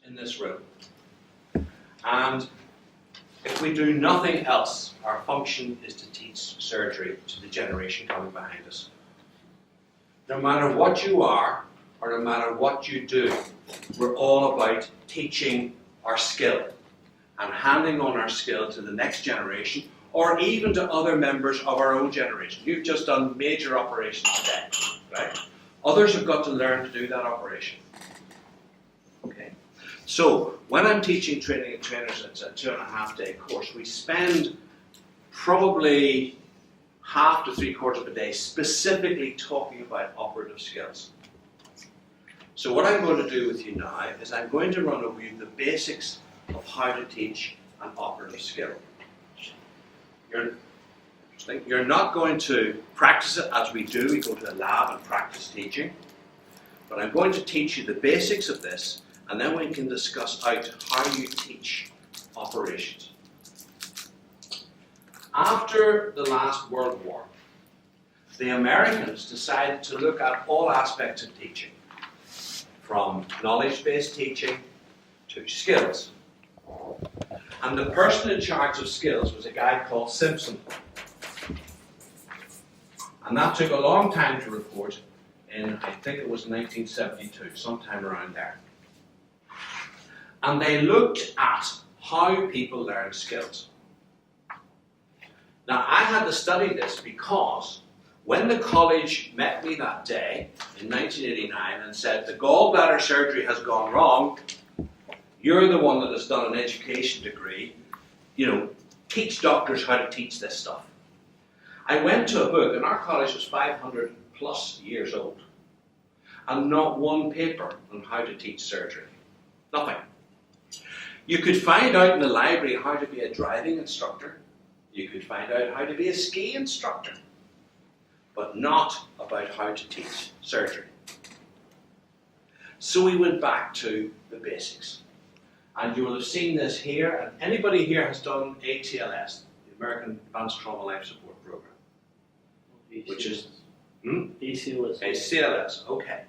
in this room. And if we do nothing else, our function is to teach surgery to the generation coming behind us. No matter what you are, or no matter what you do, we're all about teaching our skill and handing on our skill to the next generation, or even to other members of our own generation. You've just done major operation today, right? Others have got to learn to do that operation. Okay. So, when I'm teaching training and trainers, it's a 2.5 day course. We spend probably half to 3/4 of a day specifically talking about operative skills. So what I'm going to do with you now is I'm going to run over you the basics of how to teach an operative skill. You're not going to practice it as we do. We go to the lab and practice teaching. But I'm going to teach you the basics of this, and then we can discuss out how you teach operations. After the last World War, the Americans decided to look at all aspects of teaching, from knowledge-based teaching to skills. And the person in charge of skills was a guy called Simpson. And that took a long time to report in, I think it was 1972, sometime around there. And they looked at how people learn skills. Now, I had to study this because when the college met me that day in 1989 and said, the gallbladder surgery has gone wrong, you're the one that has done an education degree, teach doctors how to teach this stuff. I went to a book, and our college was 500 plus years old, and not one paper on how to teach surgery. Nothing. You could find out in the library how to be a driving instructor. You could find out how to be a ski instructor, but not about how to teach surgery. So we went back to the basics. And you will have seen this here, and anybody here has done ATLS, the American Advanced Trauma Life Support Program, which is ACLS, okay.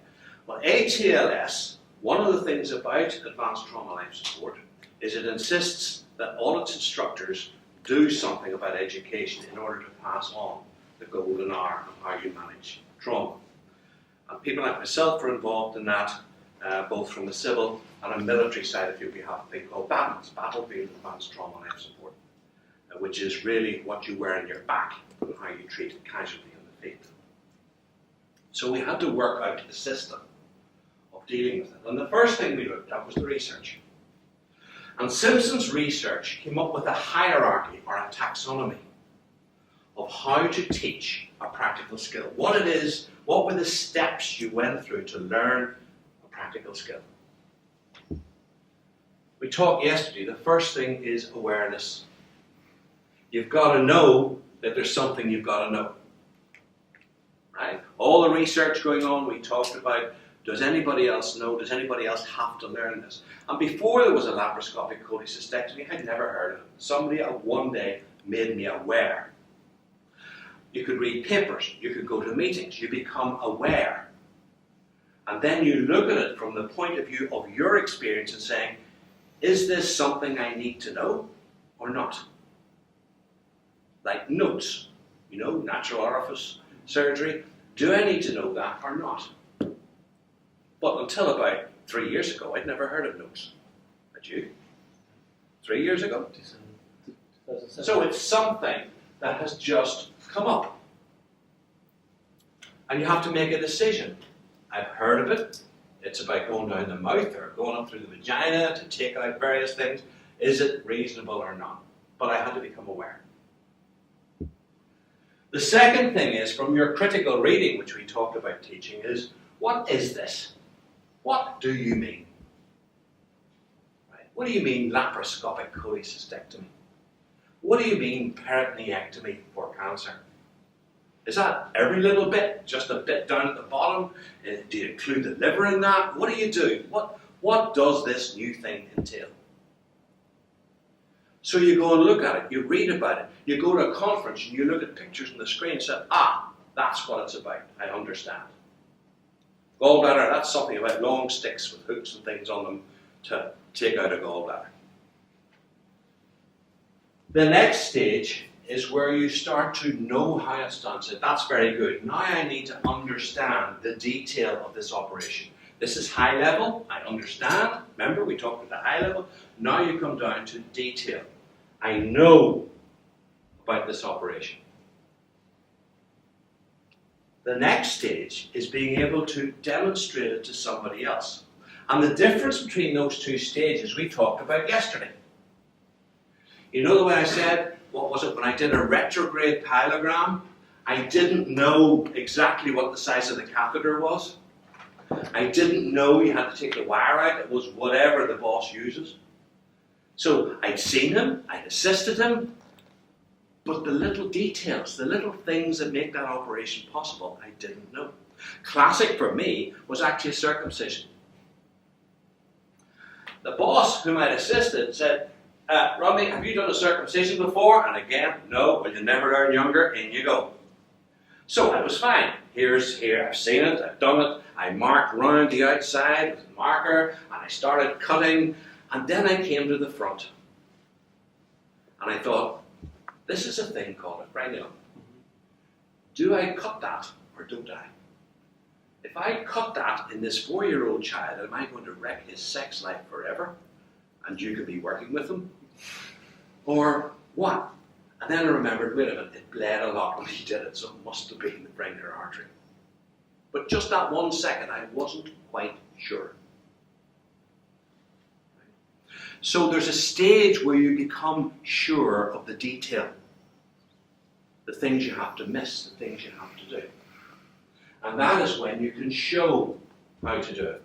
Well, ATLS, one of the things about Advanced Trauma Life Support is it insists that all its instructors do something about education in order to pass on the golden hour of how you manage trauma. And people like myself are involved in that, both from the civil and a military side of view. We have a thing called BATMAS, Battlefield Advanced Trauma Life Support, which is really what you wear on your back and how you treat a casualty in the field. So we had to work out the system of dealing with it. And the first thing we looked at was the research. And Simpson's research came up with a hierarchy or a taxonomy of how to teach a practical skill. What it is, what were the steps you went through to learn a practical skill. We talked yesterday, the first thing is awareness. You've got to know that there's something you've got to know. Right? All the research going on, we talked about, does anybody else know? Does anybody else have to learn this? And before there was a laparoscopic cholecystectomy, I'd never heard of it. Somebody one day made me aware. You could read papers, you could go to meetings, you become aware. And then you look at it from the point of view of your experience and saying, is this something I need to know or not? Like notes, natural orifice surgery. Do I need to know that or not? But until about 3 years ago, I'd never heard of notes. Had you? 3 years ago? So it's something that has just come up. And you have to make a decision. I've heard of it. It's about going down the mouth or going up through the vagina to take out various things. Is it reasonable or not? But I had to become aware. The second thing is, from your critical reading, which we talked about teaching, is, what is this? What do you mean? Right. What do you mean laparoscopic cholecystectomy? What do you mean peritoneectomy for cancer? Is that every little bit, just a bit down at the bottom? Do you include the liver in that? What do you do? What does this new thing entail? So you go and look at it, you read about it, you go to a conference and you look at pictures on the screen and say, that's what it's about, I understand. Gallbladder, that's something about long sticks with hooks and things on them to take out a gallbladder. The next stage is where you start to know how it's done. So that's very good. Now I need to understand the detail of this operation. This is high level, I understand. Remember, we talked about the high level. Now you come down to detail. I know about this operation. The next stage is being able to demonstrate it to somebody else. And the difference between those two stages we talked about yesterday. You know the way I said, what was it, when I did a retrograde pyelogram, I didn't know exactly what the size of the catheter was. I didn't know you had to take the wire out. It was whatever the boss uses. So I'd seen him, I'd assisted him, but the little details, the little things that make that operation possible, I didn't know. Classic for me was actually a circumcision. The boss whom I'd assisted said, Robbie, have you done a circumcision before? And again, no, well, you never learn younger, in you go. So I was fine. Here, I've seen it, I've done it. I marked round the outside with a marker, and I started cutting, and then I came to the front. And I thought, this is a thing called a frenulum. Do I cut that, or don't I? If I cut that in this 4-year-old child, am I going to wreck his sex life forever? And you could be working with him? Or what? And then I remembered, wait a minute, it bled a lot when he did it, so it must have been the brachial artery. But just that 1 second, I wasn't quite sure. So there's a stage where you become sure of the detail. The things you have to miss, the things you have to do. And that is when you can show how to do it.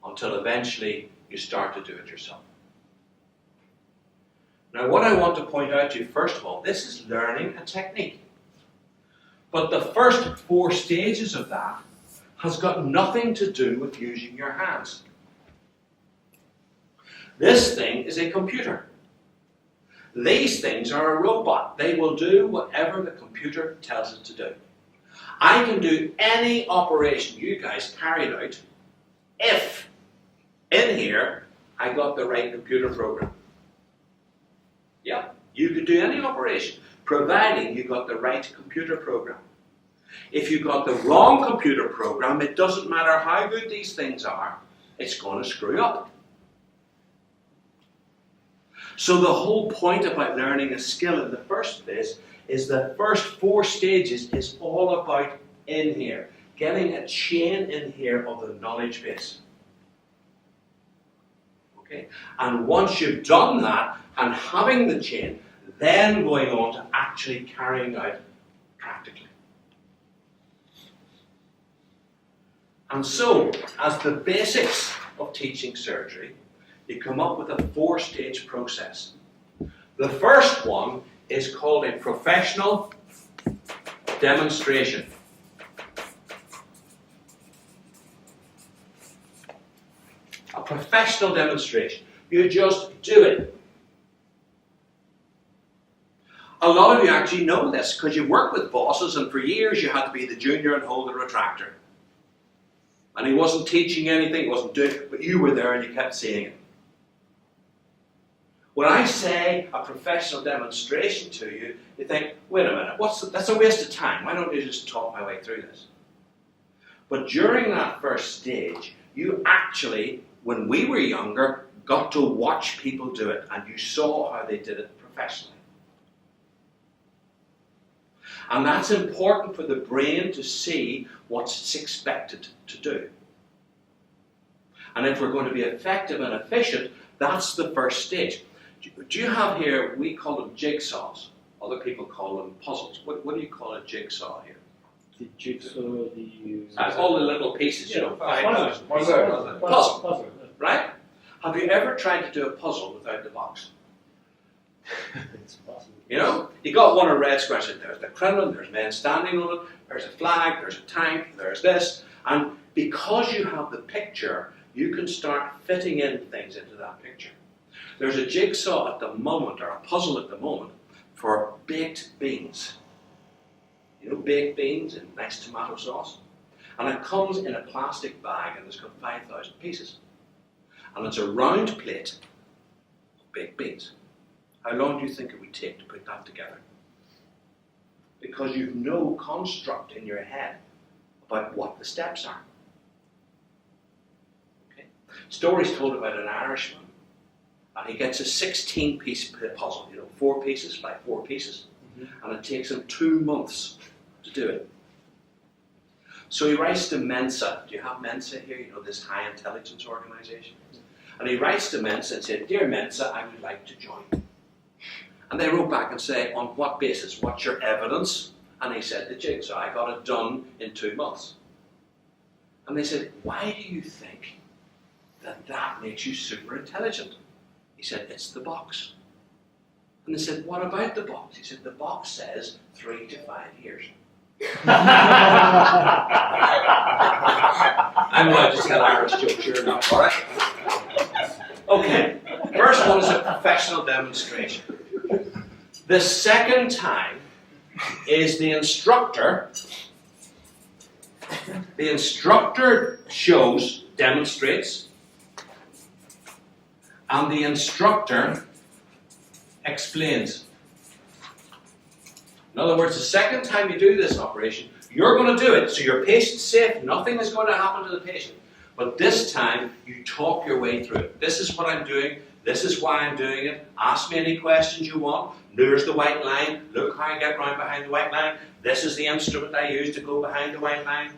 Until eventually you start to do it yourself. Now what I want to point out to you, first of all, this is learning a technique. But the first 4 stages of that has got nothing to do with using your hands. This thing is a computer. These things are a robot. They will do whatever the computer tells it to do. I can do any operation you guys carried out if, in here, I got the right computer program. Yeah, you could do any operation, providing you got the right computer program. If you got the wrong computer program, it doesn't matter how good these things are, it's going to screw up. So the whole point about learning a skill in the first place is the first 4 stages is all about in here, getting a chain in here of the knowledge base. Okay? And once you've done that and having the chain, then going on to actually carrying out practically. And so, as the basics of teaching surgery, you come up with a 4-stage process. The first one is called a professional demonstration. A professional demonstration. You just do it. A lot of you actually know this because you work with bosses and for years you had to be the junior and hold the retractor. And he wasn't teaching anything, he wasn't doing it, but you were there and you kept seeing it. When I say a professional demonstration to you, you think, wait a minute, that's a waste of time. Why don't you just talk my way through this? But during that first stage, you actually, when we were younger, got to watch people do it and you saw how they did it professionally. And that's important for the brain to see what it's expected to do. And if we're going to be effective and efficient, that's the first stage. Do you have here, we call them jigsaws. Other people call them puzzles. What do you call a jigsaw here? The jigsaw, all the little pieces, you know. Puzzle. Right? Have you ever tried to do a puzzle without the box? It's possible. You know, you got one of red squares in there. There's the Kremlin, there's men standing on it, there's a flag, there's a tank, there's this. And because you have the picture, you can start fitting in things into that picture. There's a jigsaw at the moment, or a puzzle at the moment, for baked beans. You know, baked beans and nice tomato sauce. And it comes in a plastic bag and it's got 5,000 pieces. and it's a round plate of baked beans. How long do you think it would take to put that together? Because you've no construct in your head about what the steps are. Okay? Story's told about an Irishman, and he gets a 16-piece puzzle, 4 pieces by 4 pieces, and it takes him 2 months to do it. So he writes to Mensa. Do you have Mensa here? This high intelligence organization. And he writes to Mensa and said, "Dear Mensa, I would like to join." And they wrote back and say, "On what basis? What's your evidence?" And he said, "The jigsaw. I got it done in 2 months." And they said, "Why do you think that makes you super intelligent?" He said, "It's the box." And they said, "What about the box?" He said, "The box says 3 to 5 years. I'm allowed to tell Irish jokes here now, alright? Okay, first one is a professional demonstration. The second time is the instructor. The instructor demonstrates, and the instructor explains. In other words, the second time you do this operation, you're going to do it, so your patient's safe, nothing is going to happen to the patient. But this time, you talk your way through it. This is what I'm doing, this is why I'm doing it, ask me any questions you want, there's the white line, look how I get round behind the white line, this is the instrument I use to go behind the white line.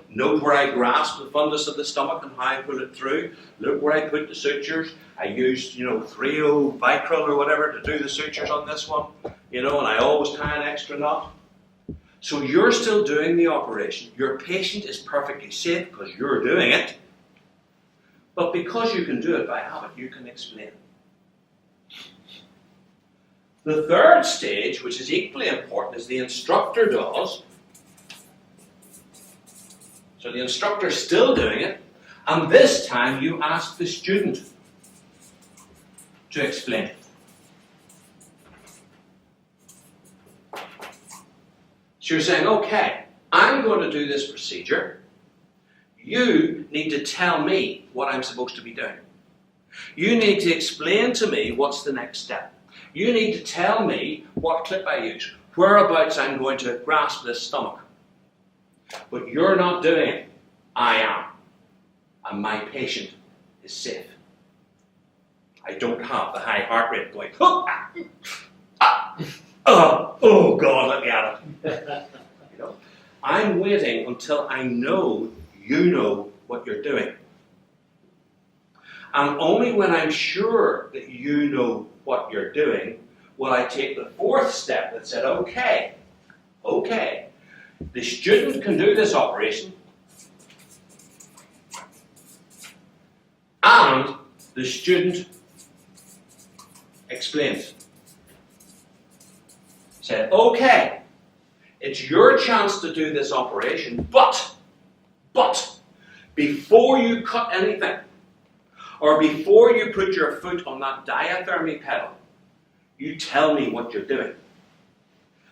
Note where I grasp the fundus of the stomach and how I pull it through. Look where I put the sutures. I used, 3O Vicryl or whatever to do the sutures on this one. And I always tie an extra knot. So you're still doing the operation. Your patient is perfectly safe because you're doing it. But because you can do it by habit, you can explain. The third stage, which is equally important, is the instructor does. So the instructor's still doing it, and this time you ask the student to explain. So you're saying, okay, I'm going to do this procedure. You need to tell me what I'm supposed to be doing. You need to explain to me what's the next step. You need to tell me what clip I use, whereabouts I'm going to grasp this stomach. But you're not doing it. I am. And my patient is safe. I don't have the high heart rate going, oh God, let me at it. I'm waiting until I know you know what you're doing. And only when I'm sure that you know what you're doing will I take the fourth step that said, okay, the student can do this operation, and the student explains. Said, okay, it's your chance to do this operation, but, before you cut anything, or before you put your foot on that diathermy pedal, you tell me what you're doing.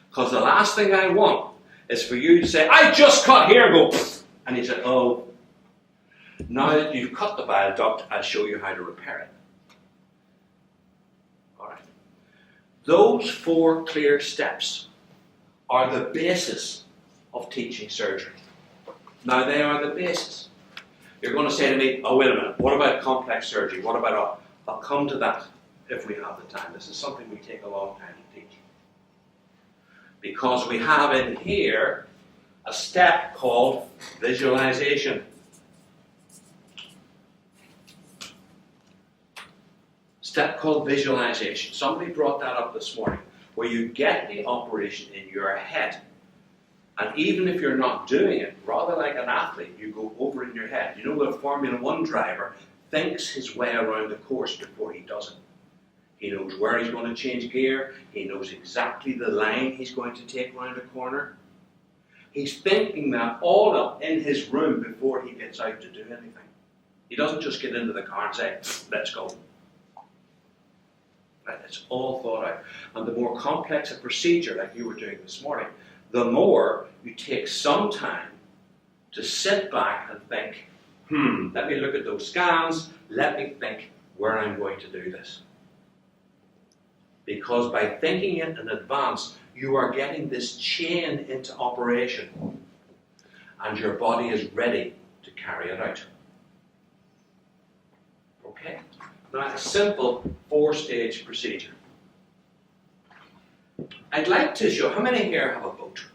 Because the last thing I want is for you to say, I just cut here, go, pfft. And he said, oh, now that you've cut the bile duct, I'll show you how to repair it. All right. Those 4 clear steps are the basis of teaching surgery. Now they are the basis. You're going to say to me, oh, wait a minute, what about complex surgery? What about, I'll come to that if we have the time. This is something we take a long time to teach. Because we have in here a step called visualization. Step called visualization. Somebody brought that up this morning, where you get the operation in your head. And even if you're not doing it, rather like an athlete, you go over in your head. You know, the Formula 1 driver thinks his way around the course before he does it. He knows where he's going to change gear. He knows exactly the line he's going to take around a corner. He's thinking that all up in his room before he gets out to do anything. He doesn't just get into the car and say, let's go. Right? It's all thought out. And the more complex a procedure, like you were doing this morning, the more you take some time to sit back and think, let me look at those scans, let me think where I'm going to do this. Because by thinking it in advance, you are getting this chain into operation, and your body is ready to carry it out. Okay? Now, a simple 4-stage procedure. I'd like to show, how many here have a boat?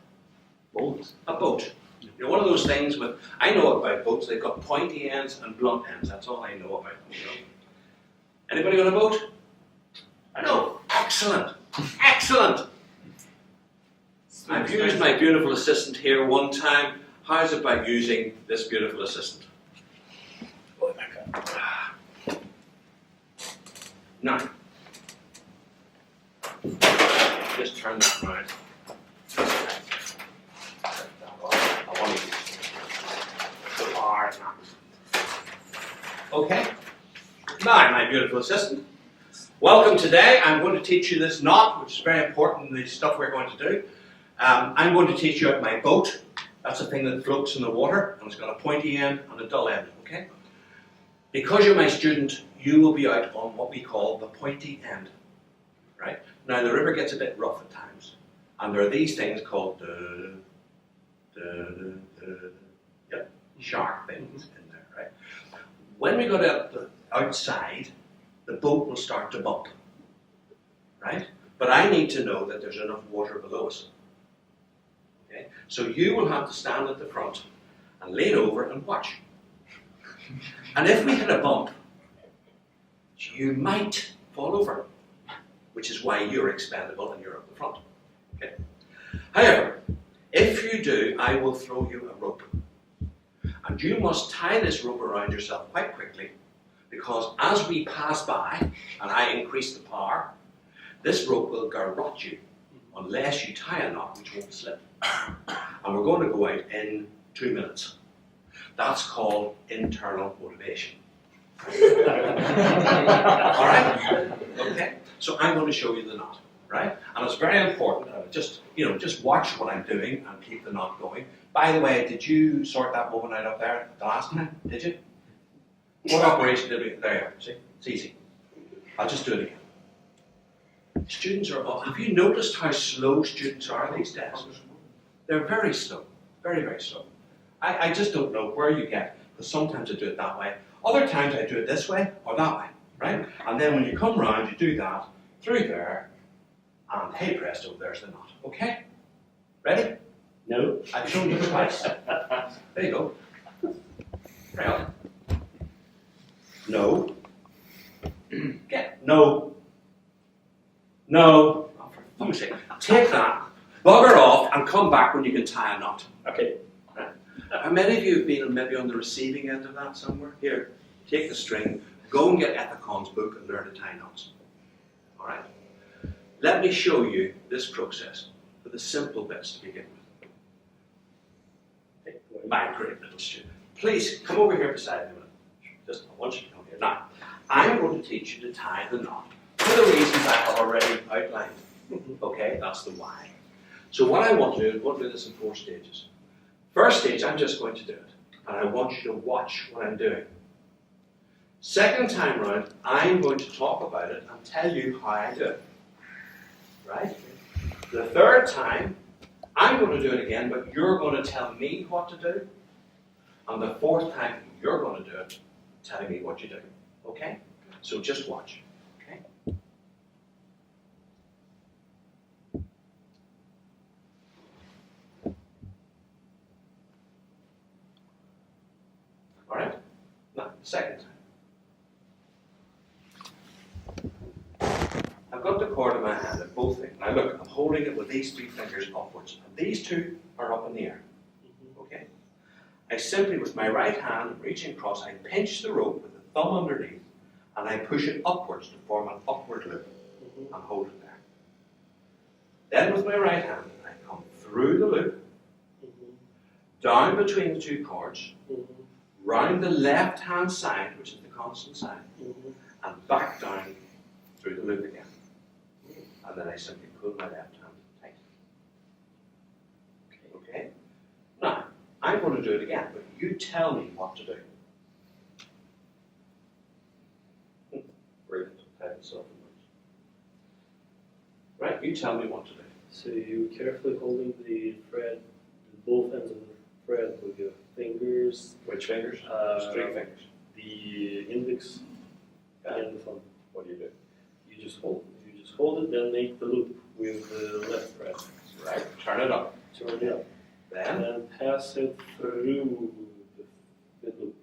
Both. A boat. You know, one of those things with, I know about boats, they've got pointy ends and blunt ends. That's all I know about. You know. Anybody on a boat? No. Excellent. Excellent. I've used my beautiful assistant here one time. How's about using this beautiful assistant? Oh my God. Now, just turn that around. I want to use the bar now. Okay. Now, my beautiful assistant. Welcome today. I'm going to teach you this knot, which is very important in the stuff we're going to do. I'm going to teach you out my boat. That's a thing that floats in the water, and it's got a pointy end and a dull end, okay? Because you're my student, you will be out on what we call the pointy end, right? Now, the river gets a bit rough at times, and there are these things called shark things in there, right? When we go to the outside, the boat will start to bump, right? But I need to know that there's enough water below us. Okay? So you will have to stand at the front and lean over and watch. And if we hit a bump, you might fall over, which is why you're expendable and you're up the front. Okay? However, if you do, I will throw you a rope. And you must tie this rope around yourself quite quickly, because as we pass by, and I increase the power, this rope will garrote you unless you tie a knot which won't slip. And we're going to go out in 2 minutes. That's called internal motivation. Alright? Okay? So I'm going to show you the knot, right? And it's very important that just watch what I'm doing and keep the knot going. By the way, did you sort that woman out up there the last time? Did you? What operation did we? There you are. See? It's easy. I'll just do it again. Students are, have you noticed how slow students are these days? They're very slow. Very, very slow. I just don't know where you get, because sometimes I do it that way. Other times I do it this way or that way, right? And then when you come round, you do that through there, and hey presto, there's the knot. Okay? Ready? No. I've shown you twice. There you go. Hang on. No. Get no. No. Oh, for fuck's sake. Take that. Bugger off and come back when you can tie a knot. Okay. Right. How many of you have been maybe on the receiving end of that somewhere? Here, take the string, go and get Ethicon's book and learn to tie knots. Alright? Let me show you this process for the simple bits to begin with. My great little student. Please, come over here beside me a minute. Just, I want you to come here. Now, I'm going to teach you to tie the knot for the reasons I have already outlined. Okay, that's the why. So what I want to do is, we'll do this in 4 stages. First stage, I'm just going to do it. And I want you to watch what I'm doing. Second time round, I'm going to talk about it and tell you how I do it. Right? The third time, I'm going to do it again, but you're going to tell me what to do. And the fourth time, you're going to do it, telling me what you do. Okay? So just watch. Okay? Alright? Now, the second time. I've got the cord in my hand at both things. Now look, I'm holding it with these 3 fingers upwards. And these 2 are up in the air. Okay? I simply, with my right hand, reaching across, I pinch the rope with the thumb underneath, and I push it upwards to form an upward loop, and hold it there. Then with my right hand, I come through the loop, down between the 2 cords, round the left-hand side, which is the constant side, and back down through the loop again. And then I simply pull my left hand tight. Okay? Now, I'm going to do it again, but you tell me what to do. soften ones. Right, you tell me what to do. So you carefully holding the thread, both ends of the thread with your fingers, Which fingers? There's 3 fingers. the index and the thumb. What do you do? You just hold it, then make the loop with the left thread. Right, turn it up. Turn it up. Then, And pass it through the loop.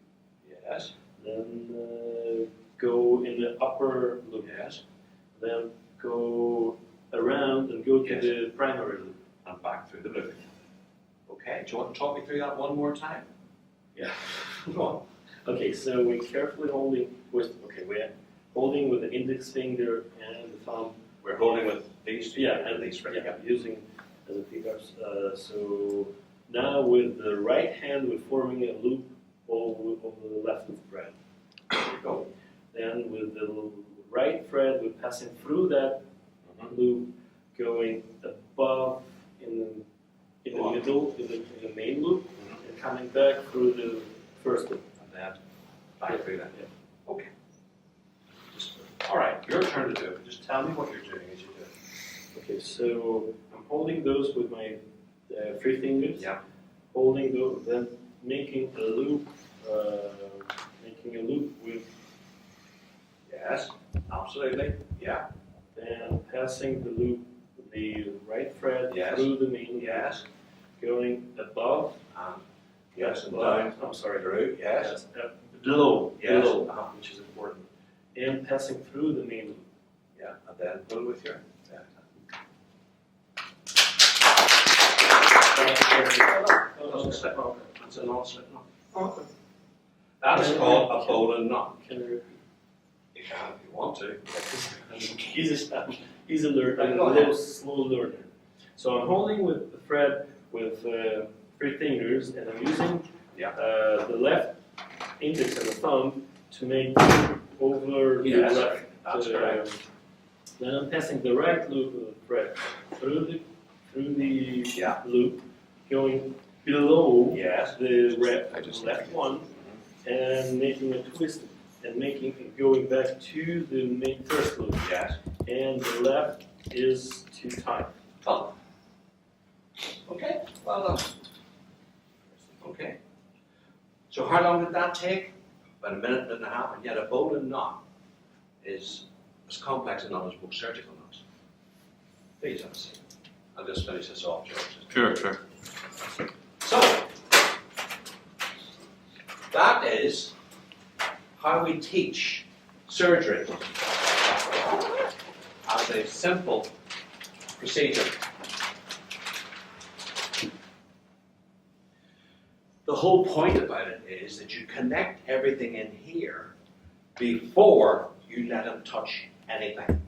yes, Then go in the upper loop. yes, Then go around and go to Yes. the primary loop. and back through the loop. Okay, do you want to talk me through that one more time? Yeah. Go on. Okay, so we're carefully holding we're holding with the index finger and the thumb. We're holding with these two. Yeah, and these three. Yeah, using as a fingers. So now with the right hand, we're forming a loop over the left thread. There you go. Then with the right thread, we're passing through that loop, going above in the middle, in the main loop, and coming back through the first loop. And then back through that. Yeah. Okay. All right, your turn to do it. Just tell me what you're doing as you do it. Okay, so I'm holding those with my 3 fingers. Yeah. Holding those, then making a loop with, Yes, absolutely. Yeah. then passing the loop, the right thread Yes. through the main loop, Yes. going above. And yes, and above, down. I'm sorry, Through. Yes. below, Yes. below, Uh-huh. which is important, and passing through the main loop. Yeah. And then pull with your. Yeah. Doesn't slip. It's a non-slip knot. Okay. That is called a bowline knot. Can you You can if you want to. he's a learner, Right, a go little ahead. slow learner. So I'm holding with the thread with 3 fingers, and I'm using Yeah. the left index and the thumb to make over Yes, the left. that's correct. Then I'm passing the right loop of the thread through the Yeah. loop, going below Yes. the I just- left one, and making a twist and going back to the main first loop. Yes. And the left is too tight. Oh. Okay. Well done. Okay. So how long did that take? About a minute and a half, and yet a bowline knot is as complex a knot as most surgical knots. Please have a seat. I'll just finish this off, George. Sure. So, that is how we teach surgery as a simple procedure. The whole point about it is that you connect everything in here before you let them touch anything.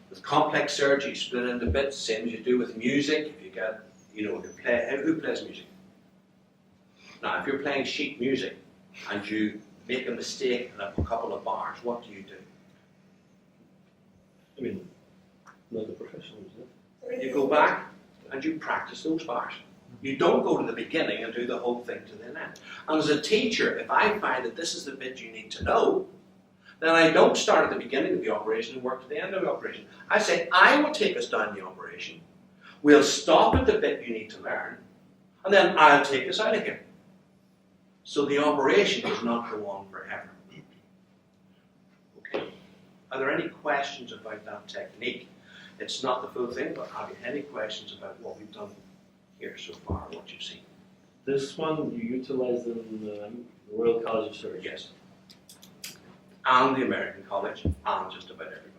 With complex surgery, you split into bits, same as you do with music. If you get, who plays music? Now, if you're playing sheet music and you make a mistake in a couple of bars, what do you do? I mean, not the professionals, yeah? You go back and you practice those bars. You don't go to the beginning and do the whole thing to the end. And as a teacher, if I find that this is the bit you need to know, then I don't start at the beginning of the operation and work to the end of the operation. I say, I will take us down the operation. We'll stop at the bit you need to learn, and then I'll take us out of here. So the operation does not go on forever. Okay. Are there any questions about that technique? It's not the full thing, but have you any questions about what we've done here so far, what you've seen? This one you utilize in the Royal College of Surgery. Yes. And the American College, and just about everybody.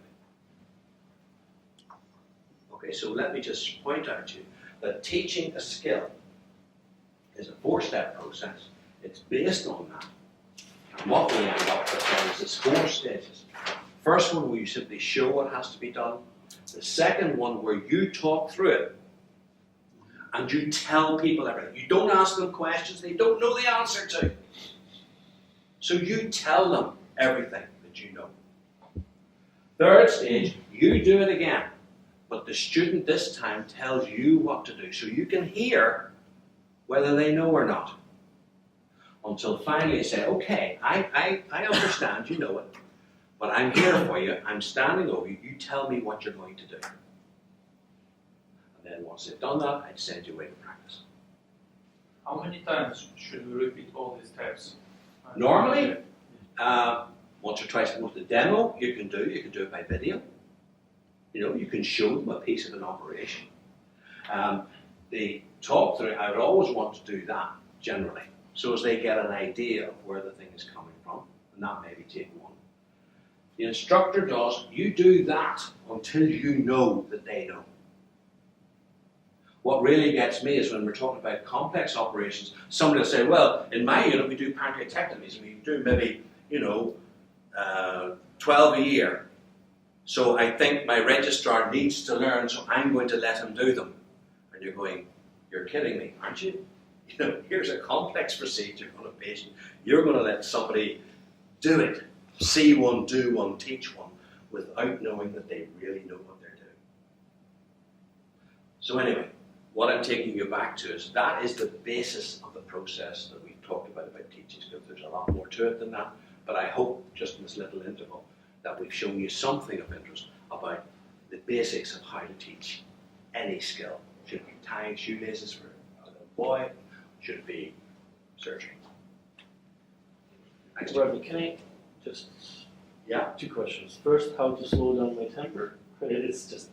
Okay, so let me just point out to you that teaching a skill is a 4-step process. It's based on that. And what we end up with is 4 stages. First one where you simply show what has to be done. The second one where you talk through it and you tell people everything. You don't ask them questions they don't know the answer to. So you tell them everything that you know. Third stage, you do it again. But the student this time tells you what to do. So you can hear whether they know or not. Until finally you say, okay, I understand, you know it. But I'm here for you, I'm standing over you, you tell me what you're going to do. And then once they've done that, I'd send you away to practice. How many times should we repeat all these steps? Normally, once or twice with the demo, you can do it by video. You can show them a piece of an operation. The talk through, I would always want to do that, generally, so as they get an idea of where the thing is coming from, and that maybe take one. The instructor does, you do that until you know that they know. What really gets me is when we're talking about complex operations, somebody will say, well, in my unit we do pancreatectomies, and we do maybe, 12 a year. So I think my registrar needs to learn, so I'm going to let him do them. And you're going, you're kidding me, aren't you? Here's a complex procedure on a patient. You're going to let somebody do it, see one, do one, teach one, without knowing that they really know what they're doing. So anyway, what I'm taking you back to is that is the basis of the process that we've talked about teaching skills. There's a lot more to it than that, but I hope just in this little interval that we've shown you something of interest about the basics of how to teach any skill. Should it be tying shoelaces for a little boy? Should it be surgery? Next. Rodney, can I just... Yeah. 2 questions. First, how to slow down my temper? It's just,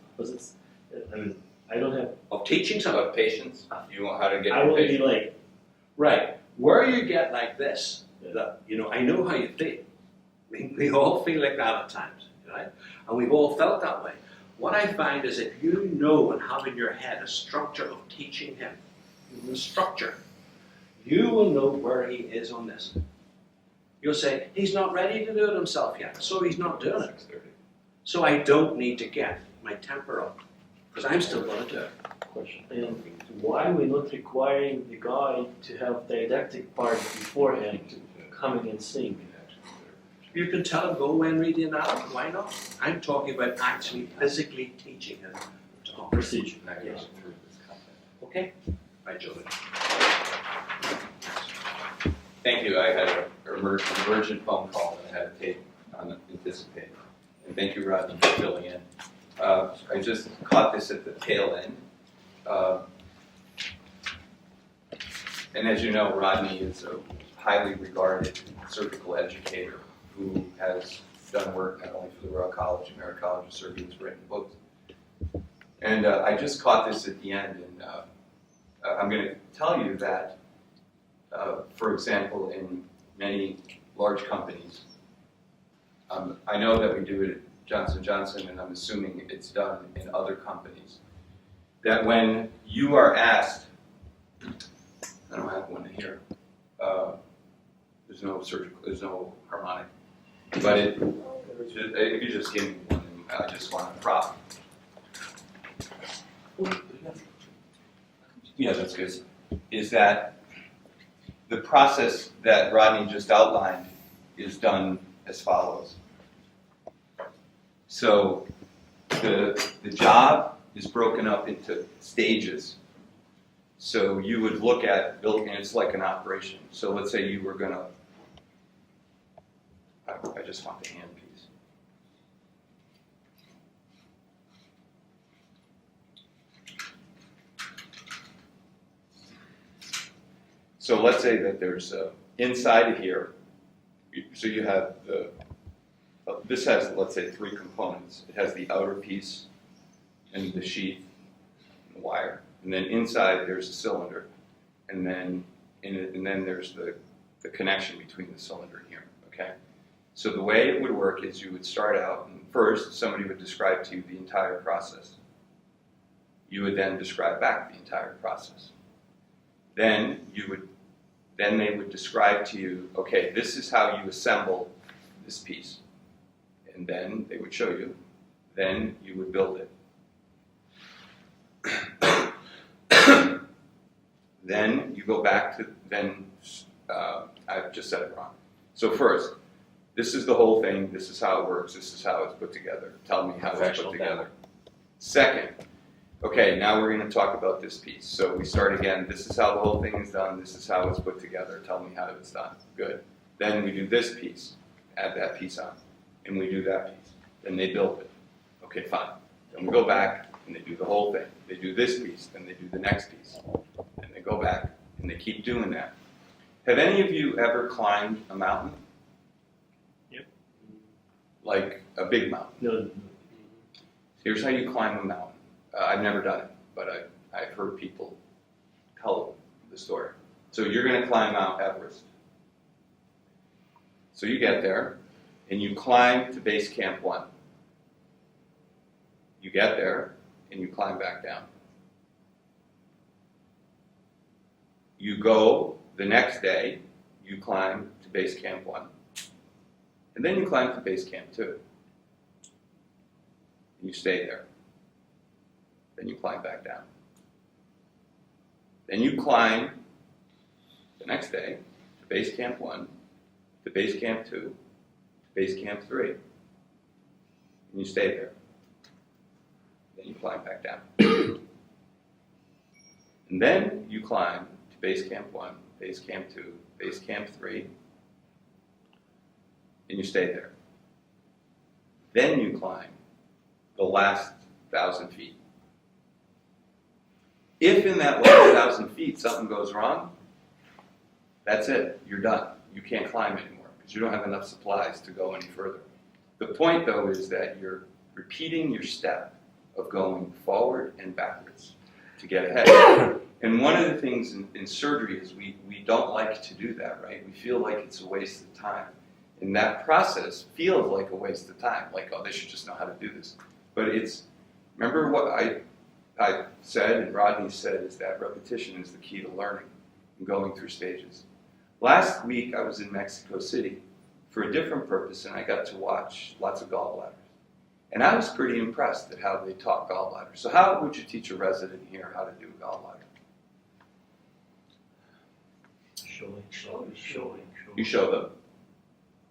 I don't have... Of teaching something. About patience, you want how to get I your will be patient. like... Right. Where you get like this, Yeah. that, I know how you feel. We all feel like that at times, right? And we've all felt that way. What I find is if you know and have in your head a structure of teaching him, the structure, you will know where he is on this. You'll say, he's not ready to do it himself yet, so he's not doing it. 6:30. So I don't need to get my temper up, because I'm still going to do it. Question. And why are we not requiring the guy to have didactic part beforehand to coming and sing? You can tell him, go away and read the anatomy, why not? I'm talking about actually physically teaching him to operate. Procedure. Yes. Okay? Right, Julie. Thank you. I had an emergent phone call that I had to take unanticipated. And thank you, Rodney, for filling in. I just caught this at the tail end. And as you know, Rodney is a highly regarded surgical educator who has done work not only for the Royal College of Americology Surgery, has written books. And I just caught this at the end, and I'm going to tell you that, for example, in many large companies, I know that we do it at Johnson & Johnson, and I'm assuming it's done in other companies, that when you are asked, I don't have one here, there's no harmonic, but if you just give me one, I just want a prop. Yeah, that's good. Is that the process that Rodney just outlined is done as follows. So the job is broken up into stages. So you would look at building, and it's like an operation. So let's say you were going to, I just want the hand piece. So let's say that there's inside of here, so you have this has, let's say, 3 components. It has the outer piece and the sheath, and the wire. And then inside there's a cylinder, and then there's the connection between the cylinder and here, okay? So the way it would work is you would start out, and first somebody would describe to you the entire process. You would then describe back the entire process. Then they would describe to you, okay, this is how you assemble this piece. And then they would show you. Then you would build it. Then you go back to, I've just said it wrong. So first, this is the whole thing, this is how it works, this is how it's put together. Tell me how it's put together. Second, okay, now we're going to talk about this piece. So we start again, this is how the whole thing is done, this is how it's put together, tell me how it's done. Good. Then we do this piece, add that piece on. and we do that piece. Then they build it. Okay, fine. Then we go back and they do the whole thing. They do this piece, then they do the next piece. Then they go back and they keep doing that. Have any of you ever climbed a mountain? Yep. Like a big mountain? No. Here's how you climb a mountain. I've never done it, but I've heard people tell the story. So you're going to climb Mount Everest. So you get there, and you climb to base camp 1. You get there, and you climb back down. You go the next day, you climb to base camp 1. And then you climb to base camp 2. And you stay there. Then you climb back down. Then you climb the next day to base camp 1, to base camp 2, to base camp 3. And you stay there. Then you climb back down. And then you climb to base camp 1, base camp 2, base camp 3, and you stay there. Then you climb the last 1,000 feet. If in that last 1,000 feet something goes wrong, that's it. You're done. You can't climb anymore because you don't have enough supplies to go any further. The point, though, is that you're repeating your step of going forward and backwards to get ahead. And one of the things in surgery is we don't like to do that, right? We feel like it's a waste of time. And that process feels like a waste of time, like, oh, they should just know how to do this. But remember what I said and Rodney said, is that repetition is the key to learning and going through stages. Last week I was in Mexico City for a different purpose, and I got to watch lots of gallbladders. And I was pretty impressed at how they taught gallbladders. So how would you teach a resident here how to do a gallbladder? Showing. You show them,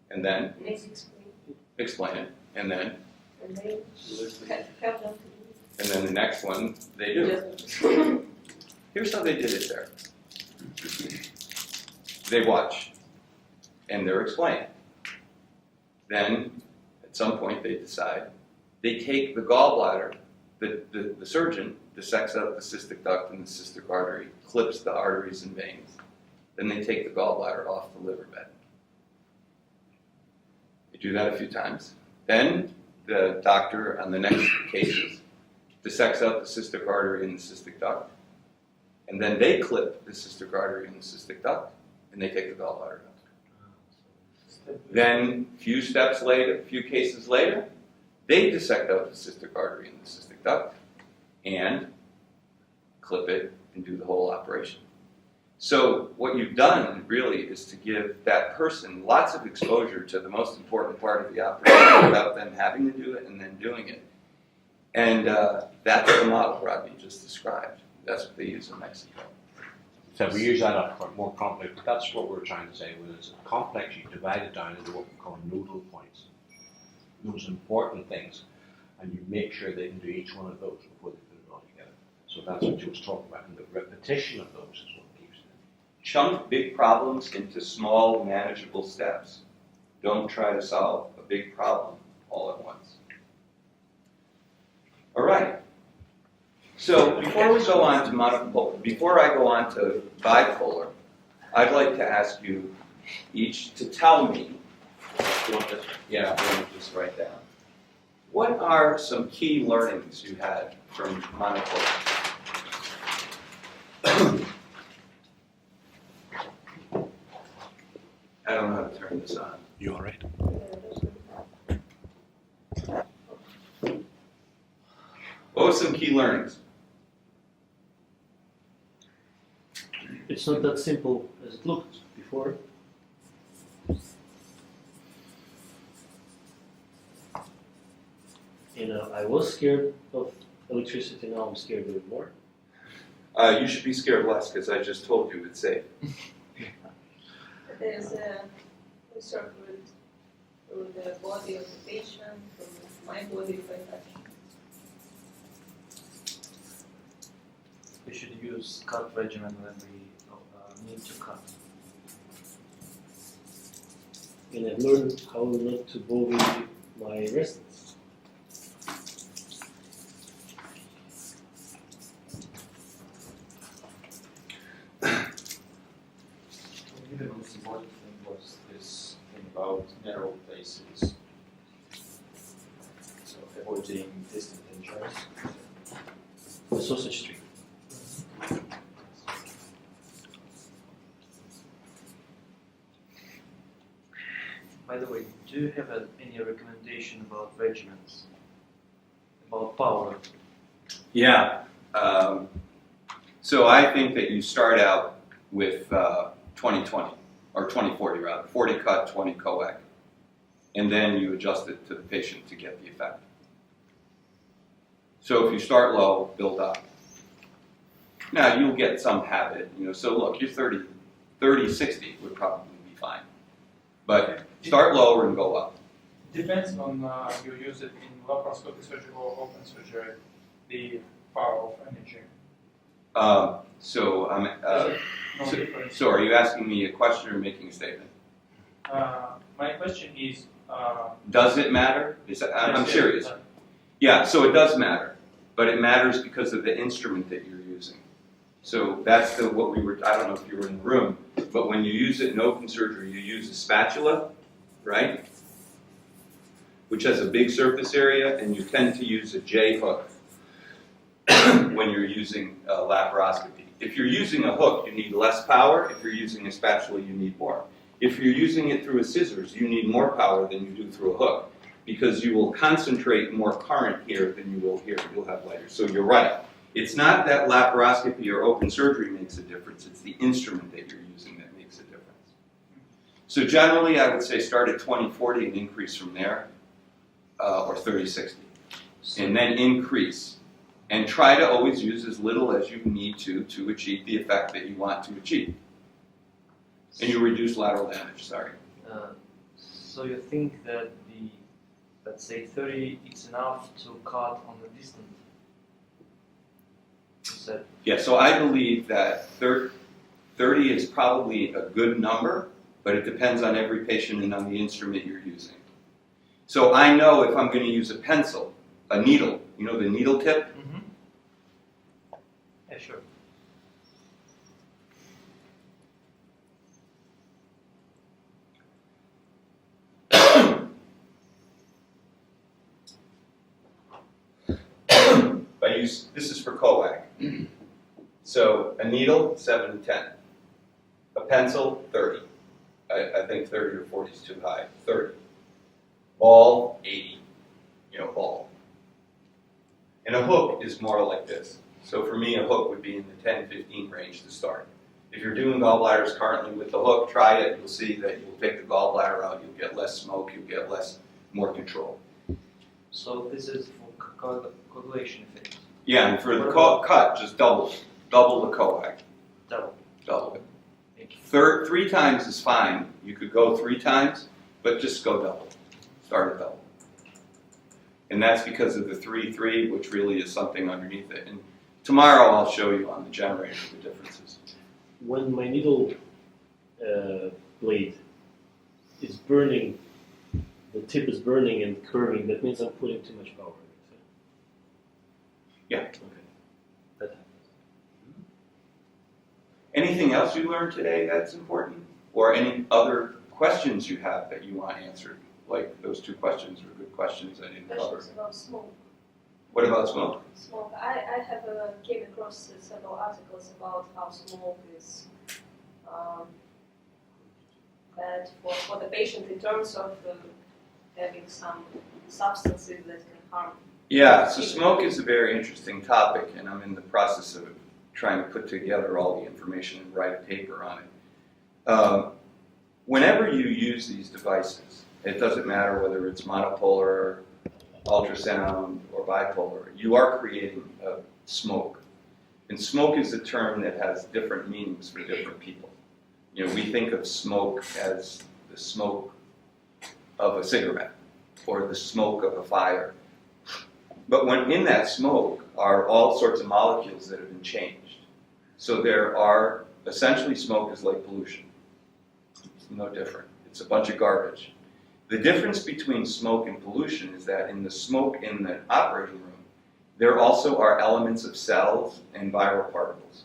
and then Next explain it, and then and they help them to and then the next one they do. do Here's how they did it there. They watch, and they're explaining. Then, at some point, they decide. They take the gallbladder, the surgeon dissects out the cystic duct and the cystic artery, clips the arteries and veins. Then they take the gallbladder off the liver bed. They do that a few times. Then the doctor on the next cases dissects out the cystic artery and the cystic duct. And then they clip the cystic artery and the cystic duct, and they take the gallbladder out. Then a few steps later, a few cases later, they dissect out the cystic artery and the cystic duct and clip it and do the whole operation. So what you've done really is to give that person lots of exposure to the most important part of the operation without them having to do it and then doing it. And that's the model Rodney just described. That's what they use in Mexico. So we use that up for more complex, but that's what we're trying to say. When it's complex, you divide it down into what we call nodal points. Those important things, and you make sure they can do each one of those before they put it all together. So that's what you was talking about, and the repetition of those is what keeps them. Chunk big problems into small, manageable steps. Don't try to solve a big problem all at once. All right. So before we go on to bipolar, I'd like to ask you each to tell me. You want this? Yeah, I want to just write down. What are some key learnings you had from monopolar? I don't know how to turn this on. You all right? What were some key learnings? It's not that simple as it looked before. I was scared of electricity, now I'm scared of it more. You should be scared less because I just told you it's safe. There's a circuit through the body of the patient, through my body if I touch. We should use cut regimen when we need to cut. And I've learned how not to bother my wrists. For me, the most important thing was this thing about narrow places. So avoiding distant injuries. The sausage tree. By the way, do you have any recommendation about regimens? About power? Yeah. So I think that you start out with 20/20, or 20/40 rather, 40 cut, 20 coac, and then you adjust it to the patient to get the effect. So if you start low, build up. Now you'll get some habit, so look, you're 30/60 would probably be fine. But start lower and go up. Depends on you use it in laparoscopic surgery or open surgery, the power of energy. No difference. So are you asking me a question or making a statement? My question is. Does it matter? I'm yes, serious. Yeah, so it does matter, but it matters because of the instrument that you're using. So that's what we were, I don't know if you were in the room, but when you use it in open surgery, you use a spatula, right? Which has a big surface area, and you tend to use a J hook when you're using laparoscopy. If you're using a hook, you need less power. If you're using a spatula, you need more. If you're using it through a scissors, you need more power than you do through a hook, because you will concentrate more current here than you will here. You'll have lighter. So you're right. It's not that laparoscopy or open surgery makes a difference. It's the instrument that you're using that makes a difference. So generally, I would say start at 20/40 and increase from there, or 30/60, and then increase. And try to always use as little as you need to achieve the effect that you want to achieve. And you reduce lateral damage, sorry. So you think that let's say 30 is enough to cut on the distance? You said. Yeah, so I believe that 30 is probably a good number, but it depends on every patient and on the instrument you're using. So I know if I'm going to use a pencil, a needle, the needle tip? Mm-hmm. Yeah, sure. This is for coac. So a needle, 7 to 10. A pencil, 30. I think 30 or 40 is too high. 30. Ball, 80. Ball. And a hook is more like this. So for me, a hook would be in the 10-15 range to start. If you're doing gallbladders currently with the hook, try it. You'll see that you'll take the gallbladder out. You'll get less smoke. You'll get more control. So this is for coagulation effect. Yeah, and for the cut, just double the coac. Double it. Thank you. 3 times is fine. You could go 3 times, but just go double. Start at double. And that's because of the 3-3, which really is something underneath it. And tomorrow I'll show you on the generator the differences. When my needle blade is burning, the tip is burning and curving, that means I'm putting too much power. Yeah. Okay. That happens. Anything else you learned today that's important? Or any other questions you have that you want answered? Like those 2 questions were good questions I didn't cover. Questions about smoke. What about smoke? Smoke. I have came across several articles about how smoke is bad for the patient in terms of having some substances that can harm. Yeah, so smoke is a very interesting topic, and I'm in the process of trying to put together all the information and write a paper on it. Whenever you use these devices, it doesn't matter whether it's monopolar, ultrasound, or bipolar, you are creating smoke. And smoke is a term that has different meanings for different people. We think of smoke as the smoke of a cigarette or the smoke of a fire. But when in that smoke are all sorts of molecules that have been changed. So there are, essentially smoke is like pollution. It's no different. It's a bunch of garbage. The difference between smoke and pollution is that in the smoke in the operating room, there also are elements of cells and viral particles.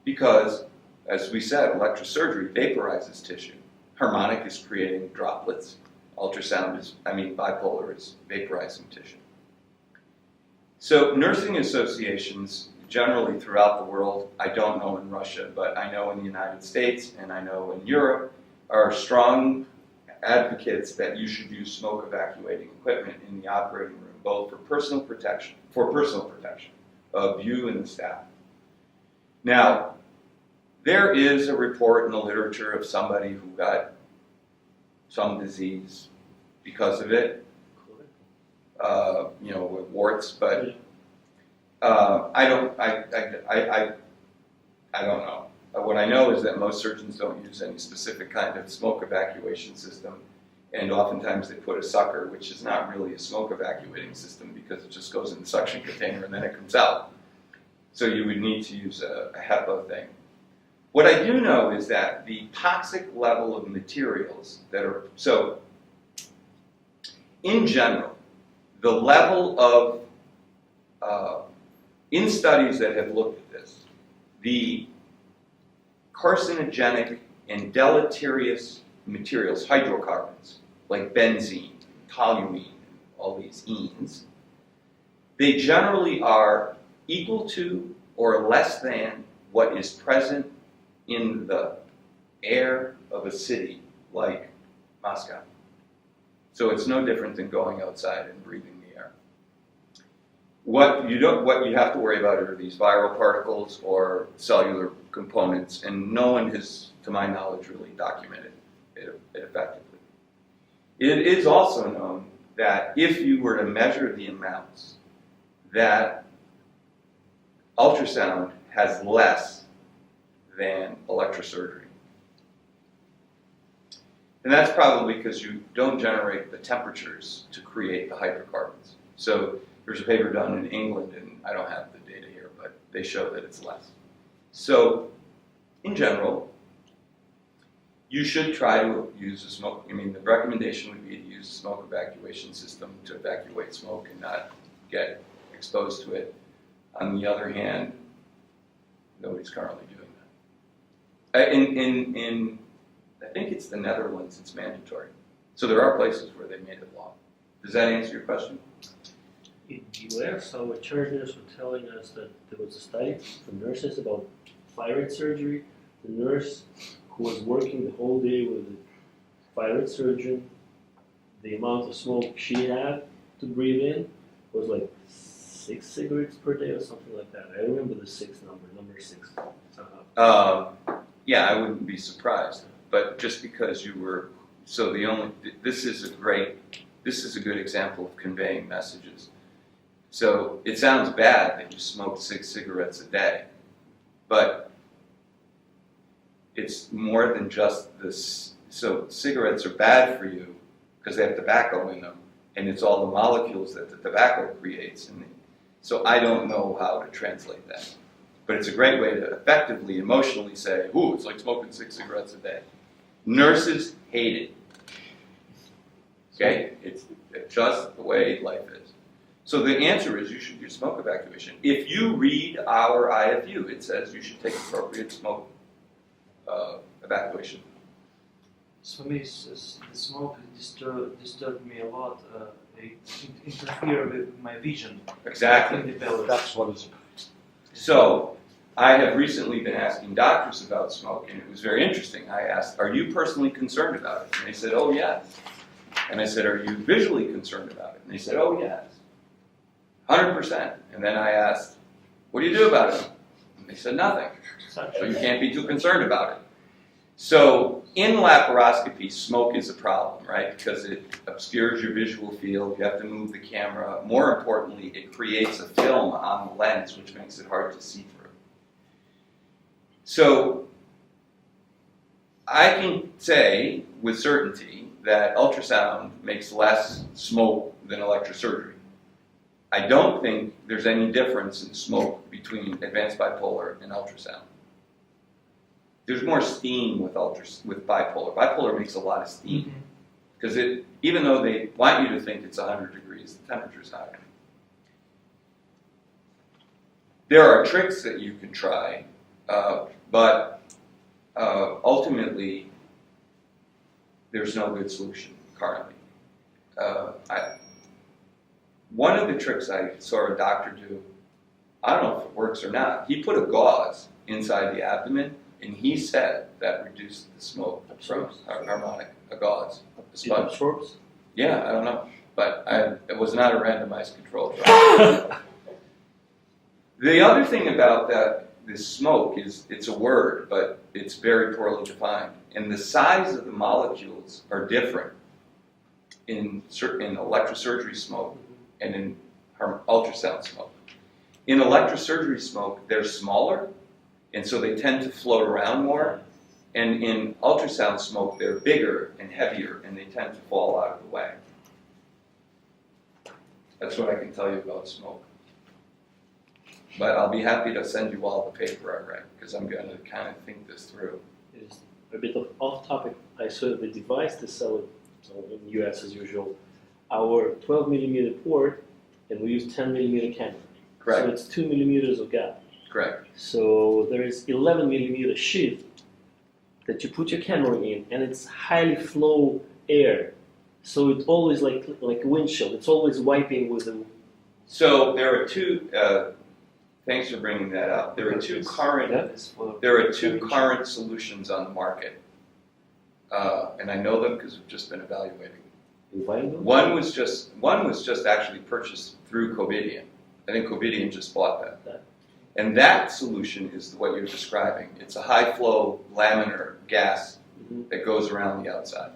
Because, as we said, electrosurgery vaporizes tissue. Harmonic is creating droplets. Bipolar is vaporizing tissue. So nursing associations generally throughout the world, I don't know in Russia, but I know in the United States and I know in Europe, are strong advocates that you should use smoke evacuating equipment in the operating room, both for personal protection of you and the staff. Now, there is a report in the literature of somebody who got some disease because of it, with warts, but I don't know. What I know is that most surgeons don't use any specific kind of smoke evacuation system, and oftentimes they put a sucker, which is not really a smoke evacuating system because it just goes in the suction container and then it comes out. So you would need to use a HEPA thing. What I do know is that the toxic level of materials that are, so in general, the level of, in studies that have looked at this, the carcinogenic and deleterious materials, hydrocarbons, like benzene, toluene, all these enes, they generally are equal to or less than what is present in the air of a city like Moscow. So it's no different than going outside and breathing the air. What you have to worry about are these viral particles or cellular components, and no one has, to my knowledge, really documented it effectively. It is also known that if you were to measure the amounts, that ultrasound has less than electrosurgery. And that's probably because you don't generate the temperatures to create the hydrocarbons. So there's a paper done in England, and I don't have the data here, but they show that it's less. So in general, you should try to use a smoke. The recommendation would be to use a smoke evacuation system to evacuate smoke and not get exposed to it. On the other hand, nobody's currently doing that. In I think it's the Netherlands, it's mandatory. So there are places where they made it law. Does that answer your question? In the US, our charge nurse was telling us that there was a study for nurses about thyroid surgery. The nurse who was working the whole day with the thyroid surgeon, the amount of smoke she had to breathe in was like 6 cigarettes per day or something like that. I remember the number 6 somehow. Yeah, I wouldn't be surprised. But just because you were, this is a good example of conveying messages. So it sounds bad that you smoke 6 cigarettes a day, but it's more than just this. So cigarettes are bad for you because they have tobacco in them, and it's all the molecules that the tobacco creates. So I don't know how to translate that. But it's a great way to effectively, emotionally say, ooh, it's like smoking 6 cigarettes a day. Nurses hate it. Okay? It's just the way life is. So the answer is you should use smoke evacuation. If you read our IFU, it says you should take appropriate smoke evacuation. For me, the smoke disturbed me a lot. It interfered with my vision. Exactly. In the belly. That's what it's. So I have recently been asking doctors about smoke, and it was very interesting. I asked, are you personally concerned about it? And they said, oh, yes. And I said, are you visually concerned about it? And they said, oh, yes. 100%. And then I asked, what do you do about it? And they said, nothing. So you can't be too concerned about it. So in laparoscopy, smoke is a problem, right? Because it obscures your visual field. You have to move the camera. More importantly, it creates a film on the lens, which makes it hard to see through. So I can say with certainty that ultrasound makes less smoke than electrosurgery. I don't think there's any difference in smoke between advanced bipolar and ultrasound. There's more steam with bipolar. Bipolar makes a lot of steam. Because even though they want you to think it's 100 degrees, the temperature is higher. There are tricks that you can try, but ultimately, there's no good solution currently. One of the tricks I saw a doctor do, I don't know if it works or not, he put a gauze inside the abdomen, and he said that reduced the smoke from harmonic, a gauze, a It sponge. absorbs. Yeah, I don't know, but it was not a randomized control trial. The other thing about this smoke is it's a word, but it's very poorly defined. And the size of the molecules are different in electrosurgery smoke and in ultrasound smoke. In electrosurgery smoke, they're smaller, and so they tend to float around more. And in ultrasound smoke, they're bigger and heavier, and they tend to fall out of the way. That's what I can tell you about smoke. ButLl be happy to send you all the paper I read, because I'm going to kind of think this through. It's a bit of off topic. I saw the device they sell it in the US as usual. Our 12 millimeter port, and we use 10 millimeter camera. Correct. So it's 2 millimeters of gap. Correct. So there is 11 millimeter sheath that you put your camera in, and it's highly flow air. So it's always like a windshield. It's always wiping with the. So there are two. Thanks for bringing that up. There are two current. There are two current solutions on the market, and I know them because we've just been evaluating. One was just actually purchased through Covidian. I think Covidian just bought that. And that solution is what you're describing. It's a high flow laminar gas that goes around the outside.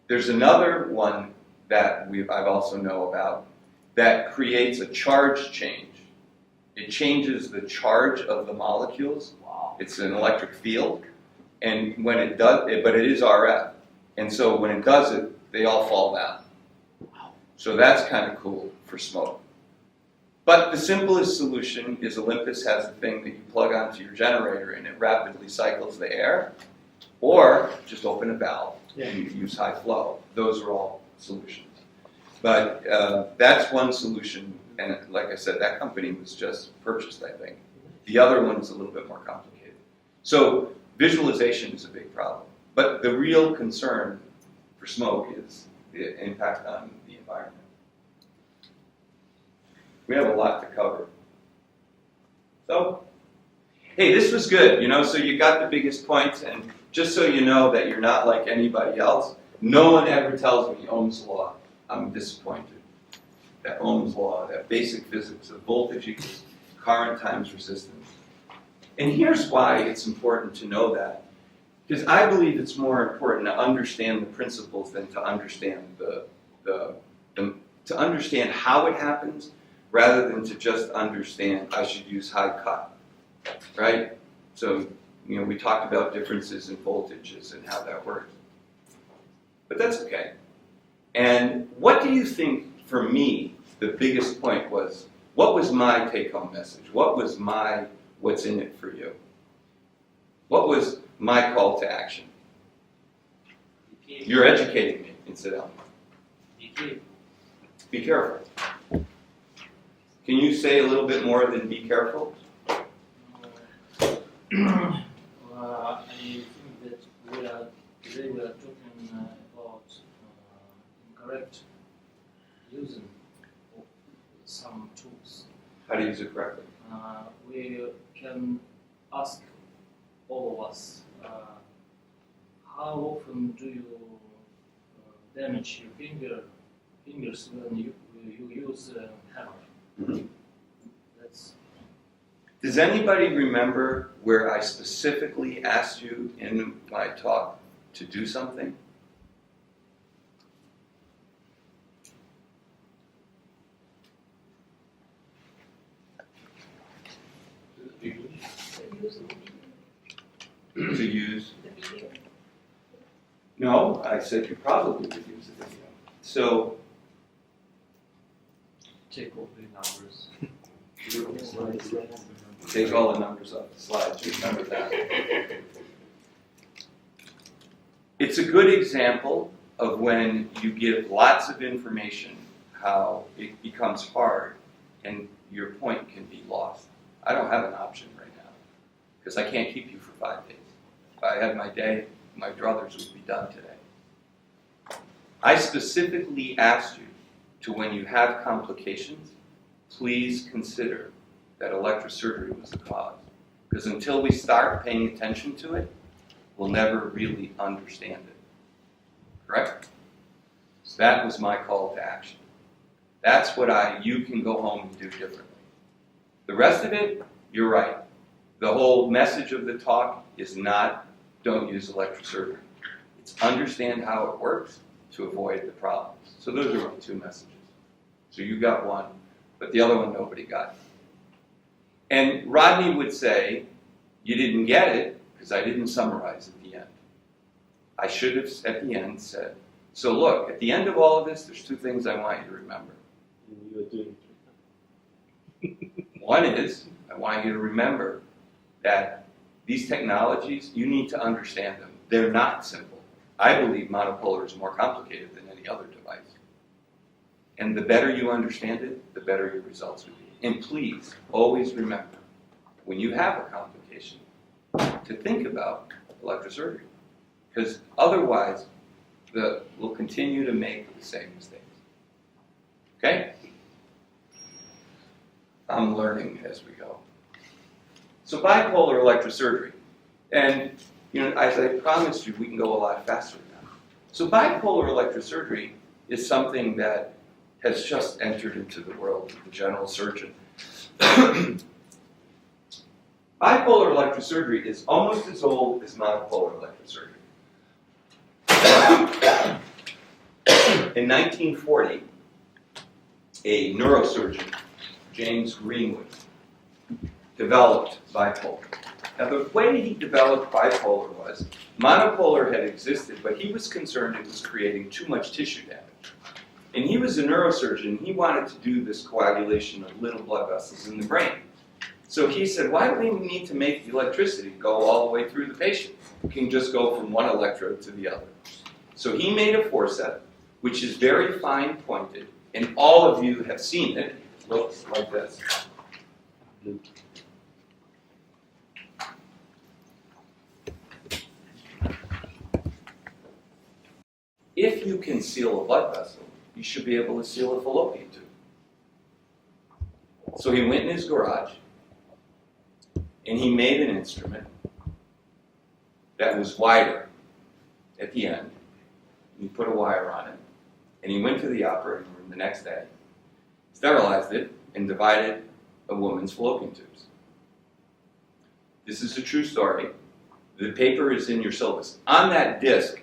There's another one that I've also know about that creates a charge change. It changes the charge of the molecules. Wow. It's an electric field, and when it does, but it is RF, and so when it does it, they all fall down. Wow. So that's kind of cool for smoke. But the simplest solution is Olympus has a thing that you plug onto your generator and it rapidly cycles the air, or just open a valve and use high flow. Those are all solutions. But that's one solution, and like I said, that company was just purchased, I think. The other one is a little bit more complicated. So visualization is a big problem. But the real concern for smoke is the impact on the environment. We have a lot to cover. So, hey, this was good, so you got the biggest points, and just so you know that you're not like anybody else, no one ever tells me Ohm's law. I'm disappointed. That Ohm's law, that basic physics of voltage equals current times resistance. And here's why it's important to know that. Because I believe it's more important to understand the principles than to understand to understand how it happens, rather than to just understand I should use high cut, right? So, we talked about differences in voltages and how that works. But that's okay. And what do you think, for me, the biggest point was? What was my take-home message? What was what's in it for you? What was my call to action? You're educating me, incidentally. Be careful. Can you say a little bit more than be careful? I think that today we are talking about incorrect using of some tools. How to use it correctly. We can ask all of us, how often do you damage your fingers when you use a hammer? Mm-hmm. That's. Does anybody remember where I specifically asked you in my talk to do something? To use? The video. No, I said you probably would use the video. So, Take all the numbers. take all the numbers off the slides, remember that. It's a good example of when you give lots of information, how it becomes hard and your point can be lost. I don't have an option right now because I can't keep you for 5 days. If I had my day, my druthers would be done today. I specifically asked you to, when you have complications, please consider that electrosurgery was the cause. Because until we start paying attention to it, we'll never really understand it. Correct? So that was my call to action. That's what you can go home and do differently. The rest of it, you're right. The whole message of the talk is not, don't use electrosurgery. It's understand how it works to avoid the problems. So those are the 2 messages. So you got one, but the other one nobody got. And Rodney would say, you didn't get it because I didn't summarize at the end. I should have, at the end, said, so look, at the end of all of this, there's 2 things I want you to remember. And you are doing One is, I want you to remember that these technologies, you need to understand them. They're not simple. I believe monopolar is more complicated than any other device. And the better you understand it, the better your results will be. And please, always remember, when you have a complication, to think about electrosurgery. Because otherwise, we'll continue to make the same mistakes. Okay? I'm learning as we go. So bipolar electrosurgery. And, as I promised you, we can go a lot faster now. So bipolar electrosurgery is something that has just entered into the world of the general surgeon. Bipolar electrosurgery is almost as old as monopolar electrosurgery. In 1940, a neurosurgeon, James Greenwood, developed bipolar. Now, the way he developed bipolar was, monopolar had existed, but he was concerned it was creating too much tissue damage. And he was a neurosurgeon. He wanted to do this coagulation of little blood vessels in the brain. So he said, why do we need to make the electricity go all the way through the patient? We can just go from one electrode to the other. So he made a forceps, which is very fine pointed, and all of you have seen it. It looks like this. If you can seal a blood vessel, you should be able to seal a fallopian tube. So he went in his garage, and he made an instrument that was wider at the end. And he put a wire on it, and he went to the operating room the next day, sterilized it, and divided a woman's fallopian tubes. This is a true story. The paper is in your syllabus. On that disc,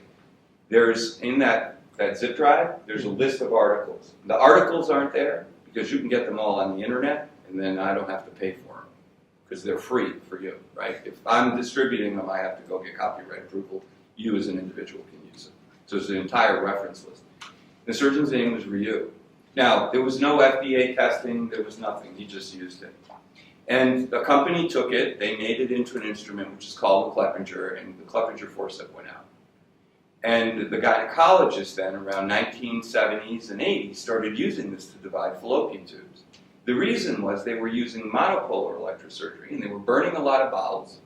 there's, in that zip drive, there's a list of articles. The articles aren't there because you can get them all on the internet, and then I don't have to pay for them because they're free for you, right? If I'm distributing them, I have to go get copyright approval. You as an individual can use it. So it's an entire reference list. The surgeon's name was Ryu. Now, there was no FDA testing, there was nothing. He just used it. And the company took it, they made it into an instrument which is called the Cleppinger, and the Cleppinger forceps went out. And the gynecologists then, around 1970s and 80s, started using this to divide fallopian tubes. The reason was they were using monopolar electrosurgery, and they were burning a lot of bowels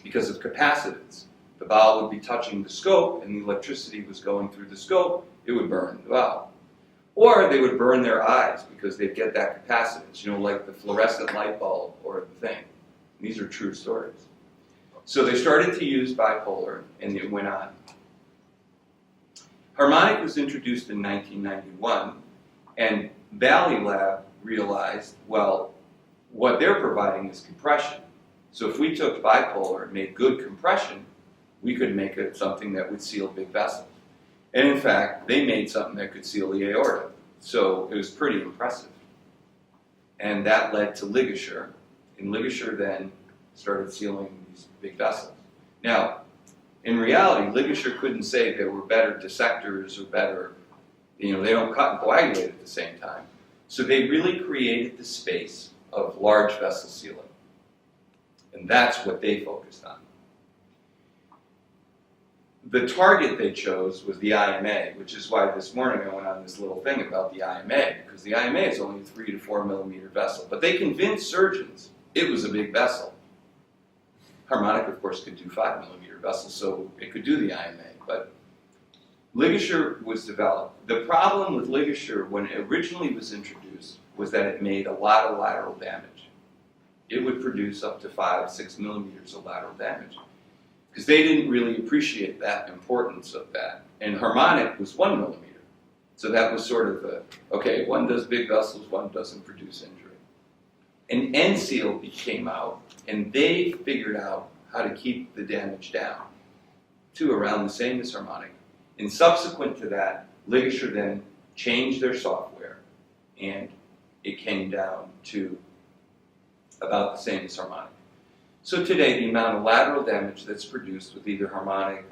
because of capacitance. The bowel would be touching the scope, and the electricity was going through the scope, it would burn the bowel. Or they would burn their eyes because they'd get that capacitance, like the fluorescent light bulb or the thing. These are true stories. So they started to use bipolar, and it went on. Harmonic was introduced in 1991, and Valley Lab realized, well, what they're providing is compression. So if we took bipolar and made good compression, we could make it something that would seal big vessels. And in fact, they made something that could seal the aorta. So it was pretty impressive. And that led to ligature. And ligature then started sealing these big vessels. Now, in reality, ligature couldn't say there were better dissectors or better, they don't cut and coagulate at the same time. So they really created the space of large vessel sealing. And that's what they focused on. the target they chose was the IMA, which is why this morning I went on this little thing about the IMA, because the IMA is only a 3 to 4 millimeter vessel. But they convinced surgeons it was a big vessel. Harmonic, of course, could do 5 millimeter vessels, so it could do the IMA. But ligature was developed. The problem with ligature, when it originally was introduced, was that it made a lot of lateral damage. It would produce up to 5, 6 millimeters of lateral damage, because they didn't really appreciate that importance of that. And harmonic was 1 millimeter. So that was sort of the, okay, one does big vessels, one doesn't produce injury. And N-seal came out, and they figured out how to keep the damage down to around the same as harmonic. And subsequent to that, ligature then changed their software, and it came down to about the same as harmonic. So today, the amount of lateral damage that's produced with either harmonic,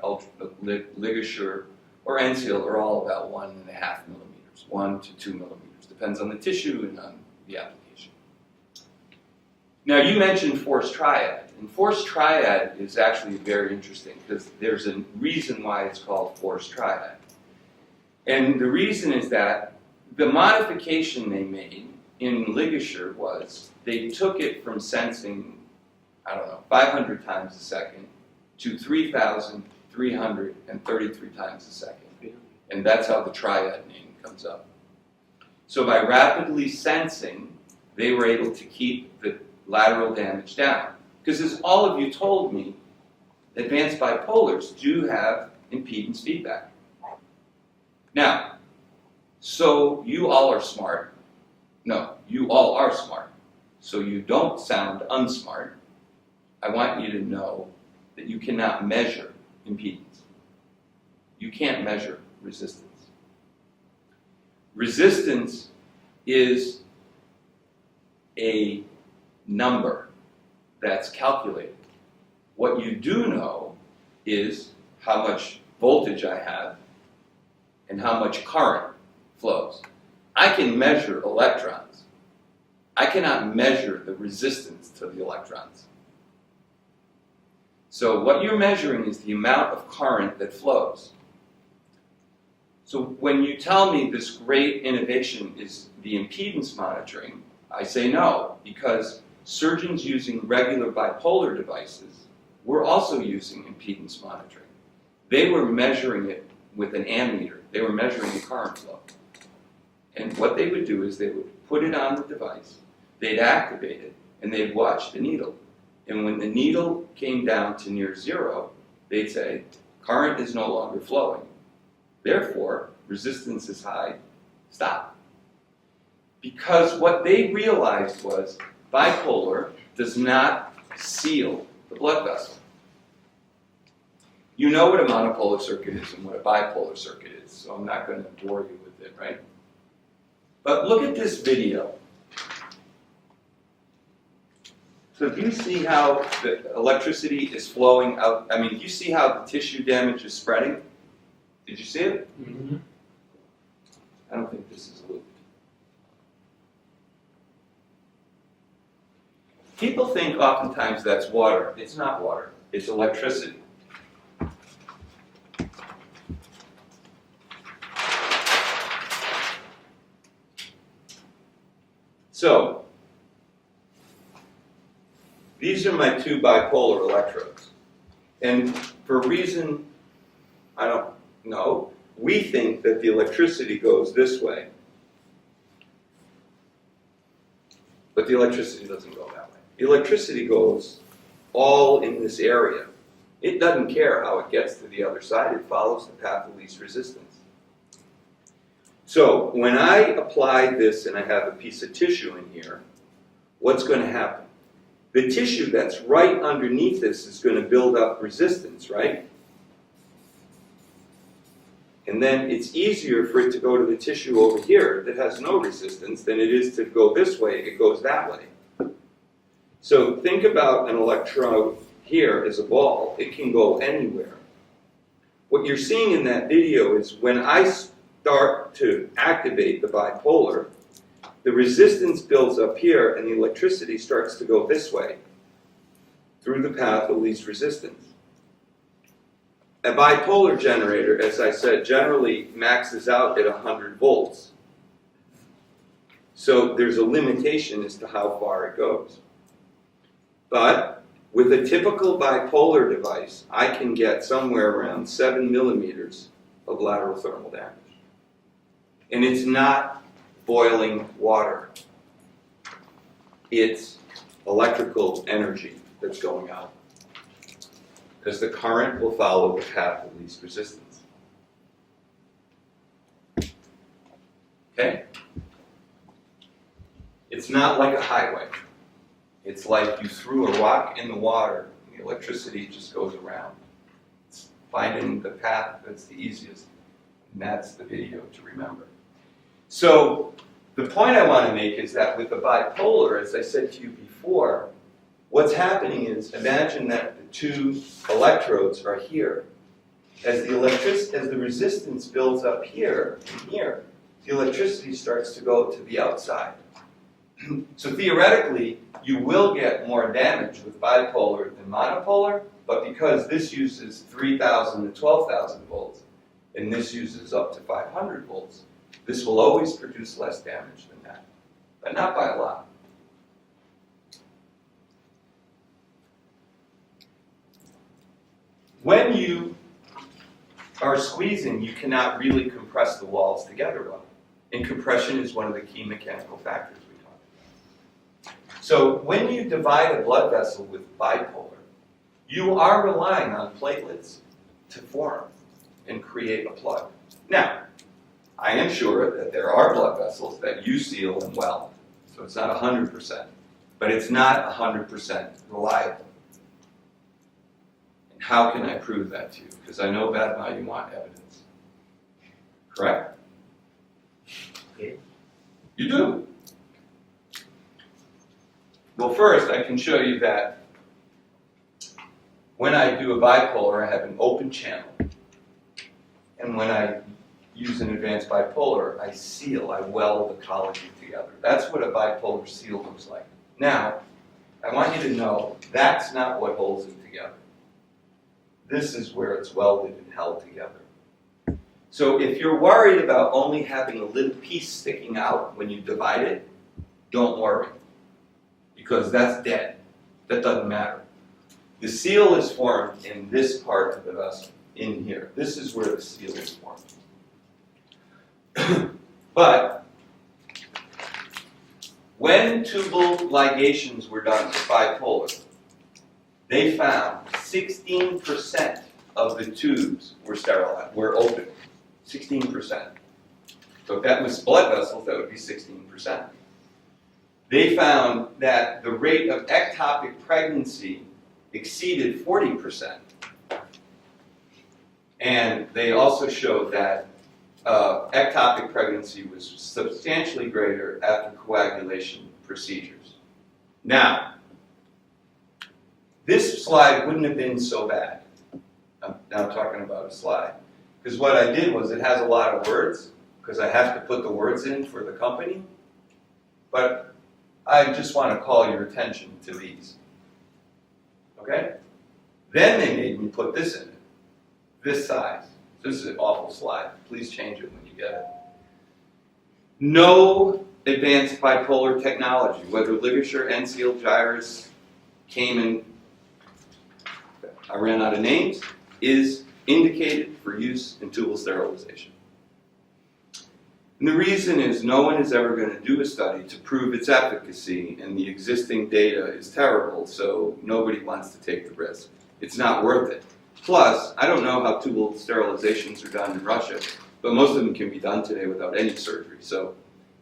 ligature, or N-seal are all about 1.5 millimeters, 1 to 2 millimeters. Depends on the tissue and on the application. Now, you mentioned forced triad. And forced triad is actually very interesting because there's a reason why it's called forced triad. And the reason is that the modification they made in ligature was they took it from sensing, 500 times a second to 3,333 times a second. And that's how the triad name comes up. So by rapidly sensing, they were able to keep the lateral damage down. Because as all of you told me, advanced bipolars do have impedance feedback. Now, so you all are smart. No, you all are smart. So you don't sound unsmart. I want you to know that you cannot measure impedance. You can't measure resistance. Resistance is a number that's calculated. What you do know is how much voltage I have and how much current flows. I can measure electrons. I cannot measure the resistance to the electrons. So what you're measuring is the amount of current that flows. So when you tell me this great innovation is the impedance monitoring, I say no, because surgeons using regular bipolar devices were also using impedance monitoring. They were measuring it with an ammeter. They were measuring the current flow. And what they would do is they would put it on the device, they'd activate it, and they'd watch the needle. And when the needle came down to near zero, they'd say, current is no longer flowing. Therefore, resistance is high, stop. Because what they realized was bipolar does not seal the blood vessel. You know what a monopolar circuit is and what a bipolar circuit is, so I'm not going to bore you with it, right? But look at this video. So do you see how the electricity is flowing out? I mean, do you see how the tissue damage is spreading? Did you see it? Mm-hmm. I don't think this is looped. People think oftentimes that's water. It's not water. It's electricity. So, these are my two bipolar electrodes. And for a reason I don't know, we think that the electricity goes this way. But the electricity doesn't go that way. The electricity goes all in this area. It doesn't care how it gets to the other side. It follows the path of least resistance. So when I apply this and I have a piece of tissue in here, what's going to happen? The tissue that's right underneath this is going to build up resistance, right? And then it's easier for it to go to the tissue over here that has no resistance than it is to go this way. It goes that way. So think about an electrode here as a ball. It can go anywhere. What you're seeing in that video is when I start to activate the bipolar, the resistance builds up here and the electricity starts to go this way through the path of least resistance. a bipolar generator, as I said, generally maxes out at 100 volts. So there's a limitation as to how far it goes. But with a typical bipolar device, I can get somewhere around 7 millimeters of lateral thermal damage. And it's not boiling water. It's electrical energy that's going out. Because the current will follow the path of least resistance. Okay? It's not like a highway. It's like you threw a rock in the water, and the electricity just goes around. It's finding the path that's the easiest, and that's the video to remember. So, the point I want to make is that with the bipolar, as I said to you before, what's happening is, imagine that the two electrodes are here. As the resistance builds up here and here, the electricity starts to go to the outside. So theoretically, you will get more damage with bipolar than monopolar, but because this uses 3,000 to 12,000 volts, and this uses up to 500 volts, this will always produce less damage than that, but not by a lot. When you are squeezing, you cannot really compress the walls together well. And compression is one of the key mechanical factors we talk about. So when you divide a blood vessel with bipolar, you are relying on platelets to form and create a plug. Now, I am sure that there are blood vessels that you seal and weld, so it's not 100%, but it's not 100% reliable. And how can I prove that to you? Because I know bad now you want evidence. Correct? Okay. You do. Well, first, I can show you that when I do a bipolar, I have an open channel. And when I use an advanced bipolar, I seal, I weld the collagen together. That's what a bipolar seal looks like. Now, I want you to know that's not what holds it together. This is where it's welded and held together. So if you're worried about only having a little piece sticking out when you divide it, don't worry, because that's dead. That doesn't matter. The seal is formed in this part of the vessel, in here. This is where the seal is formed. But when tubal ligations were done for bipolar, they found 16% of the tubes were sterilized, were open. 16%. So if that was blood vessels, that would be 16%. They found that the rate of ectopic pregnancy exceeded 40%. And they also showed that ectopic pregnancy was substantially greater after coagulation procedures. Now, this slide wouldn't have been so bad. I'm now talking about a slide. Because what I did was, it has a lot of words, because I have to put the words in for the company. But I just want to call your attention to these. Okay? Then they made me put this in it. This size. This is an awful slide. Please change it when you get it. No advanced bipolar technology, whether ligature, end-seal, gyrus, Cayman, I ran out of names, is indicated for use in tubal sterilization. And the reason is no one is ever going to do a study to prove its efficacy, and the existing data is terrible, so nobody wants to take the risk. It's not worth it. Plus, I don't know how tubal sterilizations are done in Russia, but most of them can be done today without any surgery. So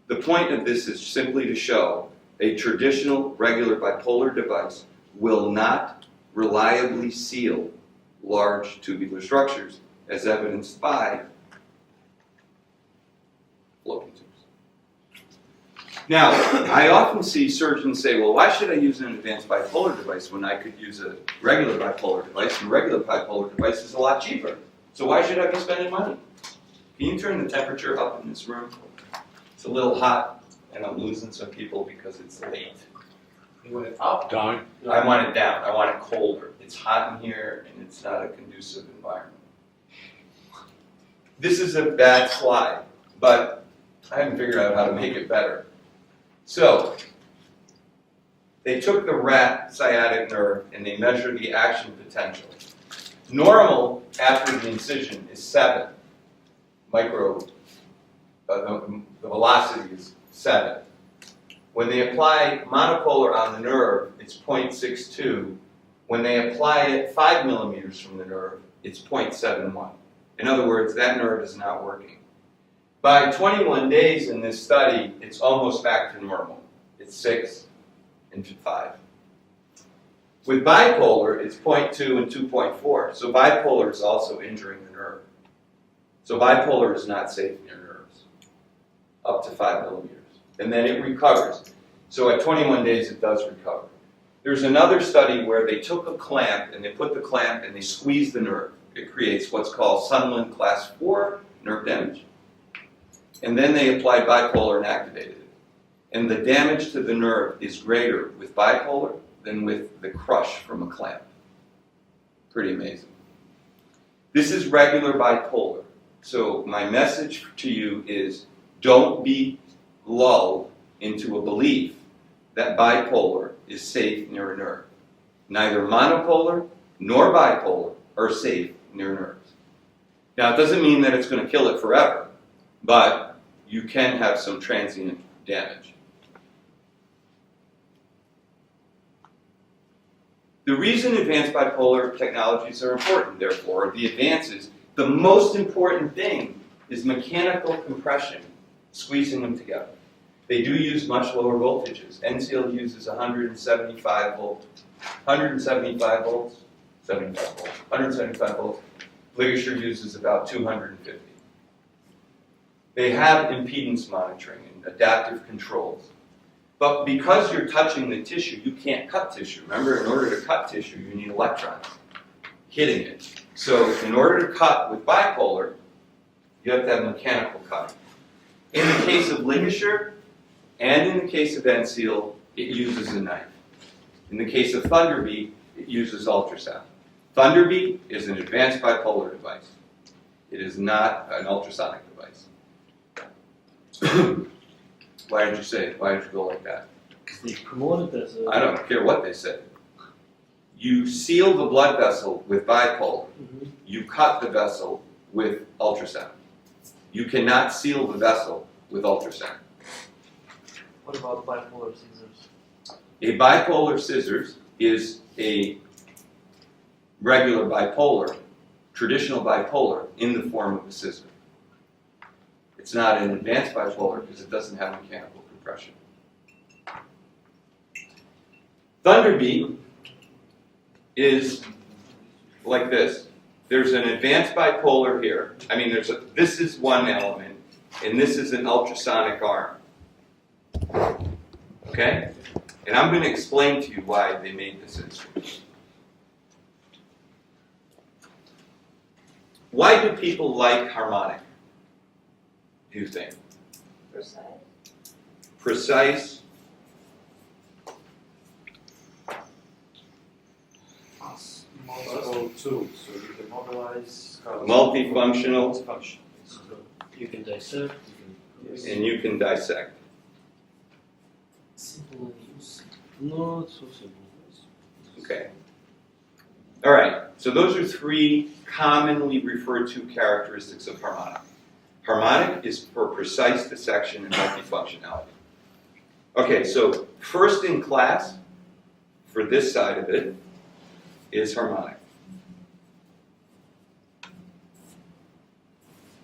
the point of this is simply to show a traditional, regular bipolar device will not reliably seal large tubular structures, as evidenced by fallopian tubes. Now, I often see surgeons say, well, why should I use an advanced bipolar device when I could use a regular bipolar device? And a regular bipolar device is a lot cheaper. So why should I be spending money? Can you turn the temperature up in this room? It's a little hot, and I'm losing some people because it's late. You want it up, down? I want it down. I want it colder. It's hot in here, and it's not a conducive environment. This is a bad slide, but I haven't figured out how to make it better. So, they took the rat sciatic nerve and they measured the action potential. Normal after the incision is 7 micro, the velocity is 7. When they apply monopolar on the nerve, it's 0.62. When they apply it 5 millimeters from the nerve, it's 0.71. In other words, that nerve is not working. By 21 days in this study, it's almost back to normal. It's 6 and 5. With bipolar, it's 0.2 and 2.4. So bipolar is also injuring the nerve. So bipolar is not safe near nerves, up to 5 millimeters. And then it recovers. So at 21 days, it does recover. There's another study where they took a clamp and they put the clamp and they squeeze the nerve. It creates what's called Sunderland class 4 nerve damage. And then they applied bipolar and activated it. And the damage to the nerve is greater with bipolar than with the crush from a clamp. Pretty amazing. This is regular bipolar. So my message to you is don't be lulled into a belief that bipolar is safe near a nerve. Neither monopolar nor bipolar are safe near nerves. Now, it doesn't mean that it's going to kill it forever, but you can have some transient damage. The reason advanced bipolar technologies are important, therefore, the advances, the most important thing is mechanical compression, squeezing them together. They do use much lower voltages. NCL uses 175 volts. 175 volts? 75 volts. 175 volts. Ligature uses about 250. They have impedance monitoring and adaptive controls. But because you're touching the tissue, you can't cut tissue. Remember, in order to cut tissue, you need electrons hitting it. So in order to cut with bipolar, you have to have mechanical cutting. In the case of ligature, and in the case of NCL, it uses a knife. In the case of Thunderbeat, it uses ultrasound. Thunderbeat is an advanced bipolar device. It is not an ultrasonic device. Why did you say it? Why did you go like that? They promote it as a. I don't care what they said. You seal the blood vessel with bipolar. Mhm. You cut the vessel with ultrasound. You cannot seal the vessel with ultrasound. What about bipolar scissors? A bipolar scissors is a regular bipolar, traditional bipolar, in the form of a scissor. It's not an advanced bipolar because it doesn't have mechanical compression. Thunderbeat is like this. There's an advanced bipolar here. I mean, this is one element, and this is an ultrasonic arm. Okay? And I'm going to explain to you why they made this instrument. Why do people like harmonic, do you think? Precise. Precise. Multiple tools, so you can mobilize. Multifunctional. Multifunction. So you can dissect, you can. And you can dissect. Simple and use. Not so simple. Okay. All right. So those are three commonly referred to characteristics of harmonic. Harmonic is for precise dissection and multifunctionality. Okay, so first in class, for this side of it, is harmonic.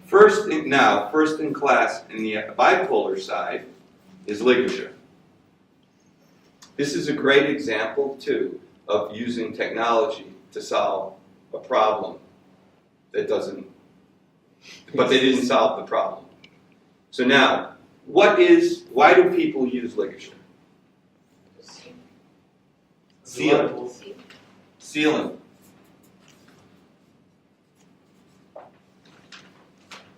First in class in the bipolar side is ligature. This is a great example, too, of using technology to solve a problem that doesn't, but they didn't solve the problem. So now, why do people use ligature? Sealing. Sealing.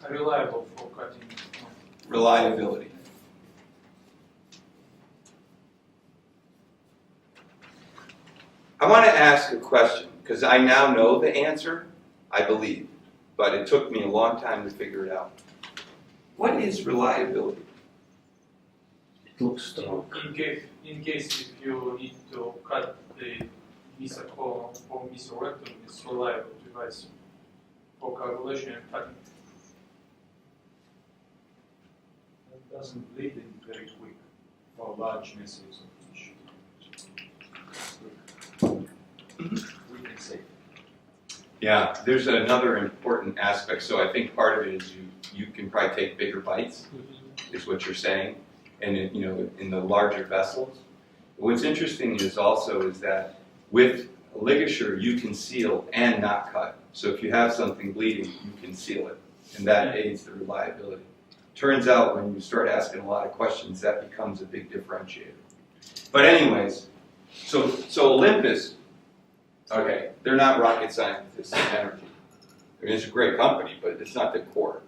Reliable for cutting. Reliability. I want to ask a question, because I now know the answer, I believe. but it took me a long time to figure it out. What is reliability? It looks strong. In case if you need to cut the visa column or mesorectum, it's reliable device for coagulation and cutting. It doesn't bleed in very quick for large masses of tissue. We can say. Yeah, there's another important aspect. So I think part of it is you can probably take bigger bites, is what you're saying, and in the larger vessels. What's interesting is that with a ligature you can seal and not cut. So if you have something bleeding, you can seal it, and that aids the reliability. Turns out when you start asking a lot of questions, that becomes a big differentiator. But anyways, so Olympus, okay, they're not rocket scientists in energy. I mean, it's a great company, but it's not the core.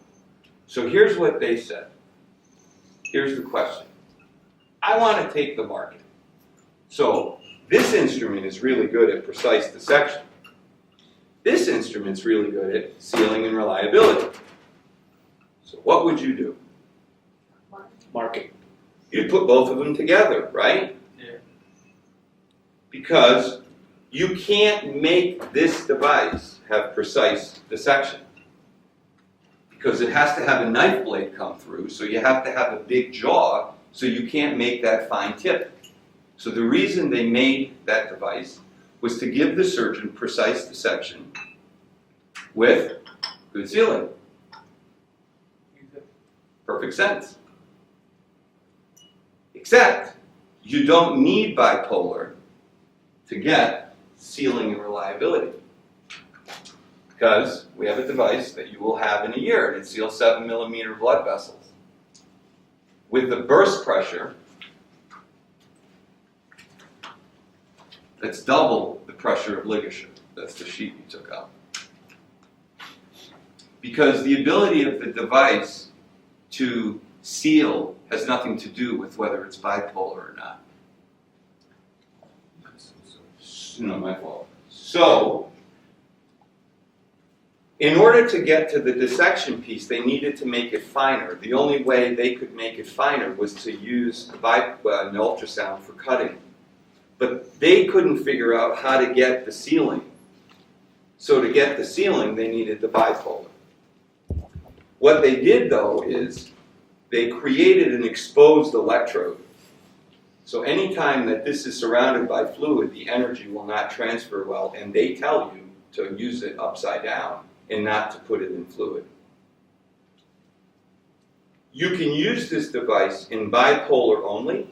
So here's what they said. Here's the question. I want to take the market. So this instrument is really good at precise dissection. This instrument's really good at sealing and reliability. So what would you do? Market. You'd put both of them together, right? Yeah. Because you can't make this device have precise dissection. Because it has to have a knife blade come through, so you have to have a big jaw, so you can't make that fine tip. So the reason they made that device was to give the surgeon precise dissection with good sealing. Perfect sense. Except, you don't need bipolar to get sealing and reliability. Because we have a device that you will have in a year, and it seals 7 millimeter blood vessels. With the burst pressure, that's double the pressure of ligature. That's the sheet you took out. Because the ability of the device to seal has nothing to do with whether it's bipolar or not. No, my fault. So, in order to get to the dissection piece, they needed to make it finer. The only way they could make it finer was to use an ultrasound for cutting. But they couldn't figure out how to get the sealing. So to get the sealing, they needed the bipolar. What they did, though, is they created an exposed electrode. So anytime that this is surrounded by fluid, the energy will not transfer well, and they tell you to use it upside down and not to put it in fluid. You can use this device in bipolar only,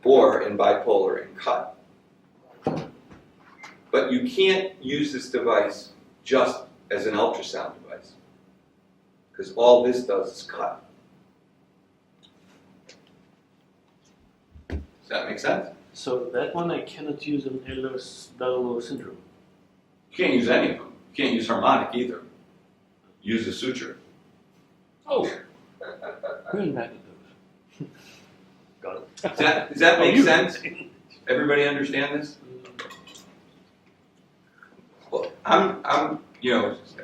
or in bipolar and cut. But you can't use this device just as an ultrasound device, because all this does is cut. Does that make sense? So that one I cannot use in Ehlers-Danlos syndrome. You can't use any of them. You can't use harmonic either. Use a suture. Oh, who invented those? Got it. Does that make sense? Everybody understand this? Well, I'm,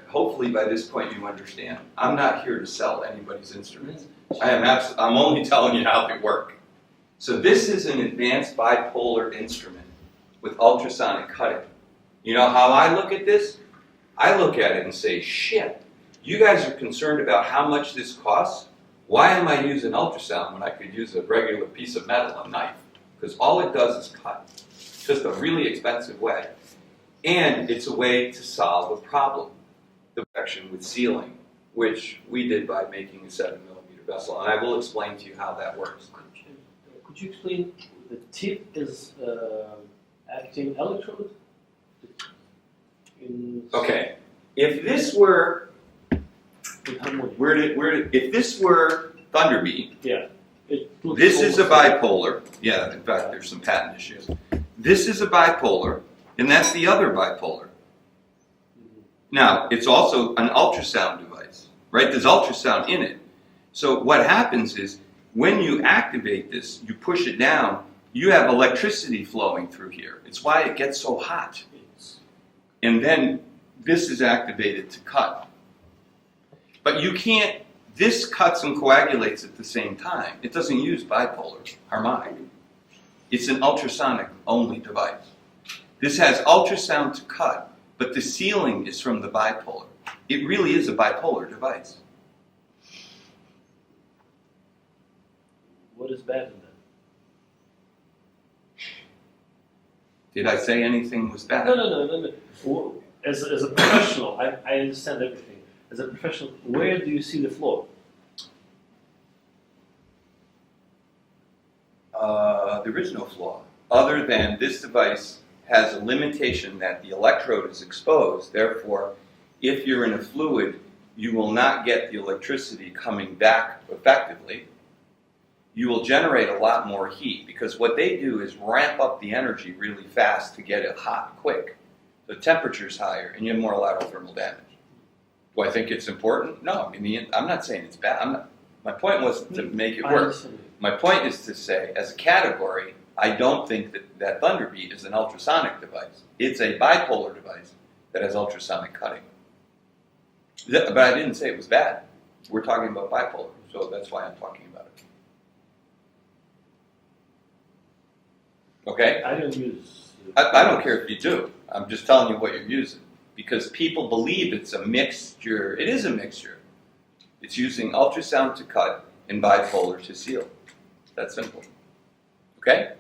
hopefully by this point you understand. I'm not here to sell anybody's instruments. I'm only telling you how they work. So this is an advanced bipolar instrument with ultrasonic cutting. You know how I look at this? I look at it and say, shit, you guys are concerned about how much this costs? Why am I using ultrasound when I could use a regular piece of metal, a knife? Because all it does is cut. It's just a really expensive way. And it's a way to solve a problem. The section with sealing, which we did by making a 7 millimeter vessel. And I will explain to you how that works. Could you explain the tip is acting electrode? Okay, if this were With if this were Thunderbeat, yeah. this is a bipolar. Yeah, in fact, there's some patent issues. This is a bipolar, and that's the other bipolar. Now, it's also an ultrasound device, right? There's ultrasound in it. So what happens is, when you activate this, you push it down, you have electricity flowing through here. It's why it gets so hot. And then this is activated to cut. But you can't, this cuts and coagulates at the same time. It doesn't use bipolar, harmonic. It's an ultrasonic only device. This has ultrasound to cut, but the sealing is from the bipolar. It really is a bipolar device. What is bad in that? Did I say anything was bad? No. Well, as a professional, I understand everything. As a professional, where do you see the flaw? There is no flaw, other than this device has a limitation that the electrode is exposed. Therefore, if you're in a fluid, you will not get the electricity coming back effectively. You will generate a lot more heat, because what they do is ramp up the energy really fast to get it hot quick. The temperature's higher, and you have more lateral thermal damage. Do I think it's important? No. I mean, I'm not saying it's bad. My point wasn't to make it I work. understand. My point is to say, as a category, I don't think that Thunderbeat is an ultrasonic device. It's a bipolar device that has ultrasonic cutting. But I didn't say it was bad. We're talking about bipolar, so that's why I'm talking about it. Okay? I don't use. I don't care if you do. I'm just telling you what you're using. Because people believe it's a mixture. It is a mixture. It's using ultrasound to cut and bipolar to seal. That's simple. Okay?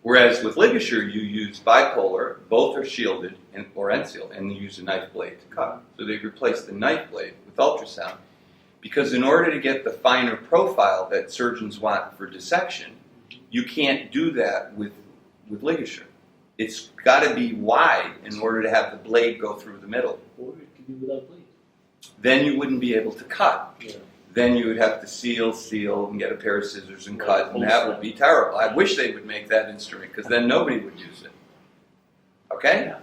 Whereas with ligature, you use bipolar, both are shielded or end-sealed, and you use a knife blade to cut. So they replace the knife blade with ultrasound, because in order to get the finer profile that surgeons want for dissection, you can't do that with ligature. It's got to be wide in order to have the blade go through the middle. Or it can be without blade. Then you wouldn't be able to cut. Yeah. Then you would have to seal, and get a pair of scissors and cut, and that would be terrible. I wish they would make that instrument, because then nobody would use it. Okay? Yeah.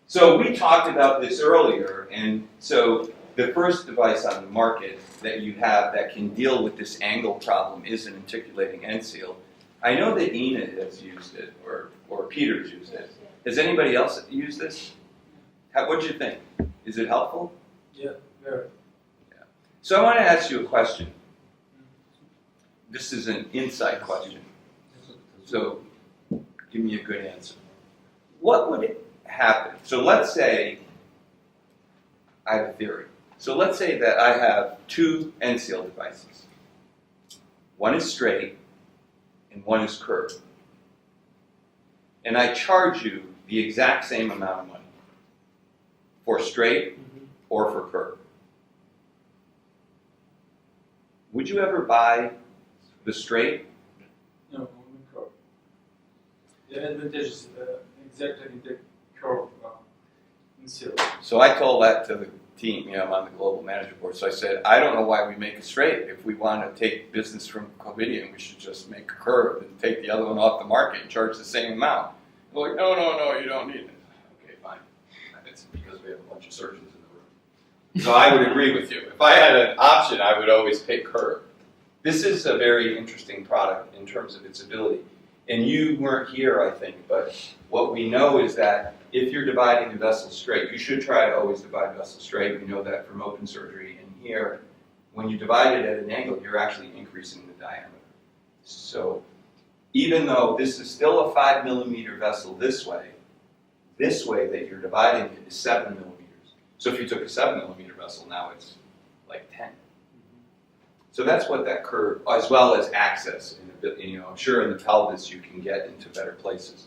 So we talked about this earlier, and so the first device on the market that you have that can deal with this angle problem is an articulating end seal. I know that Ina has used it, or Peter's used it. Has anybody else used this? What'd you think? Is it helpful? Yeah, very. So I want to ask you a question. This is an insight question. So give me a good answer. What would happen? So let's say I have a theory. So let's say that I have two end seal devices. One is straight and one is curved. And I charge you the exact same amount of money for straight or for curved. Would you ever buy the straight? No, only curve. The advantage is exactly in the curve in seal. So I told that to the team, I'm on the global manager board, so I said, I don't know why we make it straight. If we want to take business from Covidian, we should just make a curve and take the other one off the market and charge the same amount. They're like, no, you don't need it. Okay, fine. It's because we have a bunch of surgeons in the room. So I would agree with you. If I had an option, I would always pick curve. This is a very interesting product in terms of its ability. And you weren't here, I think, but what we know is that if you're dividing the vessel straight, you should try to always divide vessel straight. We know that from open surgery. And here, when you divide it at an angle, you're actually increasing the diameter. So even though this is still a 5 millimeter vessel this way that you're dividing it is 7 millimeters. So if you took a 7 millimeter vessel, now it's like 10. So that's what that curve, as well as access. I'm sure in the pelvis you can get into better places.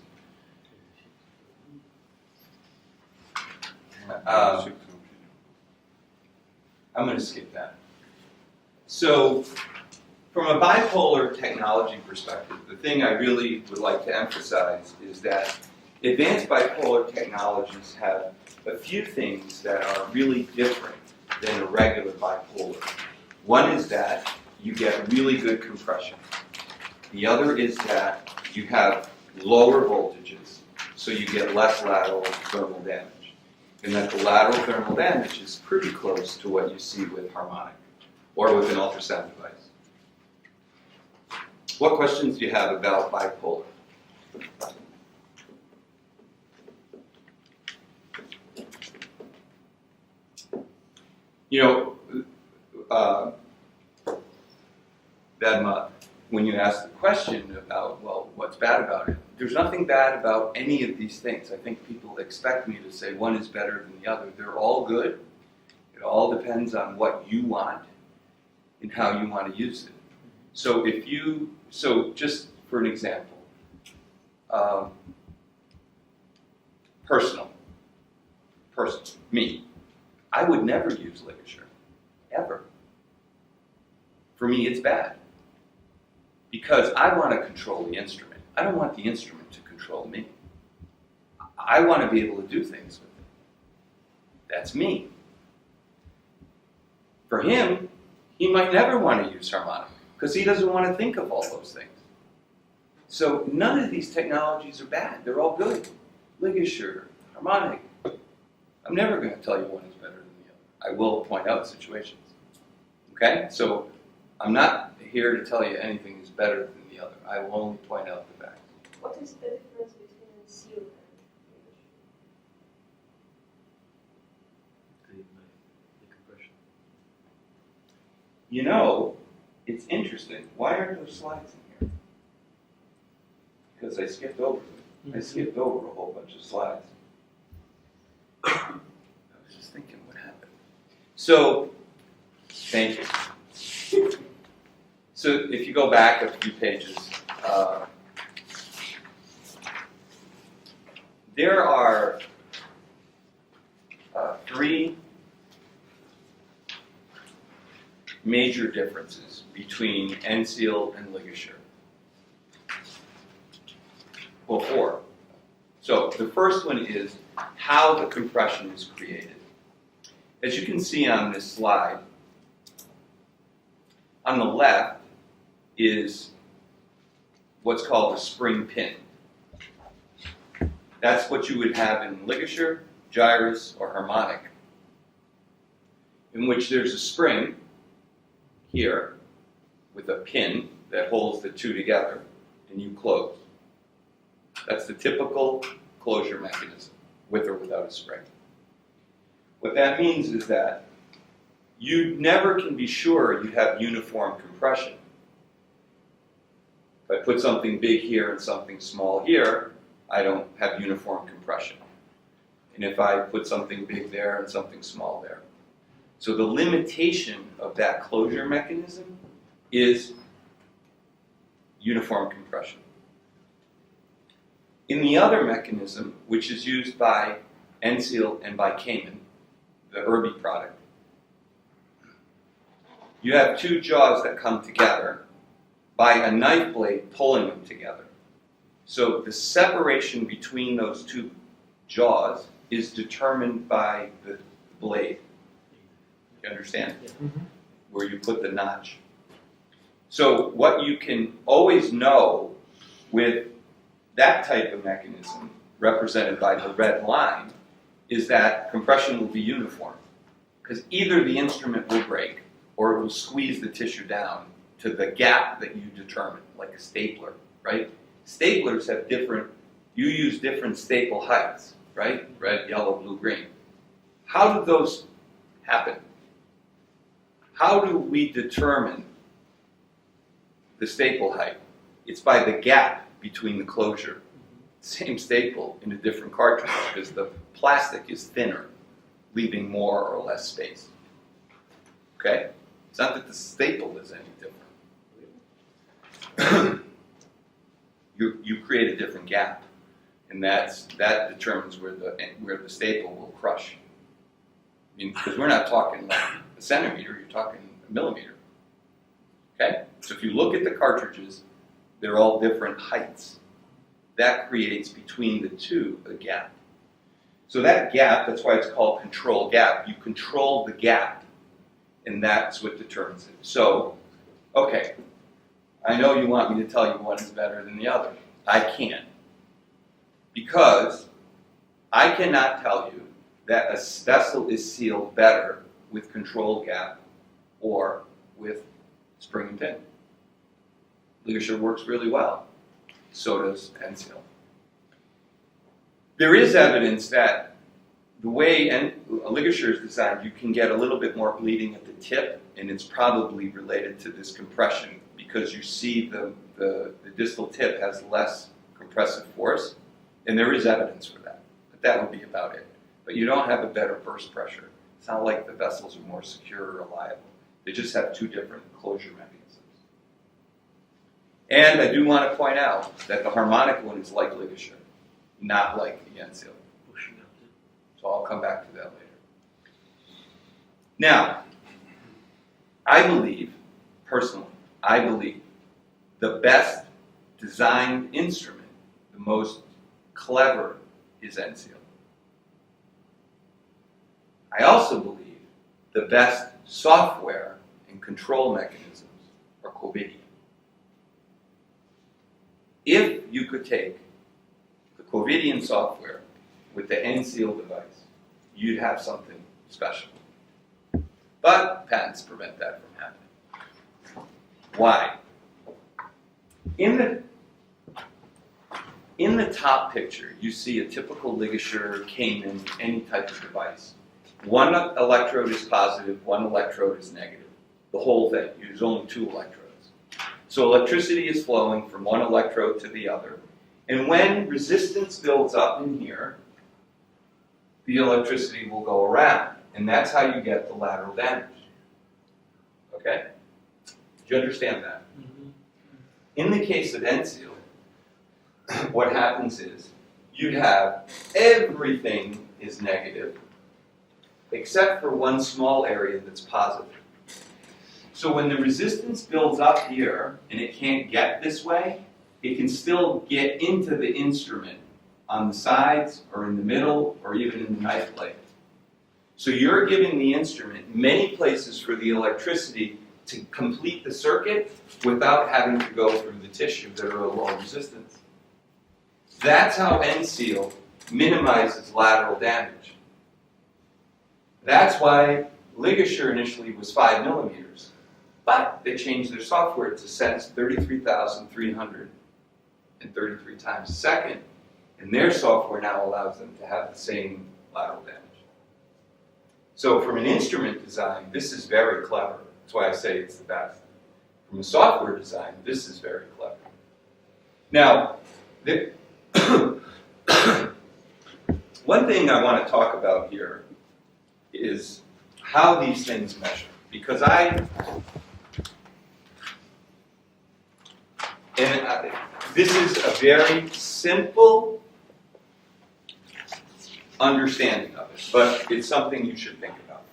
I'm going to skip that. So, from a bipolar technology perspective, the thing I really would like to emphasize is that advanced bipolar technologies have a few things that are really different than a regular bipolar. One is that you get really good compression. The other is that you have lower voltages, so you get less lateral thermal damage. And that the lateral thermal damage is pretty close to what you see with harmonic or with an ultrasound device. What questions do you have about bipolar? You know, Vedma, when you ask the question about, well, what's bad about it? There's nothing bad about any of these things. I think people expect me to say one is better than the other. They're all good. It all depends on what you want and how you want to use it. So just for an example, personal, me, I would never use ligature, ever. For me, it's bad. Because I want to control the instrument. I don't want the instrument to control me. I want to be able to do things with it. That's me. For him, he might never want to use harmonic because he doesn't want to think of all those things. So none of these technologies are bad. They're all good. Ligature, harmonic. I'm never going to tell you one is better than the other. I will point out situations. Okay? So I'm not here to tell you anything is better than the other. I will only point out the facts. What is the difference between seal and The compression. You know, it's interesting. Why aren't those slides in here? Because I skipped over them. I skipped over a whole bunch of slides. I was just thinking, what happened? So, thank you. So if you go back a few pages, there are three major differences between end-seal and ligature. Well, four. So the first one is how the compression is created. As you can see on this slide, on the left is what's called a spring pin. That's what you would have in ligature, gyrus, or harmonic, in which there's a spring here with a pin that holds the two together, and you close. That's the typical closure mechanism, with or without a spring. What that means is that you never can be sure you have uniform compression. If I put something big here and something small here, I don't have uniform compression. And if I put something big there and something small there. So the limitation of that closure mechanism is uniform compression. In the other mechanism, which is used by end-seal and by Cayman, the Irby product, you have two jaws that come together by a knife blade pulling them together. So the separation between those two jaws is determined by the blade. You understand? Where you put the notch. So what you can always know with that type of mechanism, represented by the red line, is that compression will be uniform. Because either the instrument will break, or it will squeeze the tissue down to the gap that you determine, like a stapler, right? Staplers have you use different staple heights, right? Red, yellow, blue, green. How do those happen? How do we determine the staple height? It's by the gap between the closure. Same staple in a different cartridge because the plastic is thinner, leaving more or less space. Okay? It's not that the staple is any different. You create a different gap, and that determines where the staple will crush. I mean, because we're not talking like a centimeter, you're talking a millimeter. Okay? So if you look at the cartridges, they're all different heights. That creates between the two a gap. So that gap, that's why it's called control gap. You control the gap, and that's what determines it. So, okay, I know you want me to tell you one is better than the other. I can't. Because I cannot tell you that a vessel is sealed better with control gap or with spring and pin. Ligature works really well. So does end-seal. There is evidence that the way a ligature is designed, you can get a little bit more bleeding at the tip, and it's probably related to this compression because you see the distal tip has less compressive force, and there is evidence for that. But that would be about it. But you don't have a better burst pressure. It's not like the vessels are more secure or reliable. They just have two different closure mechanisms. And I do want to point out that the harmonic one is like ligature, not like the end seal. So I'll come back to that later. Now, I believe, personally, the best designed instrument, the most clever, is end seal. I also believe the best software and control mechanisms are Covidian. If you could take the Covidian software with the end seal device, you'd have something special. But patents prevent that from happening. Why? In the top picture, you see a typical ligature, Cayman, any type of device. One electrode is positive, one electrode is negative. The whole thing. There's only two electrodes. So electricity is flowing from one electrode to the other. And when resistance builds up in here, the electricity will go around. And that's how you get the lateral damage. Okay? Do you understand that? Mm-hmm. In the case of end seal, what happens is you'd have everything is negative except for one small area that's positive. So when the resistance builds up here and it can't get this way, it can still get into the instrument on the sides or in the middle or even in the knife blade. So you're giving the instrument many places for the electricity to complete the circuit without having to go through the tissue that are at low resistance. That's how end seal minimizes lateral damage. That's why ligature initially was 5 millimeters, but they changed their software to sense 33,333 times a second, and their software now allows them to have the same lateral damage. So from an instrument design, this is very clever. That's why I say it's the best. From a software design, this is very clever. Now, one thing I want to talk about here is how these things measure. Because this is a very simple understanding of it, but it's something you should think about.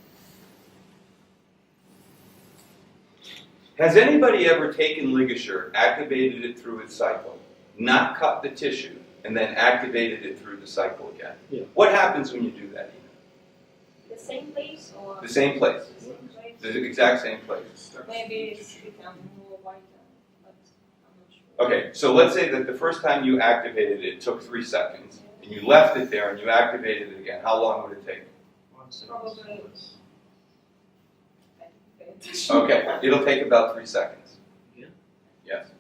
Has anybody ever taken ligature, activated it through its cycle, not cut the tissue, and then activated it through the cycle again? Yeah. What happens when you do that? The same place or? The same place. The same place? The exact same place. Maybe it's become more whiter, but I'm not sure. Okay, so let's say that the first time you activated it, it took 3 seconds, and you left it there and you activated it again. How long would it take? Probably. Okay, it'll take about 3 seconds. Yeah. Yes.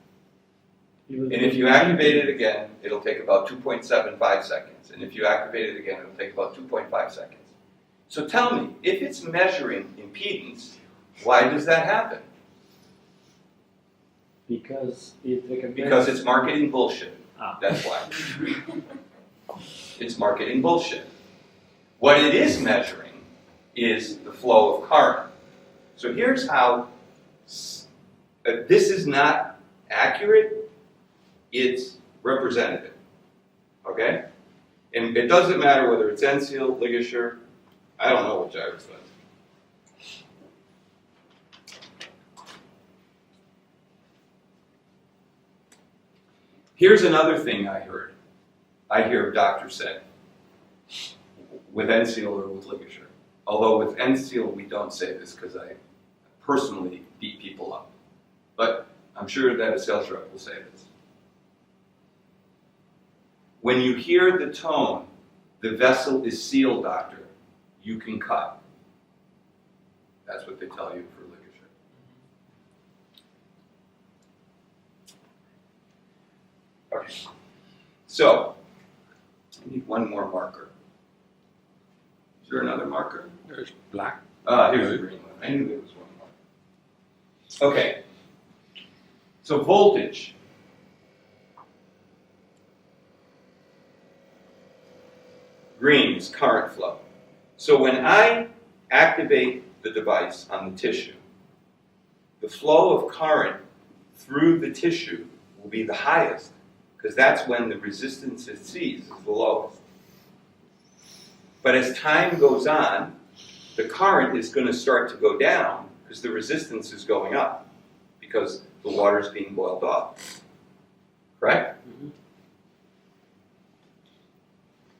Even And if you activate it again, it'll take about 2.75 seconds. And if you activate it again, it'll take about 2.5 seconds. So tell me, if it's measuring impedance, why does that happen? because it recommends. Because it's marketing bullshit. Ah. That's why. It's marketing bullshit. What it is measuring is the flow of current. So here's how this is not accurate, it's representative. Okay? And it doesn't matter whether it's end seal, ligature, I don't know what Jairus does. Here's another thing I heard. I hear doctors say, with end seal or with ligature. Although with end seal we don't say this because I personally beat people up. But I'm sure that a sales rep will say this. When you hear the tone, the vessel is sealed, doctor, you can cut. That's what they tell you for ligature. Okay. So, I need one more marker. There's black. Here's the green one. I knew there was one more. Okay. So voltage. Green is current flow. So when I activate the device on the tissue, the flow of current through the tissue will be the highest, because that's when the resistance it sees is the lowest. But as time goes on, the current is going to start to go down because the resistance is going up, because the water is being boiled off. Correct? Mm-hmm.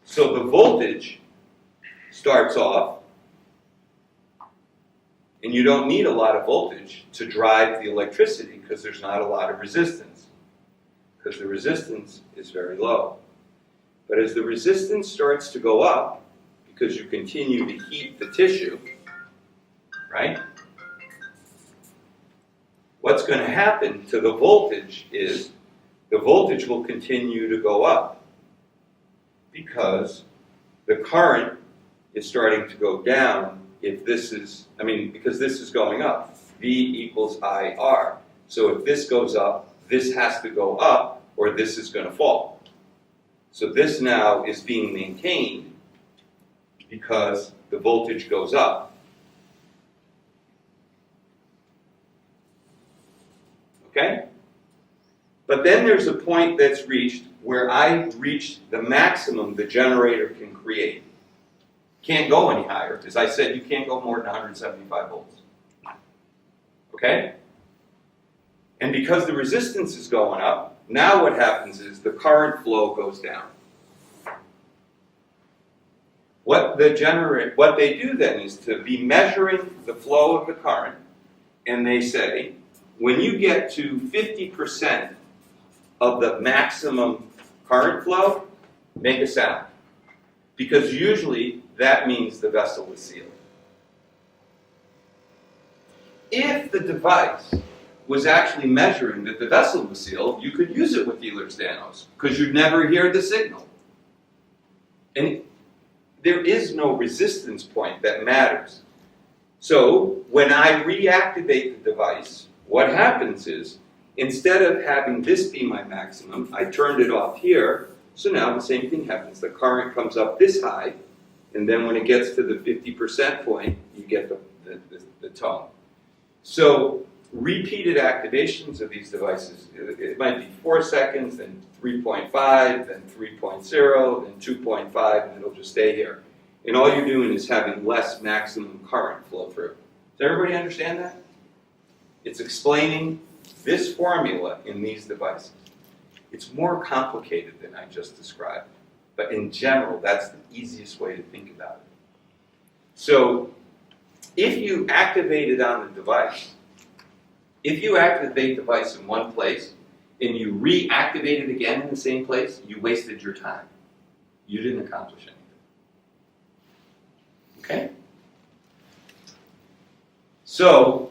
So the voltage starts off, and you don't need a lot of voltage to drive the electricity because there's not a lot of resistance, because the resistance is very low. But as the resistance starts to go up, because you continue to heat the tissue, right? What's going to happen to the voltage is the voltage will continue to go up because the current is starting to go down if this is, because this is going up. V equals IR. So if this goes up, this has to go up or this is going to fall. So this now is being maintained because the voltage goes up. Okay? But then there's a point that's reached where I reached the maximum the generator can create. Can't go any higher, because I said you can't go more than 175 volts. Okay? And because the resistance is going up, now what happens is the current flow goes down. What they do then is to be measuring the flow of the current, and they say, when you get to 50% of the maximum current flow, make a sound. Because usually that means the vessel is sealed. If the device was actually measuring that the vessel was sealed, you could use it with Ehlers-Danlos, because you'd never hear the signal. And there is no resistance point that matters. So when I reactivate the device, what happens is, instead of having this be my maximum, I turned it off here, so now the same thing happens. The current comes up this high, and then when it gets to the 50% point, you get the tone. So repeated activations of these devices, it might be 4 seconds, then 3.5, then 3.0, then 2.5, and it'll just stay here. And all you're doing is having less maximum current flow through. Does everybody understand that? It's explaining this formula in these devices. It's more complicated than I just described, but in general, that's the easiest way to think about it. So, if you activate it on the device, if you activate the device in one place and you reactivate it again in the same place, you wasted your time. You didn't accomplish anything. Okay? So,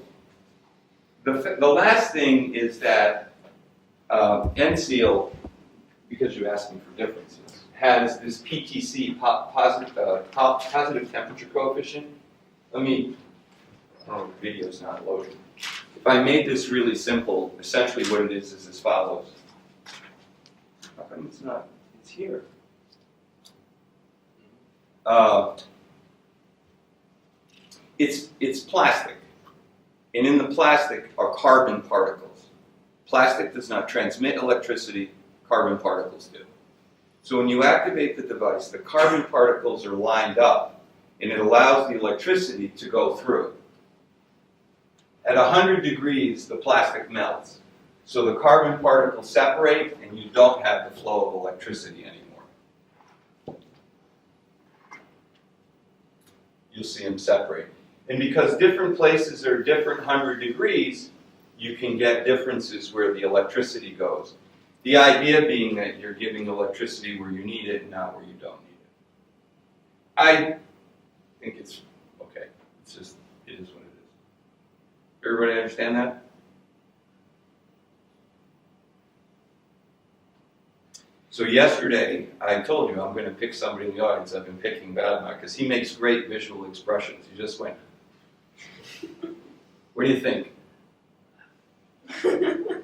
the last thing is that NSEAL, because you asked me for differences, has this PTC, positive temperature coefficient. The video's not loading. If I made this really simple, essentially what it is as follows. How come it's not? It's here. It's plastic. And in the plastic are carbon particles. Plastic does not transmit electricity, carbon particles do. So when you activate the device, the carbon particles are lined up, and it allows the electricity to go through. At 100 degrees, the plastic melts. So the carbon particles separate, and you don't have the flow of electricity anymore. You'll see them separate. And because different places are different 100 degrees, you can get differences where the electricity goes. The idea being that you're giving electricity where you need it and not where you don't need it. I think it's okay. It's just, it is what it is. Everybody understand that? So yesterday, I told you I'm going to pick somebody in the audience. I've been picking Badmar because he makes great visual expressions. He just went, what do you think?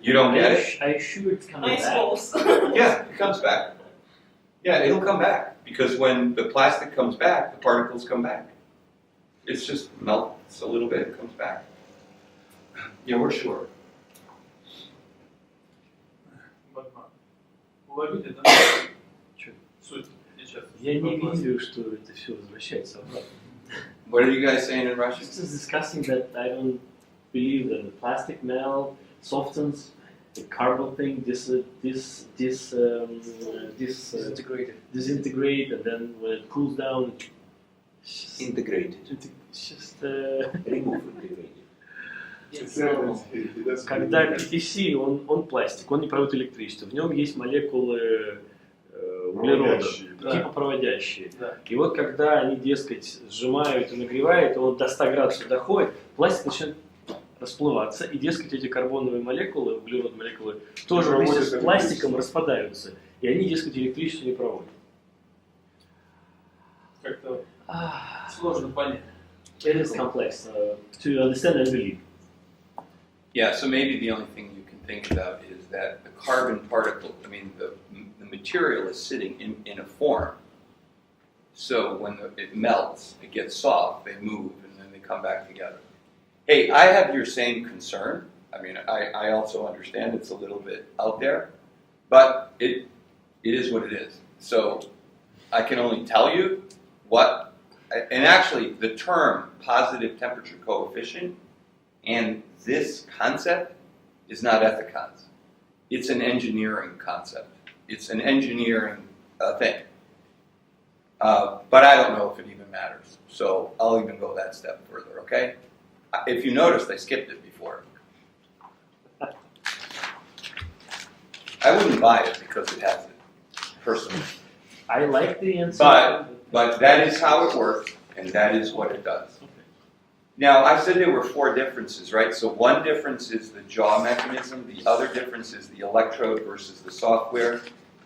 You don't get it? Are you sure it's coming Ice back? balls. Yeah, it comes back. Yeah, it'll come back because when the plastic comes back, the particles come back. It's just melts a little bit, it comes back. Yeah, we're sure. Уловили, да? Чё? Суть сейчас. Я не видел, что это все возвращается обратно. What are you guys saying in Russian? Just discussing that I don't believe that the plastic melt softens, the carbon thing disintegrate, and then when it cools down, it's just, Integrated. it's just Remove integrated. когда PTC, он пластик, он не проводит электричество, в нем есть молекулы углерода, типа проводящие. Да. И вот когда они, дескать, сжимают и нагревают, и он до 100 градусов доходит, пластик начинает расплываться, и, дескать, эти карбоновые молекулы, углеродные молекулы, тоже вместе с пластиком распадаются, и они, дескать, электричество не проводят. Как-то сложно понять. It is complex to understand and believe. Yeah, so maybe the only thing you can think about is that the carbon particle, I mean, the material is sitting in a form. So when it melts, it gets soft, they move, and then they come back together. Hey, I have your same concern. I mean, I also understand it's a little bit out there, but it is what it is. So I can only tell you what, and actually the term positive temperature coefficient and this concept is not ethicons. It's an engineering concept. It's an engineering thing. But I don't know if it even matters. So I'll even go that step further, okay? If you noticed, I skipped it before. I wouldn't buy it because it has it, personally. I like the answer. But that is how it works, and that is what it does. Now, I said there were 4 differences, right? So one difference is the jaw mechanism. The other difference is the electrode versus the software.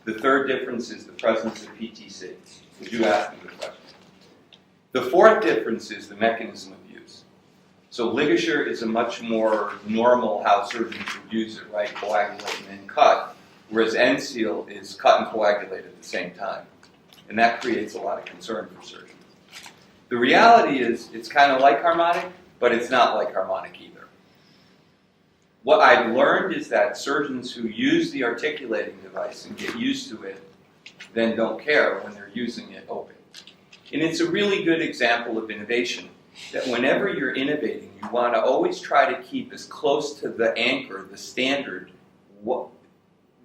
The third difference is the presence of PTC. Would you ask me the question? The fourth difference is the mechanism of use. So ligature is a much more normal how surgeons would use it, right? Coagulate and then cut. Whereas end seal is cut and coagulate at the same time. And that creates a lot of concern for surgeons. The reality is it's kind of like harmonic, but it's not like harmonic either. What I've learned is that surgeons who use the articulating device and get used to it then don't care when they're using it open. And it's a really good example of innovation, that whenever you're innovating, you want to always try to keep as close to the anchor, the standard,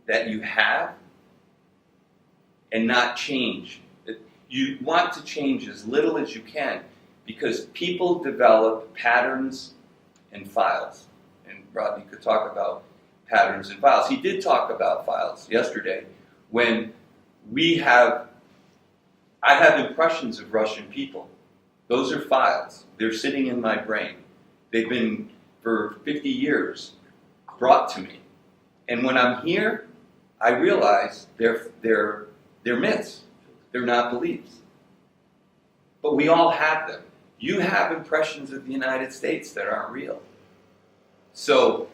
that you have, and not change. You want to change as little as you can because people develop patterns and files. And Rodney could talk about patterns and files. He did talk about files yesterday when I have impressions of Russian people. Those are files. They're sitting in my brain. They've been, for 50 years, brought to me. And when I'm here, I realize they're myths. They're not beliefs. But we all have them. You have impressions of the United States that aren't real. So,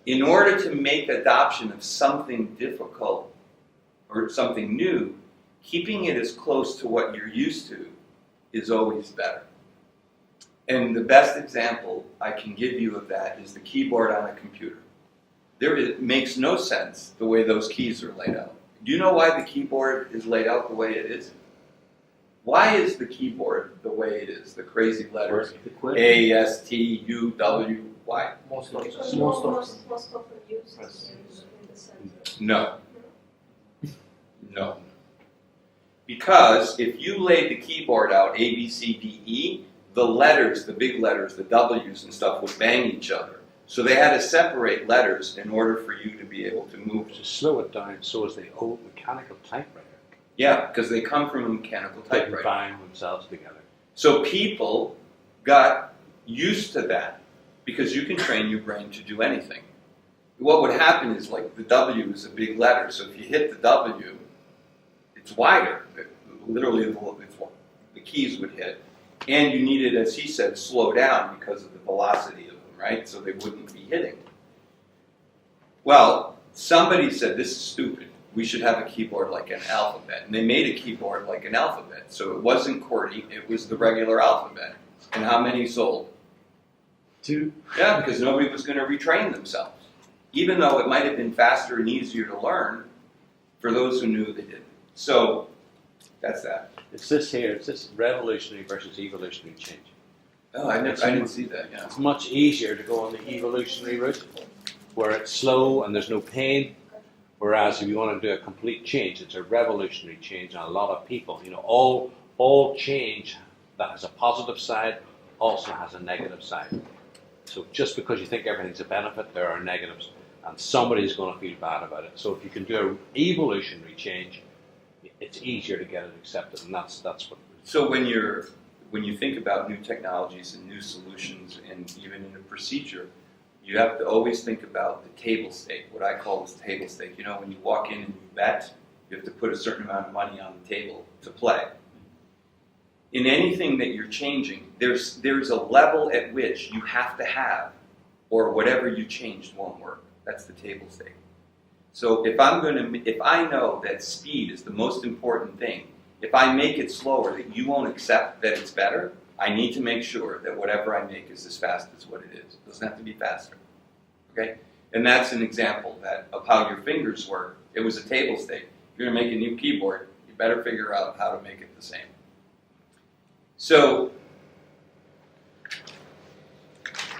in order to make adoption of something difficult or something new, keeping it as close to what you're used to is always better. And the best example I can give you of that is the keyboard on a computer. It makes no sense the way those keys are laid out. Do you know why the keyboard is laid out the way it is? Why is the keyboard the way it is? The crazy letters. A, S, T, U, W, Y. Most often used in the center. No. No. Because if you laid the keyboard out, A, B, C, D, E, the letters, the big letters, the W's and stuff would bang each other. So they had to separate letters in order for you to be able to move. To slow it down, so is the old mechanical typewriter. Yeah, because they come from a mechanical They typewriter. bind themselves together. So people got used to that because you can train your brain to do anything. what would happen is like the W is a big letter, so if you hit the W, it's wider. Literally, the keys would hit. And you needed, as he said, slow down because of the velocity of them, right? So they wouldn't be hitting. Well, somebody said, this is stupid. We should have a keyboard like an alphabet. And they made a keyboard like an alphabet. So it wasn't QWERTY, it was the regular alphabet. And how many sold? 2. Yeah, because nobody was going to retrain themselves. Even though it might have been faster and easier to learn for those who knew they didn't. So that's that. It's this here, it's this revolutionary versus evolutionary change. Oh, I didn't see that, yeah. It's much easier to go on the evolutionary route, where it's slow and there's no pain. Whereas if you want to do a complete change, it's a revolutionary change, and a lot of people, all change that has a positive side also has a negative side. So just because you think everything's a benefit, there are negatives, and somebody's going to feel bad about it. So if you can do an evolutionary change, it's easier to get it accepted, and that's what. So when you think about new technologies and new solutions, and even in a procedure, you have to always think about the table stake, what I call this table stake. When you walk in and you bet, you have to put a certain amount of money on the table to play. In anything that you're changing, there's a level at which you have to have, or whatever you changed won't work. That's the table stake. So if I know that speed is the most important thing, if I make it slower, that you won't accept that it's better, I need to make sure that whatever I make is as fast as what it is. It doesn't have to be faster. Okay? And that's an example of how your fingers work. It was a table stake. If you're going to make a new keyboard, you better figure out how to make it the same. So,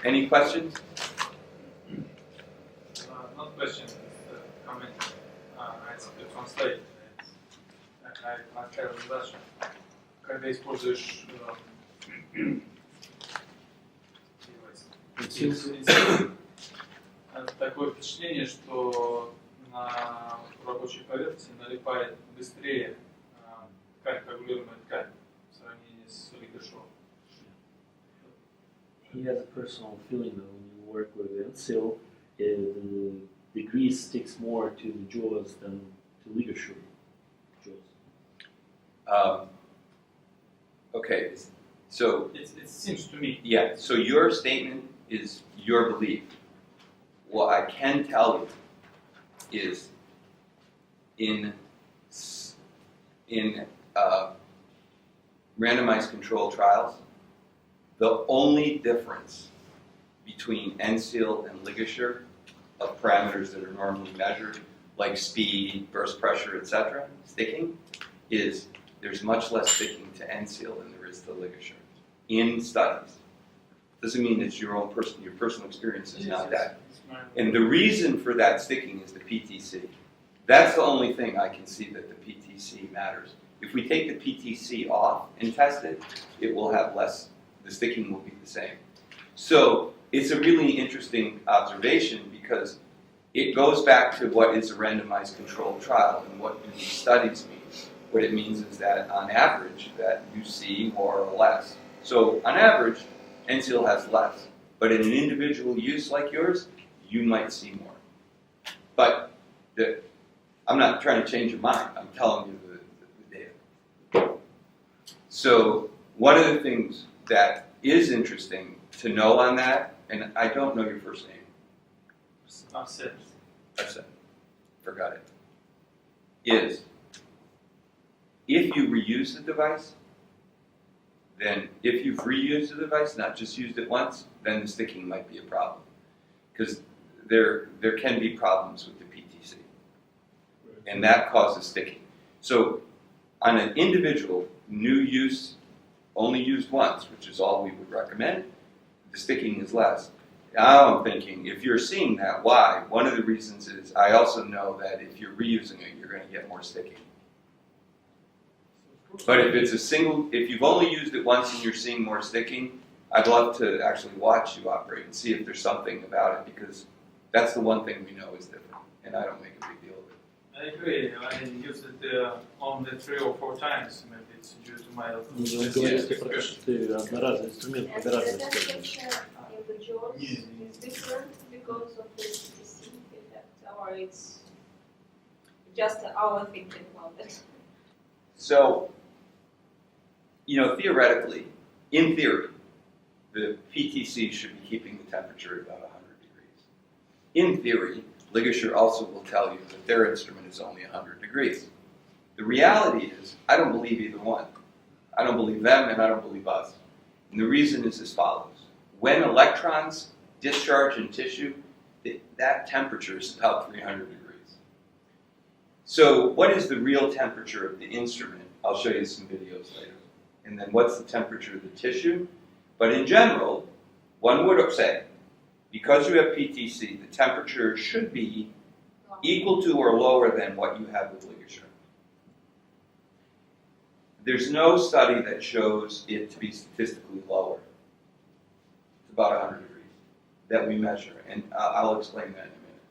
any questions? Not question, comment. I translate. I have a Russian. Когда используешь такое впечатление, что на рабочей поверхности налипает быстрее ткань, регулируемая ткань в сравнении с лигашом. He has a personal feeling that when you work with Encil, the grease sticks more to the jaws than to ligashoe jaws. Okay, so It seems to me. yeah, so your statement is your belief. What I can tell you is in randomized control trials, the only difference between end-seal and ligature of parameters that are normally measured, like speed, burst pressure, etc., sticking, is there's much less sticking to end-seal than there is to ligature in studies. Doesn't mean it's your personal experience is not that. And the reason for that sticking is the PTC. That's the only thing I can see that the PTC matters. If we take the PTC off and test it, it will have less, the sticking will be the same. So it's a really interesting observation because it goes back to what is a randomized controlled trial and what do these studies mean. What it means is that on average that you see more or less. So on average, end-seal has less. But in an individual use like yours, you might see more. But I'm not trying to change your mind. I'm telling you the data. So one of the things that is interesting to know on that, and I don't know your first name. Upset. Forgot it. Is if you reuse the device, then if you've reused the device, not just used it once, then the sticking might be a problem. Because there can be problems with the PTC. And that causes sticking. So on an individual, new use, only used once, which is all we would recommend, the sticking is less. Now I'm thinking, if you're seeing that, why? One of the reasons is, I also know that if you're reusing it, you're going to get more sticking. But if it's if you've only used it once and you're seeing more sticking, I'd love to actually watch you operate and see if there's something about it, because that's the one thing we know is different, and I don't make a big deal of it. I agree. I used it only 3 or 4 times. Maybe it's due to my Вы говорите про то, что ты одноразовый инструмент, And многоразовый the используешь. temperature in the jaws is different because of the PTC. just our thinking about it. So, theoretically, in theory, the PTC should be keeping the temperature at about 100 degrees. In theory, Ligature also will tell you that their instrument is only 100 degrees. The reality is, I don't believe either one. I don't believe them and I don't believe us. And the reason is as follows. When electrons discharge in tissue, that temperature is about 300 degrees. So what is the real temperature of the instrument? I'll show you some videos later. And then what's the temperature of the tissue? But in general, one would say, because you have PTC, the temperature should be equal to or lower than what you have with ligature. There's no study that shows it to be statistically lower. It's about 100 degrees that we measure, and I'll explain that in a minute.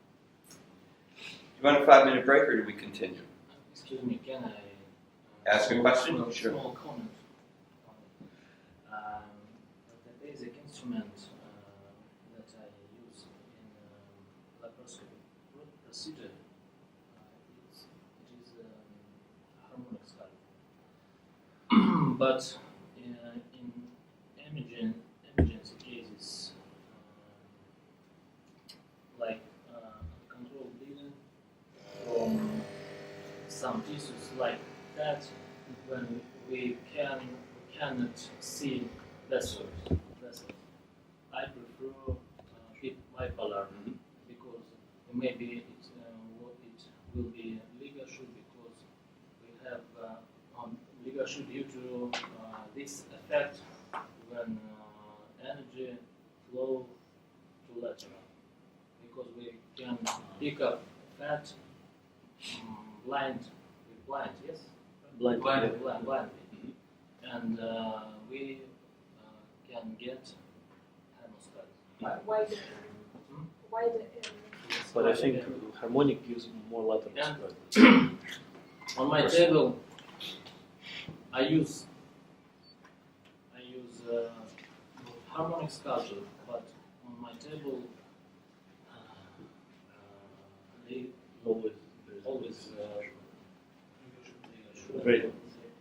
Do you want a 5-minute break, or do we continue? Excuse me, can I Ask a question? Sure. Small comment. The basic instrument that I use in laparoscopy procedure, it is harmonic scale. But in emergency cases, like controlled bleeding from some tissues like that, when we cannot see vessels. I prefer keep bipolar because maybe it will be ligature because we have ligature due to this effect when energy flow to lateral, because we can pick up fat blind, yes? Blind. And we can get Why the But I think harmonic gives more lateral Yeah. spread. on my table. I use harmonic schedule, but on my table they always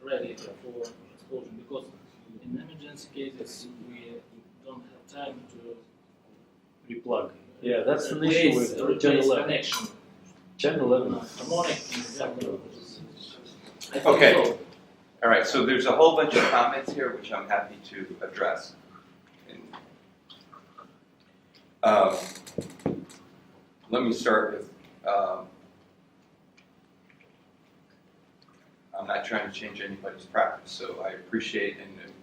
ready for explosion, because in emergency cases we don't have time to Replug. Yeah, that's an replace, issue with Gen replace 11. connection. Gen 11. Harmonic in general. I think Okay. so. All right, so there's a whole bunch of comments here which I'm happy to address. Let me start with, I'm not trying to change anybody's practice, so I appreciate and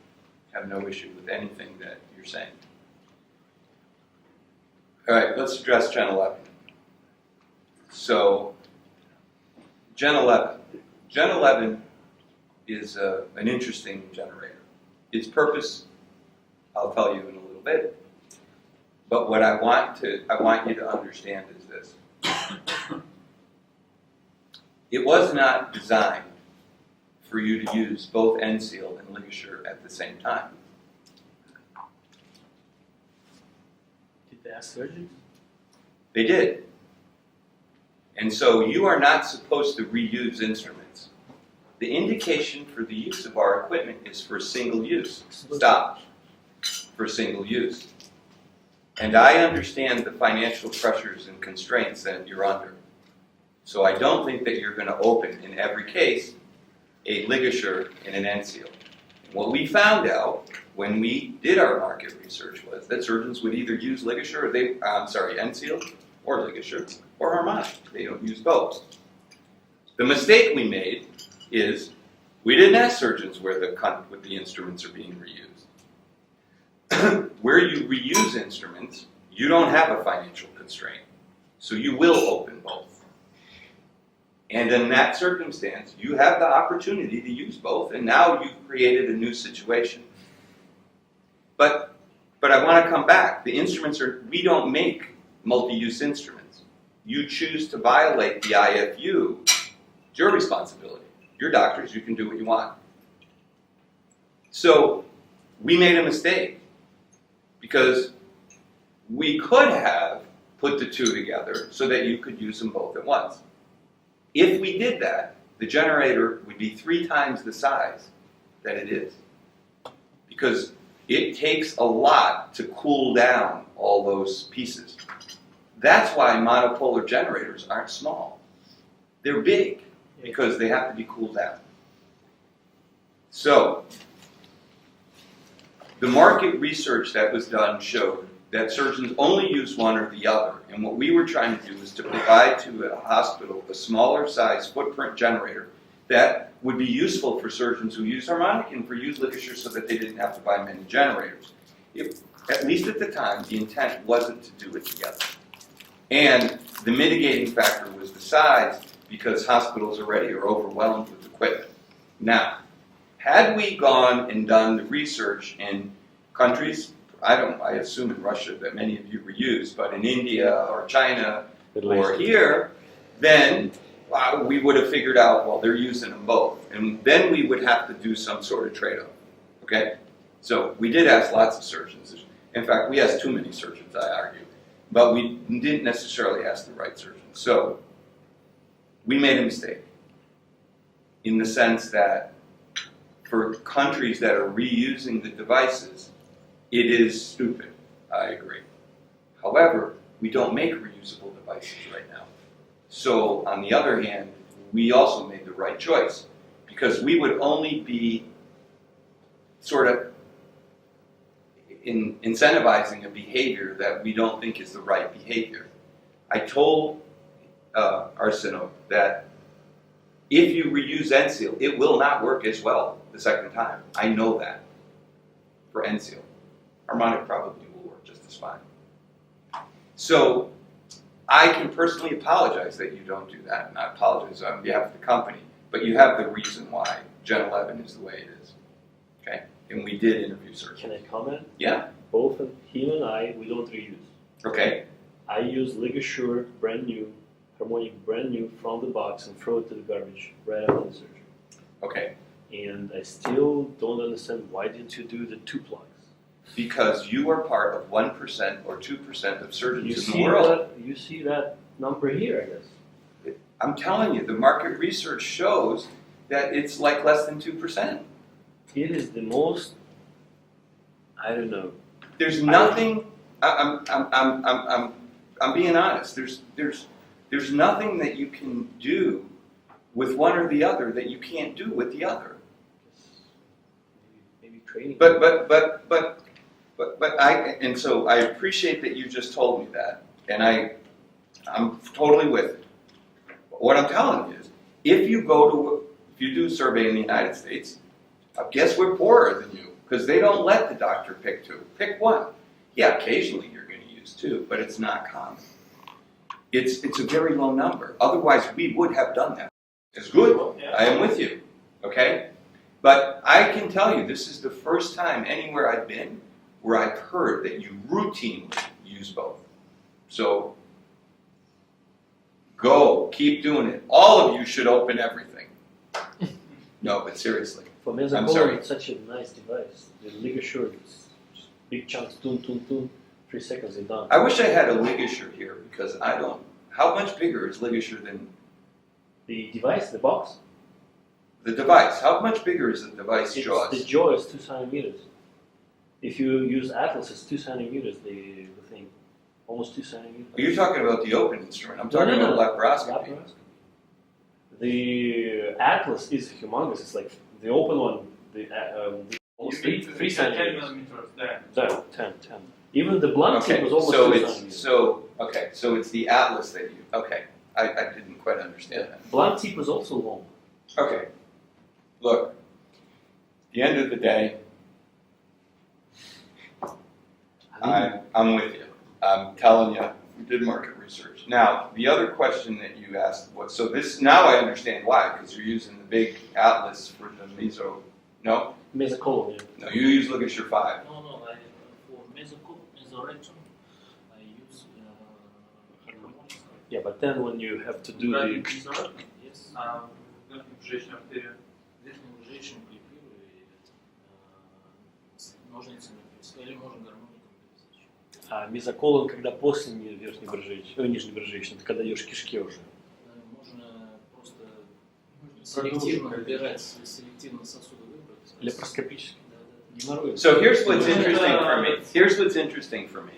have no issue with anything that you're saying. All right, let's address Gen 11. So, Gen 11. Gen 11 is an interesting generator. Its purpose, I'll tell you in a little bit. But what I want you to understand is this. It was not designed for you to use both end seal and ligature at the same time. Did they ask surgeons? They did. And so you are not supposed to reuse instruments. The indication for the use of our equipment is for single use. Stop. For single use. And I understand the financial pressures and constraints that you're under. So I don't think that you're going to open, in every case, a ligature and an end seal. What we found out when we did our market research was that surgeons would either use ligature, end seal, or ligature, or harmonic. They don't use both. The mistake we made is we didn't ask surgeons where the instruments are being reused. Where you reuse instruments, you don't have a financial constraint. So you will open both. And in that circumstance, you have the opportunity to use both, and now you've created a new situation. But I want to come back. The instruments we don't make multi-use instruments. You choose to violate the IFU, it's your responsibility. You're doctors, you can do what you want. So we made a mistake because we could have put the two together so that you could use them both at once. If we did that, the generator would be 3 times the size that it is. Because it takes a lot to cool down all those pieces. That's why monopolar generators aren't small. They're big because they have to be cooled down. So, the market research that was done showed that surgeons only use one or the other. And what we were trying to do is to provide to a hospital a smaller size footprint generator that would be useful for surgeons who use harmonic and for use ligature so that they didn't have to buy many generators. At least at the time, the intent wasn't to do it together. And the mitigating factor was the size because hospitals already are overwhelmed with equipment. Now, had we gone and done the research in countries, I assume in Russia that many of you were used, but in India or China or here, then we would have figured out, well, they're using them both. And then we would have to do some sort of trade-off. Okay? So we did ask lots of surgeons. In fact, we asked too many surgeons, I argue. But we didn't necessarily ask the right surgeons. So we made a mistake in the sense that for countries that are reusing the devices, it is stupid. I agree. However, we don't make reusable devices right now. So on the other hand, we also made the right choice because we would only be sort of incentivizing a behavior that we don't think is the right behavior. I told our synod that if you reuse NSEAL, it will not work as well the second time. I know that for NSEAL. Harmonic probably will work just as fine. So I can personally apologize that you don't do that, and I apologize on behalf of the company, but you have the reason why Gen 11 is the way it is. Okay? And we did interview surgeons. Can I comment? Yeah. Both him and I, we don't reuse. Okay. I use Ligasure brand new, harmonic brand new from the box and throw it to the garbage right after the surgery. Okay. And I still don't understand why didn't you do the 2 plugs? Because you are part of 1% or 2% of surgeons You in the see world. you see that number here, I guess. I'm telling you, the market research shows that it's like less than 2%. It is the most, I don't know. There's nothing. I'm being honest. There's nothing that you can do with one or the other that you can't do with the other. Maybe training. But so I appreciate that you just told me that, and I'm totally with it. What I'm telling you is, if you do a survey in the United States, guess we're poorer than you because they don't let the doctor pick 2. Pick 1. Yeah, occasionally you're going to use 2, but it's not common. It's a very low number. Otherwise, we would have done that. It's good. I am with you. Okay, but I can tell you this is the first time anywhere I've been where I've heard that you routinely use both. So go, keep doing it. All of you should open everything. No, but seriously. For I'm mesocolon, sorry. it's such a nice device. The Ligasure is just big chunks, 3 seconds and done. I wish I had a ligature here because I don't. How much bigger is ligature than The device, the box, the device? How much bigger is the device jaws? the jaw is 2 centimeters. If you use Atlas, it's 2 centimeters, the thing. Almost 2 centimeters. You're talking about the open instrument. I'm talking No. about laparoscopy. Laparoscopy. The Atlas is humongous. It's like the open one, almost 3 centimeters. 10 millimeters there. 10. Even the blunt tip Okay, was almost so 2 it's centimeters. so it's the Atlas that you. Okay, I didn't quite understand that. Blunt tip was also long. Okay, look. At the end of the day, I'm with you. I'm telling you, we did market research. Now, the other question that you asked was, so this, now I understand why, because you're using the big Atlas for the meso, no? Mesocolon, yeah. No, you use Ligasure 5. No, for mesorectum, I use harmonics. Yeah, but then when you have to do the... Yes. Верхню брюшную артерию. Верхнюю брюшную клипирую и с ножницами или можно гармоником пересечь. А мезоколон, когда после верхней брюшечной, нижней брюшечной, ты когда даешь кишке уже. Можно просто селективно выбирать, селективно сосуды выбрать. Лепароскопически. Да, да. Геморрой. So here's what's interesting for me. Here's what's interesting for me.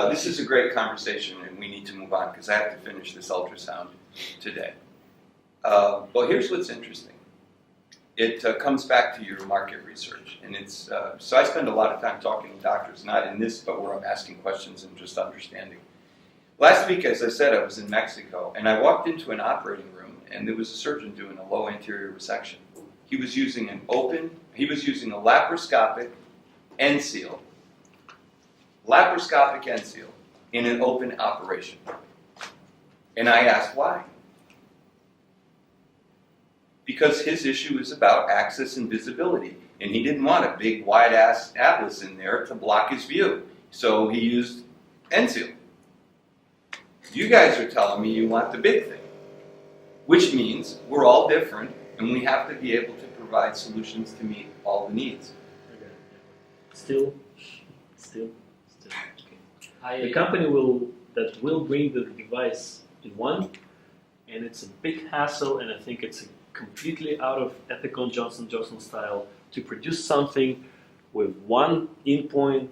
This is a great conversation, and we need to move on because I have to finish this ultrasound today. Well, here's what's interesting. It comes back to your market research, and it's so I spend a lot of time talking to doctors, not in this, but where I'm asking questions and just understanding. Last week, as I said, I was in Mexico, and I walked into an operating room, and there was a surgeon doing a low anterior resection. He was using a laparoscopic end seal. Laparoscopic end seal in an open operation. And I asked why. Because his issue is about access and visibility. And he didn't want a big wide-ass atlas in there to block his view. So he used end seal. You guys are telling me you want the big thing. Which means we're all different and we have to be able to provide solutions to meet all the needs. Still. Okay. The company that will bring the device in one, and it's a big hassle, and I think it's completely out of ethical Johnson & Johnson style to produce something with one in point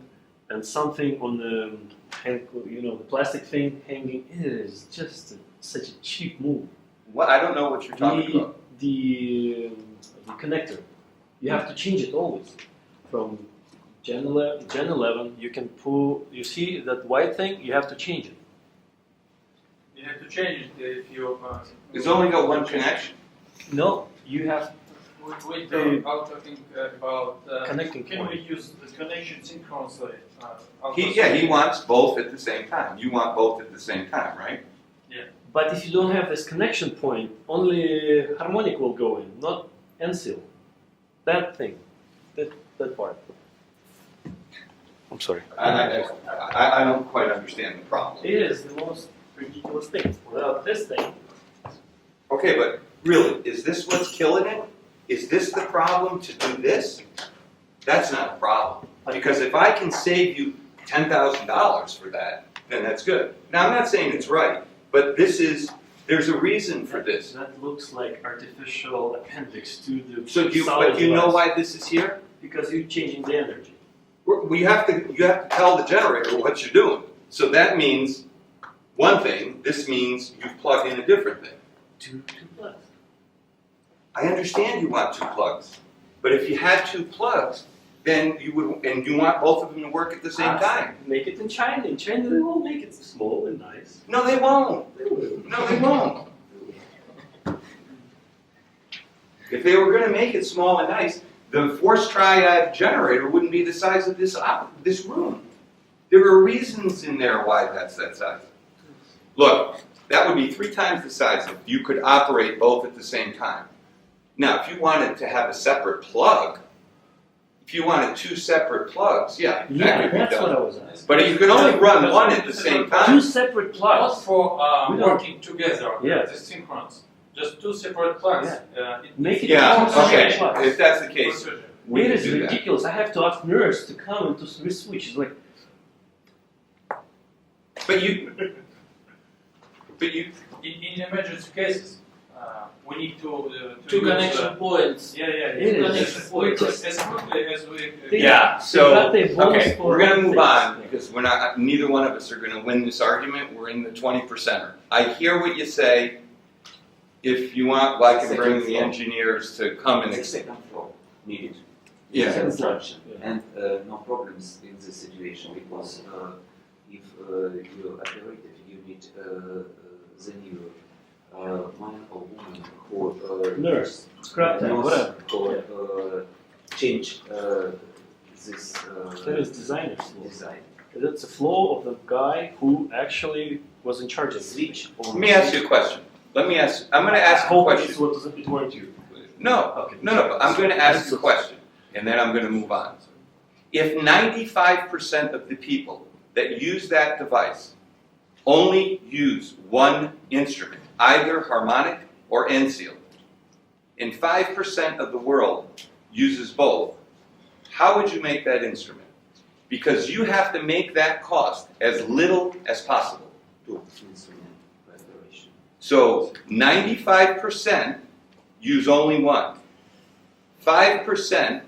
and something on the the plastic thing hanging. It is just such a cheap move. What? I don't know what you're talking about. The connector, you have to change it always. From Gen 11, you can pull. You see that white thing? You have to change it. You have to change it if you. It's only got one connection. No, you have Wait, are talking about connecting can point. we use the connection synchronously? He wants both at the same time. You want both at the same time, right? But if you don't have this connection point, only harmonic will go in, not end seal. That thing, that part. I'm sorry. I don't quite understand the problem. It is the most ridiculous thing. Without this thing, Okay, but really, is this what's killing it? Is this the problem to do this? That's not a problem. Because if I can save you $10,000 for that, then that's good. Now, I'm not saying it's right, but there's a reason for this. that looks like artificial appendix to the So solid but you know device. why this is here? Because you're changing the energy. You have to tell the generator what you're doing. So that means one thing. This means you've plugged in a different thing. Two plugs. I understand you want two plugs, but if you had two plugs, then you would, and you want both of them to work at the same time. Make it in China. In China, they will make it small and nice. No, they won't. They will. No, they won't. If they were going to make it small and nice, the force triad generator wouldn't be the size of this room. There are reasons in there why that's that size. Look, that would be 3 times the size if you could operate both at the same time. Now, if you wanted to have a separate plug, if you wanted 2 separate plugs, that could be that's done. what I was asking. But you can only run one at the same 2 time. separate Not plugs. for We don't- working together. Yeah. The synchronous. Just 2 separate plugs. Make it Yeah, two separate okay. plugs. If that's the case, we It can is do that. ridiculous. I have to ask nurse to come and to switch. It's like, But you, In emergency cases, we need to Two use, connection points. Yeah, It two is. connection points Just- as quickly as we. yeah. So got the bonus okay, for we're gonna move things. on because we're not. Neither one of us are gonna win this argument. We're in the 20%er. I hear what you say. If you want, I can bring the engineers to come and The explain. second floor needed Yeah. construction Yeah. and no problems in this situation because if you operated, you need the new man or woman who nurse, scrap time, knows whatever. or change this That is designer's flow. design. That's a flow of the guy who actually was in charge of the Switch Let me ask you a question. I'm going to ask a question. What does it want you? No, Okay. no. I'm going to ask you a question, and then I'm going to move on. If 95% of the people that use that device only use one instrument, either harmonic or end seal, and 5% of the world uses both, how would you make that instrument? Because you have to make that cost as little as possible. Two instrument preparation. So 95% use only one. 5%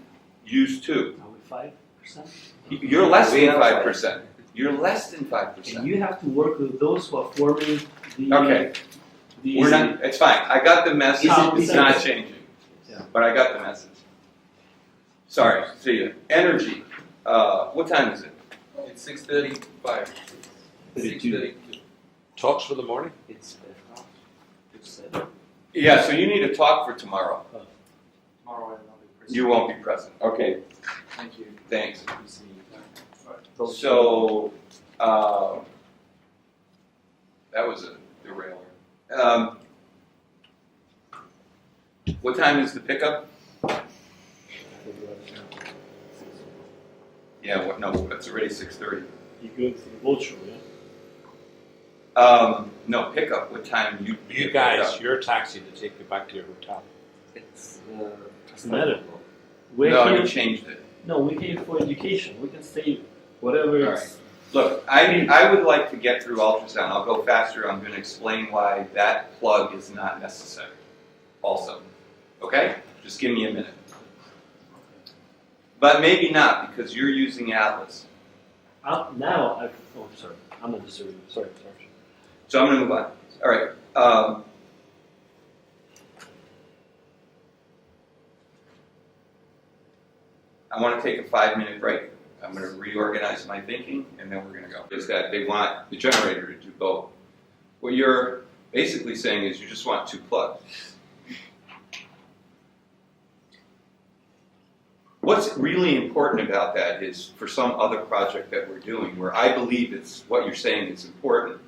use two. Are we 5%? You're less We than are 5%. You're less than 5%. And you have to work with those who are forming the. Okay, the we're not, it's fine. I got the message. It's not Yeah. changing. Yeah. But I got the message. Sorry, see you. Energy. What time is it? It's 6:35. 6:32. Talks for the morning? It's 7. Yeah, so you need to talk for tomorrow. Tomorrow I will be present. You won't be present. Okay, Thank you. thanks. We see you. So, that was a derailer. What time is the pickup? Yeah, what, no, it's already 6:30. You go to the boat show, yeah? No, pickup, what time you You pick guys, up? your taxi to take you back to your hotel. It's Doesn't matter. We're No, here. you changed it. No, we're here for education. We can stay whatever All it's. Look, I would like to get through ultrasound. I'll go faster. I'm going to explain why that plug is not necessary also. Okay? Just give me a minute. But maybe not, because you're using Atlas. Now, sorry. I'm not disagreeing. Sorry. So I'm going to move on. All right. I want to take a 5-minute break. I'm going to reorganize my thinking, and then we're going to go. Is that they want the generator to do both. What you're basically saying is you just want 2 plugs. What's really important about that is for some other project that we're doing, where I believe it's what you're saying is important,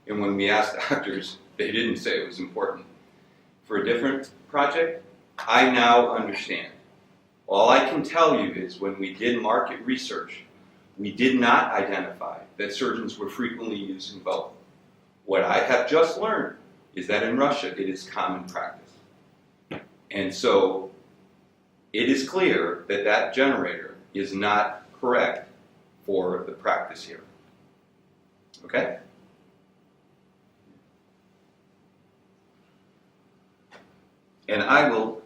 and when we asked doctors, they didn't say it was important. For a different project, I now understand. All I can tell you is when we did market research, we did not identify that surgeons were frequently using both. What I have just learned is that in Russia it is common practice. And so it is clear that that generator is not correct for the practice here. Okay? And I will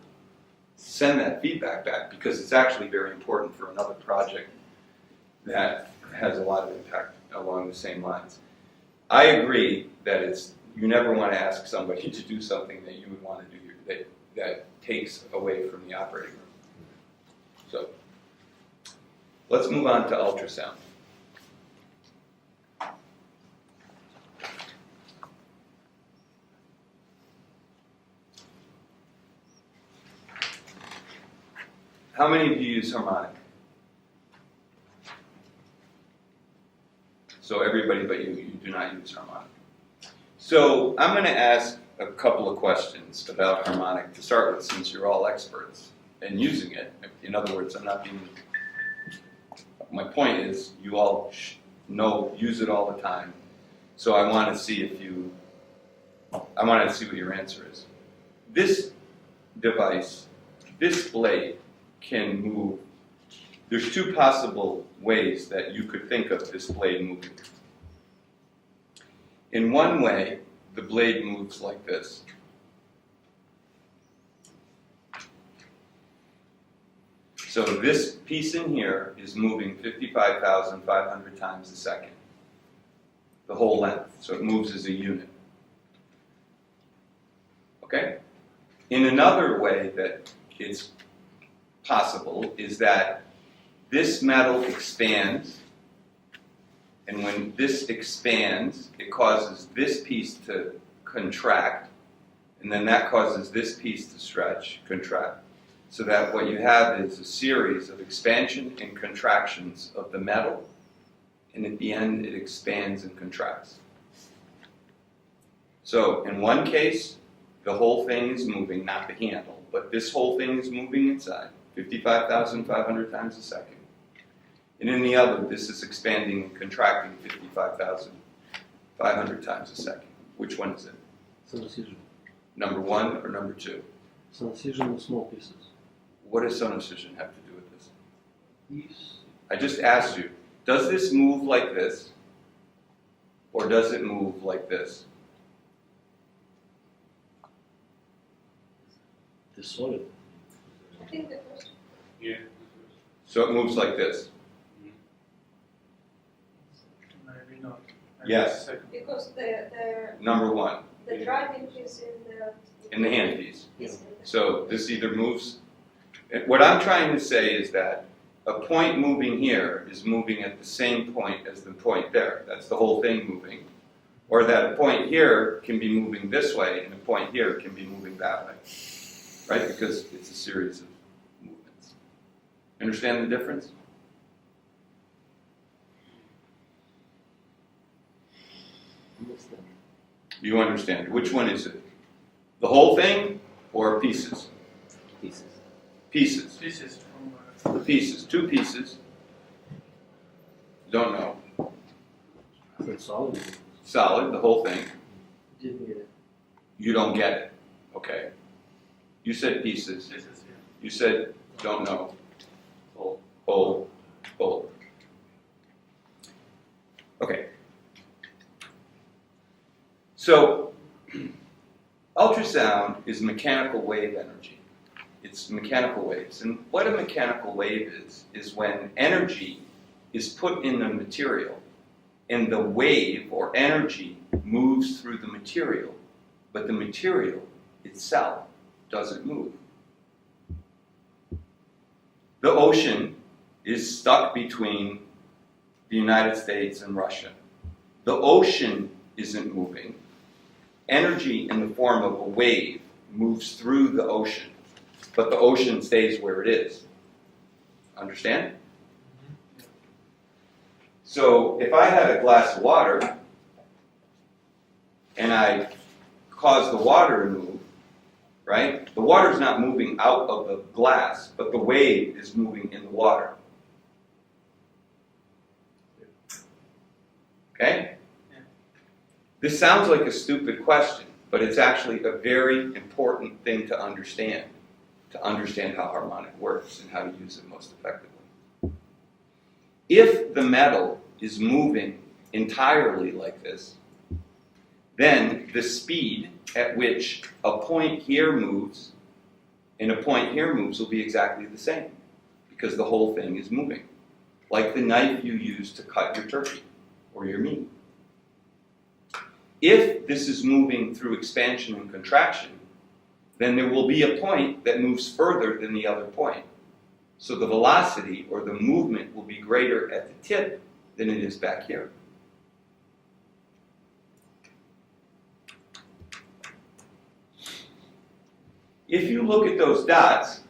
send that feedback back because it's actually very important for another project that has a lot of impact along the same lines. I agree that you never want to ask somebody to do something that you would want to do that takes away from the operating room. So let's move on to ultrasound. How many of you use harmonic? So everybody but you do not use harmonic. So I'm going to ask a couple of questions about harmonic to start with, since you're all experts in using it. In other words, my point is you all use it all the time. So I want to see what your answer is. This device, this blade, can move. There's 2 possible ways that you could think of this blade moving. In one way, the blade moves like this. So this piece in here is moving 55,500 times a second, the whole length. So it moves as a unit. Okay? In another way that it's possible is that this metal expands, and when this expands, it causes this piece to contract, and then that causes this piece to stretch, contract, so that what you have is a series of expansion and contractions of the metal, and at the end it expands and contracts. So in one case, the whole thing is moving, not the handle, but this whole thing is moving inside, 55,500 times a second. And in the other, this is expanding and contracting 55,500 times a second. Which one is it? Sonocision. Number 1 or number 2? Sonocision with small pieces. What does sonocision have to do with this? Yes. I just asked you, does this move like this? Or does it move like this? the soil. I think the first, Yeah. So it moves like this. Maybe not. Yes. Second. because Number one, the driving is in the handpiece. is in the- So this either moves, what I'm trying to say is that a point moving here is moving at the same point as the point there. That's the whole thing moving. Or that a point here can be moving this way and a point here can be moving that way. Right? Because it's a series of movements. Understand the difference? Understand. You understand. Which one is it? The whole thing or pieces? Pieces. Pieces. This is from The pieces. Two pieces. Don't know. It's solid. Solid, the whole thing. Didn't get it. You don't get it. Okay. You said pieces. this is here. You said don't know. Whole. Whole. Okay. So, ultrasound is mechanical wave energy. It's mechanical waves. And what a mechanical wave is when energy is put in the material and the wave or energy moves through the material, but the material itself doesn't move. The ocean is stuck between the United States and Russia. The ocean isn't moving. Energy in the form of a wave moves through the ocean, but the ocean stays where it is. Understand? So if I had a glass of water and I cause the water to move, right? The water's not moving out of the glass, but the wave is moving in the water. Okay? Yeah. This sounds like a stupid question, but it's actually a very important thing to understand how harmonic works and how to use it most effectively. If the metal is moving entirely like this, then the speed at which a point here moves and a point here moves will be exactly the same, because the whole thing is moving, like the knife you use to cut your turkey or your meat. If this is moving through expansion and contraction, then there will be a point that moves further than the other point. So the velocity or the movement will be greater at the tip than it is back here. If you look at those dots,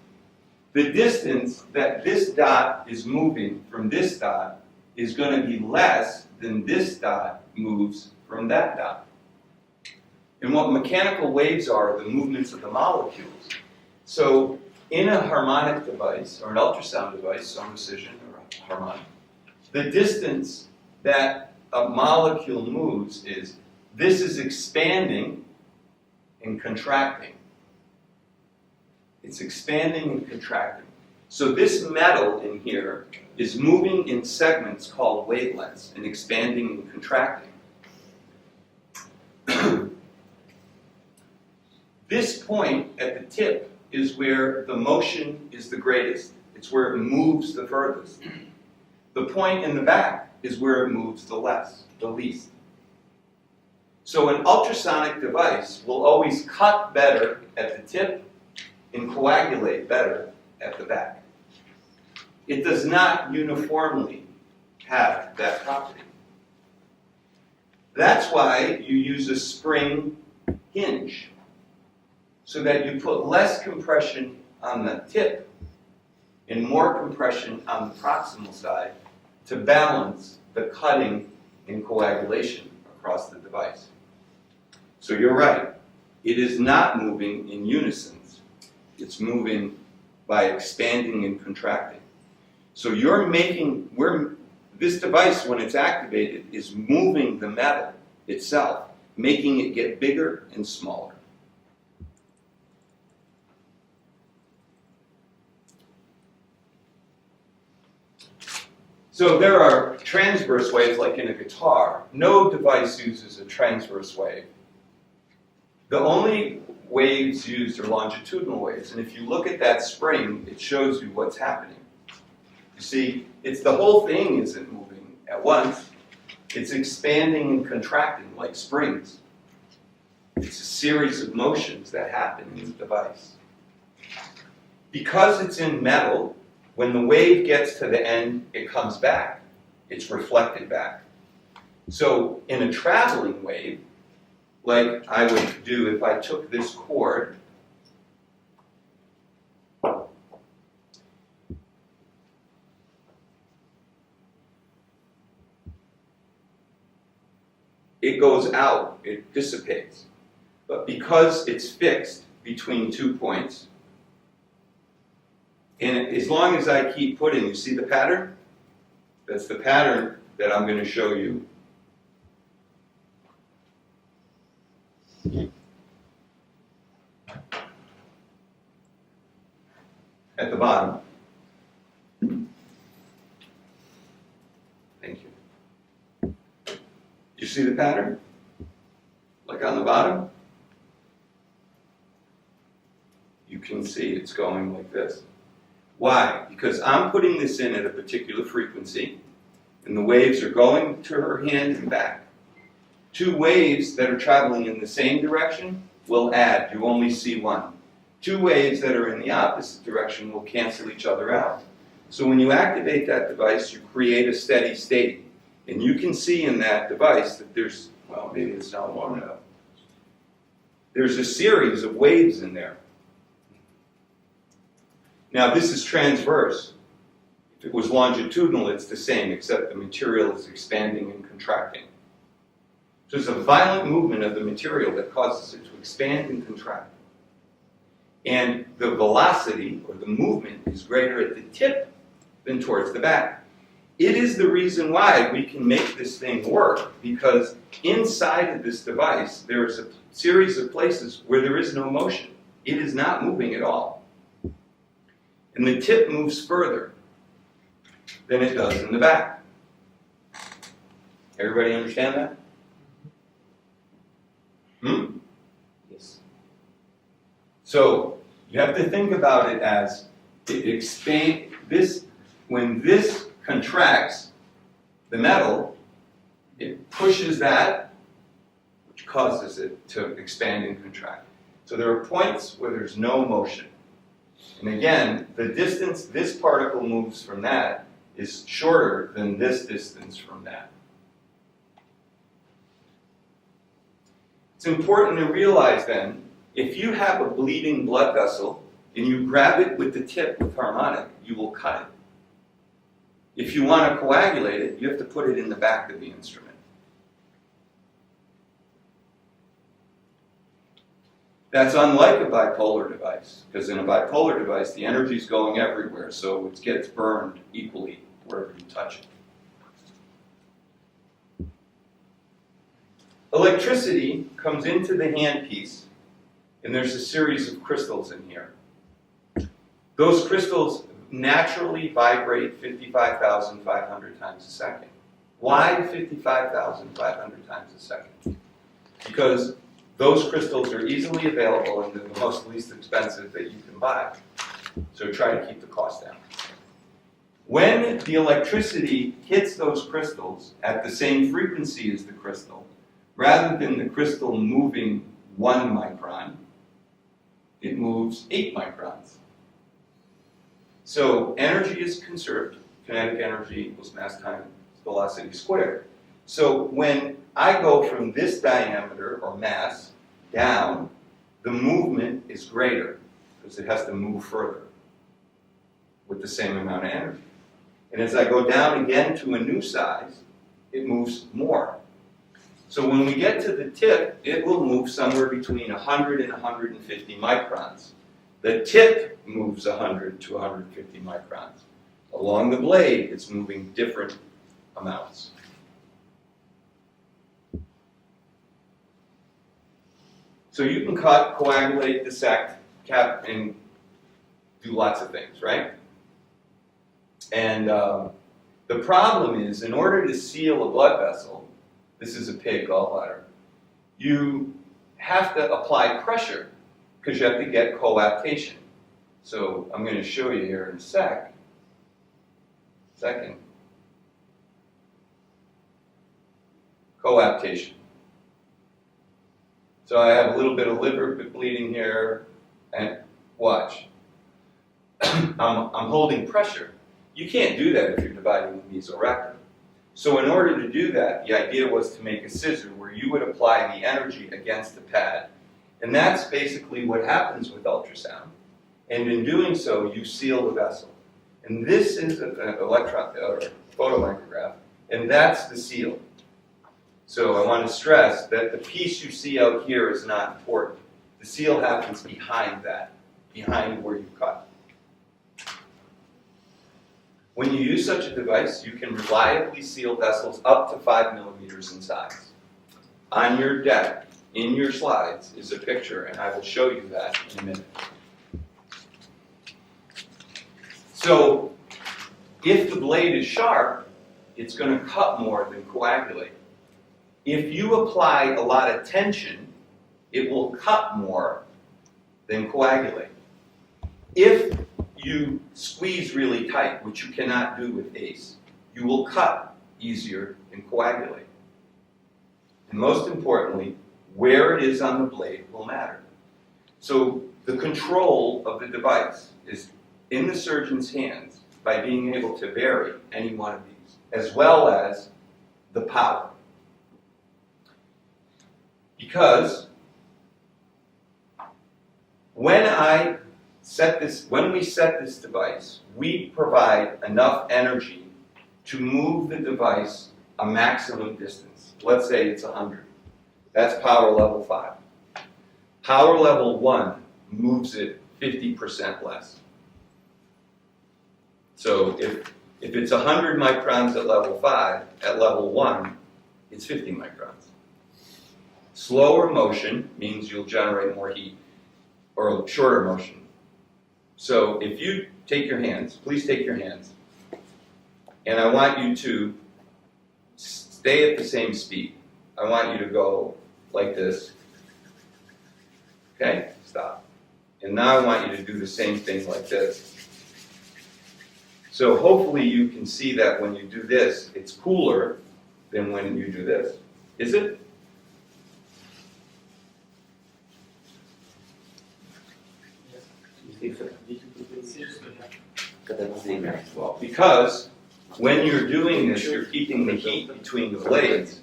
the distance that this dot is moving from this dot is going to be less than this dot moves from that dot. And what mechanical waves are the movements of the molecules. So in a harmonic device, or an ultrasound device, sound-precision or a harmonic, the distance that a molecule moves is, this is expanding and contracting. It's expanding and contracting. So this metal in here is moving in segments called wavelengths and expanding and contracting. This point at the tip is where the motion is the greatest. It's where it moves the furthest. The point in the back is where it moves the least. So an ultrasonic device will always cut better at the tip and coagulate better at the back. It does not uniformly have that property. That's why you use a spring hinge, so that you put less compression on the tip and more compression on the proximal side to balance the cutting and coagulation across the device. So you're right. It is not moving in unison. It's moving by expanding and contracting. So this device, when it's activated, is moving the metal itself, making it get bigger and smaller. So there are transverse waves like in a guitar. No device uses a transverse wave. The only waves used are longitudinal waves, and if you look at that spring, it shows you what's happening. You see, it's the whole thing isn't moving at once. It's expanding and contracting like springs. It's a series of motions that happen in the device. Because it's in metal, when the wave gets to the end, it comes back. It's reflected back. So in a traveling wave, like I would do if I took this cord it goes out, it dissipates. But because it's fixed between 2 points, and as long as I keep putting, you see the pattern? That's the pattern that I'm going to show you. At the bottom. Thank you. You see the pattern? Like on the bottom? You can see it's going like this. Why? Because I'm putting this in at a particular frequency, and the waves are going to her hand and back. Two waves that are traveling in the same direction will add. You only see one. Two waves that are in the opposite direction will cancel each other out. So when you activate that device, you create a steady state. And you can see in that device that there's, well, maybe it's not long enough. There's a series of waves in there. Now this is transverse. If it was longitudinal, it's the same, except the material is expanding and contracting. So there's a violent movement of the material that causes it to expand and contract. And the velocity, or the movement, is greater at the tip than towards the back. It is the reason why we can make this thing work, because inside of this device, there is a series of places where there is no motion. It is not moving at all. And the tip moves further than it does in the back. Everybody understand that? Yes. So you have to think about it as when this contracts the metal, it pushes that, which causes it to expand and contract. So there are points where there's no motion. And again, the distance this particle moves from that is shorter than this distance from that. It's important to realize then, if you have a bleeding blood vessel and you grab it with the tip with harmonic, you will cut it. If you want to coagulate it, you have to put it in the back of the instrument. That's unlike a bipolar device, because in a bipolar device, the energy is going everywhere, so it gets burned equally wherever you touch it. Electricity comes into the handpiece, and there's a series of crystals in here. Those crystals naturally vibrate 55,500 times a second. Why 55,500 times a second? Because those crystals are easily available and they're the most least expensive that you can buy. So try to keep the cost down. When the electricity hits those crystals at the same frequency as the crystal, rather than the crystal moving 1 micron, it moves 8 microns. So energy is conserved. Kinetic energy equals mass times velocity squared. So when I go from this diameter, or mass, down, the movement is greater, because it has to move further with the same amount of energy. And as I go down again to a new size, it moves more. So when we get to the tip, it will move somewhere between 100 and 150 microns. The tip moves 100 to 150 microns. Along the blade, it's moving different amounts. So you can cut, coagulate, dissect, cap, and do lots of things, right? And the problem is, in order to seal a blood vessel, this is a pig gallbladder, you have to apply pressure because you have to get coaptation. So I'm going to show you here in a second. Coaptation. So I have a little bit of liver bleeding here, and watch. I'm holding pressure. You can't do that if you're dividing the mesorectum. So in order to do that, the idea was to make a scissor where you would apply the energy against the pad. And that's basically what happens with ultrasound. And in doing so, you seal the vessel. And this is an electron or photomicrograph, and that's the seal. So I want to stress that the piece you see out here is not important. The seal happens behind that, behind where you cut. When you use such a device, you can reliably seal vessels up to 5 millimeters in size. On your deck, in your slides, is a picture, and I will show you that in a minute. So, if the blade is sharp, it's going to cut more than coagulate. If you apply a lot of tension, it will cut more than coagulate. If you squeeze really tight, which you cannot do with ACE, you will cut easier than coagulate. And most importantly, where it is on the blade will matter. So the control of the device is in the surgeon's hands by being able to vary any one of these, as well as the power. Because when we set this device, we provide enough energy to move the device a maximum distance. Let's say it's 100. That's power level 5. Power level 1 moves it 50% less. So if it's 100 microns at level 5, at level 1, it's 50 microns. Slower motion means you'll generate more heat, or shorter motion. So if you take your hands, please take your hands, and I want you to stay at the same speed. I want you to go like this. Okay? Stop. And now I want you to do the same thing like this. So hopefully you can see that when you do this, it's cooler than when you do this. Is it? Well, because when you're doing this, you're keeping the heat between the blades,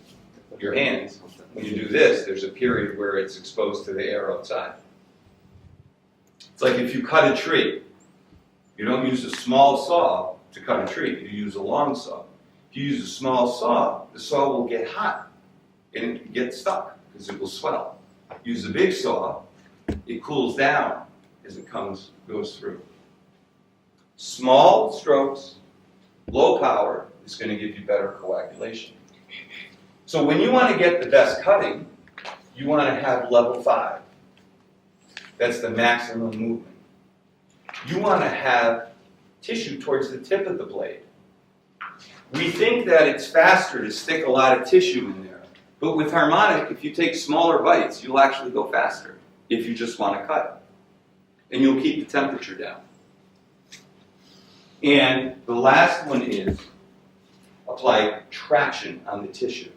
your hands. When you do this, there's a period where it's exposed to the air outside. It's like if you cut a tree. You don't use a small saw to cut a tree. You use a long saw. If you use a small saw, the saw will get hot and it can get stuck because it will swell. Use a big saw, it cools down as it goes through. Small strokes, low power is going to give you better coagulation. So when you want to get the best cutting, you want to have level 5. That's the maximum movement. You want to have tissue towards the tip of the blade. We think that it's faster to stick a lot of tissue in there, but with harmonic, if you take smaller bites, you'll actually go faster if you just want to cut. And you'll keep the temperature down. And the last one is apply traction on the tissue.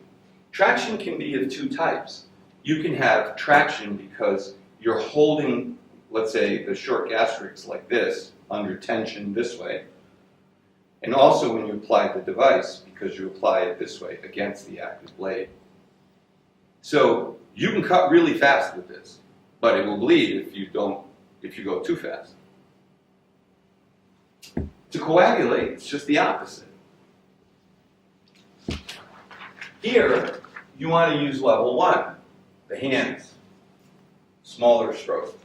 Traction can be of 2 types. You can have traction because you're holding, let's say, the short gastrics like this, under tension this way. And also when you apply the device, because you apply it this way, against the active blade. So you can cut really fast with this, but it will bleed if you go too fast. To coagulate, it's just the opposite. Here, you want to use level 1, the hands, smaller stroke.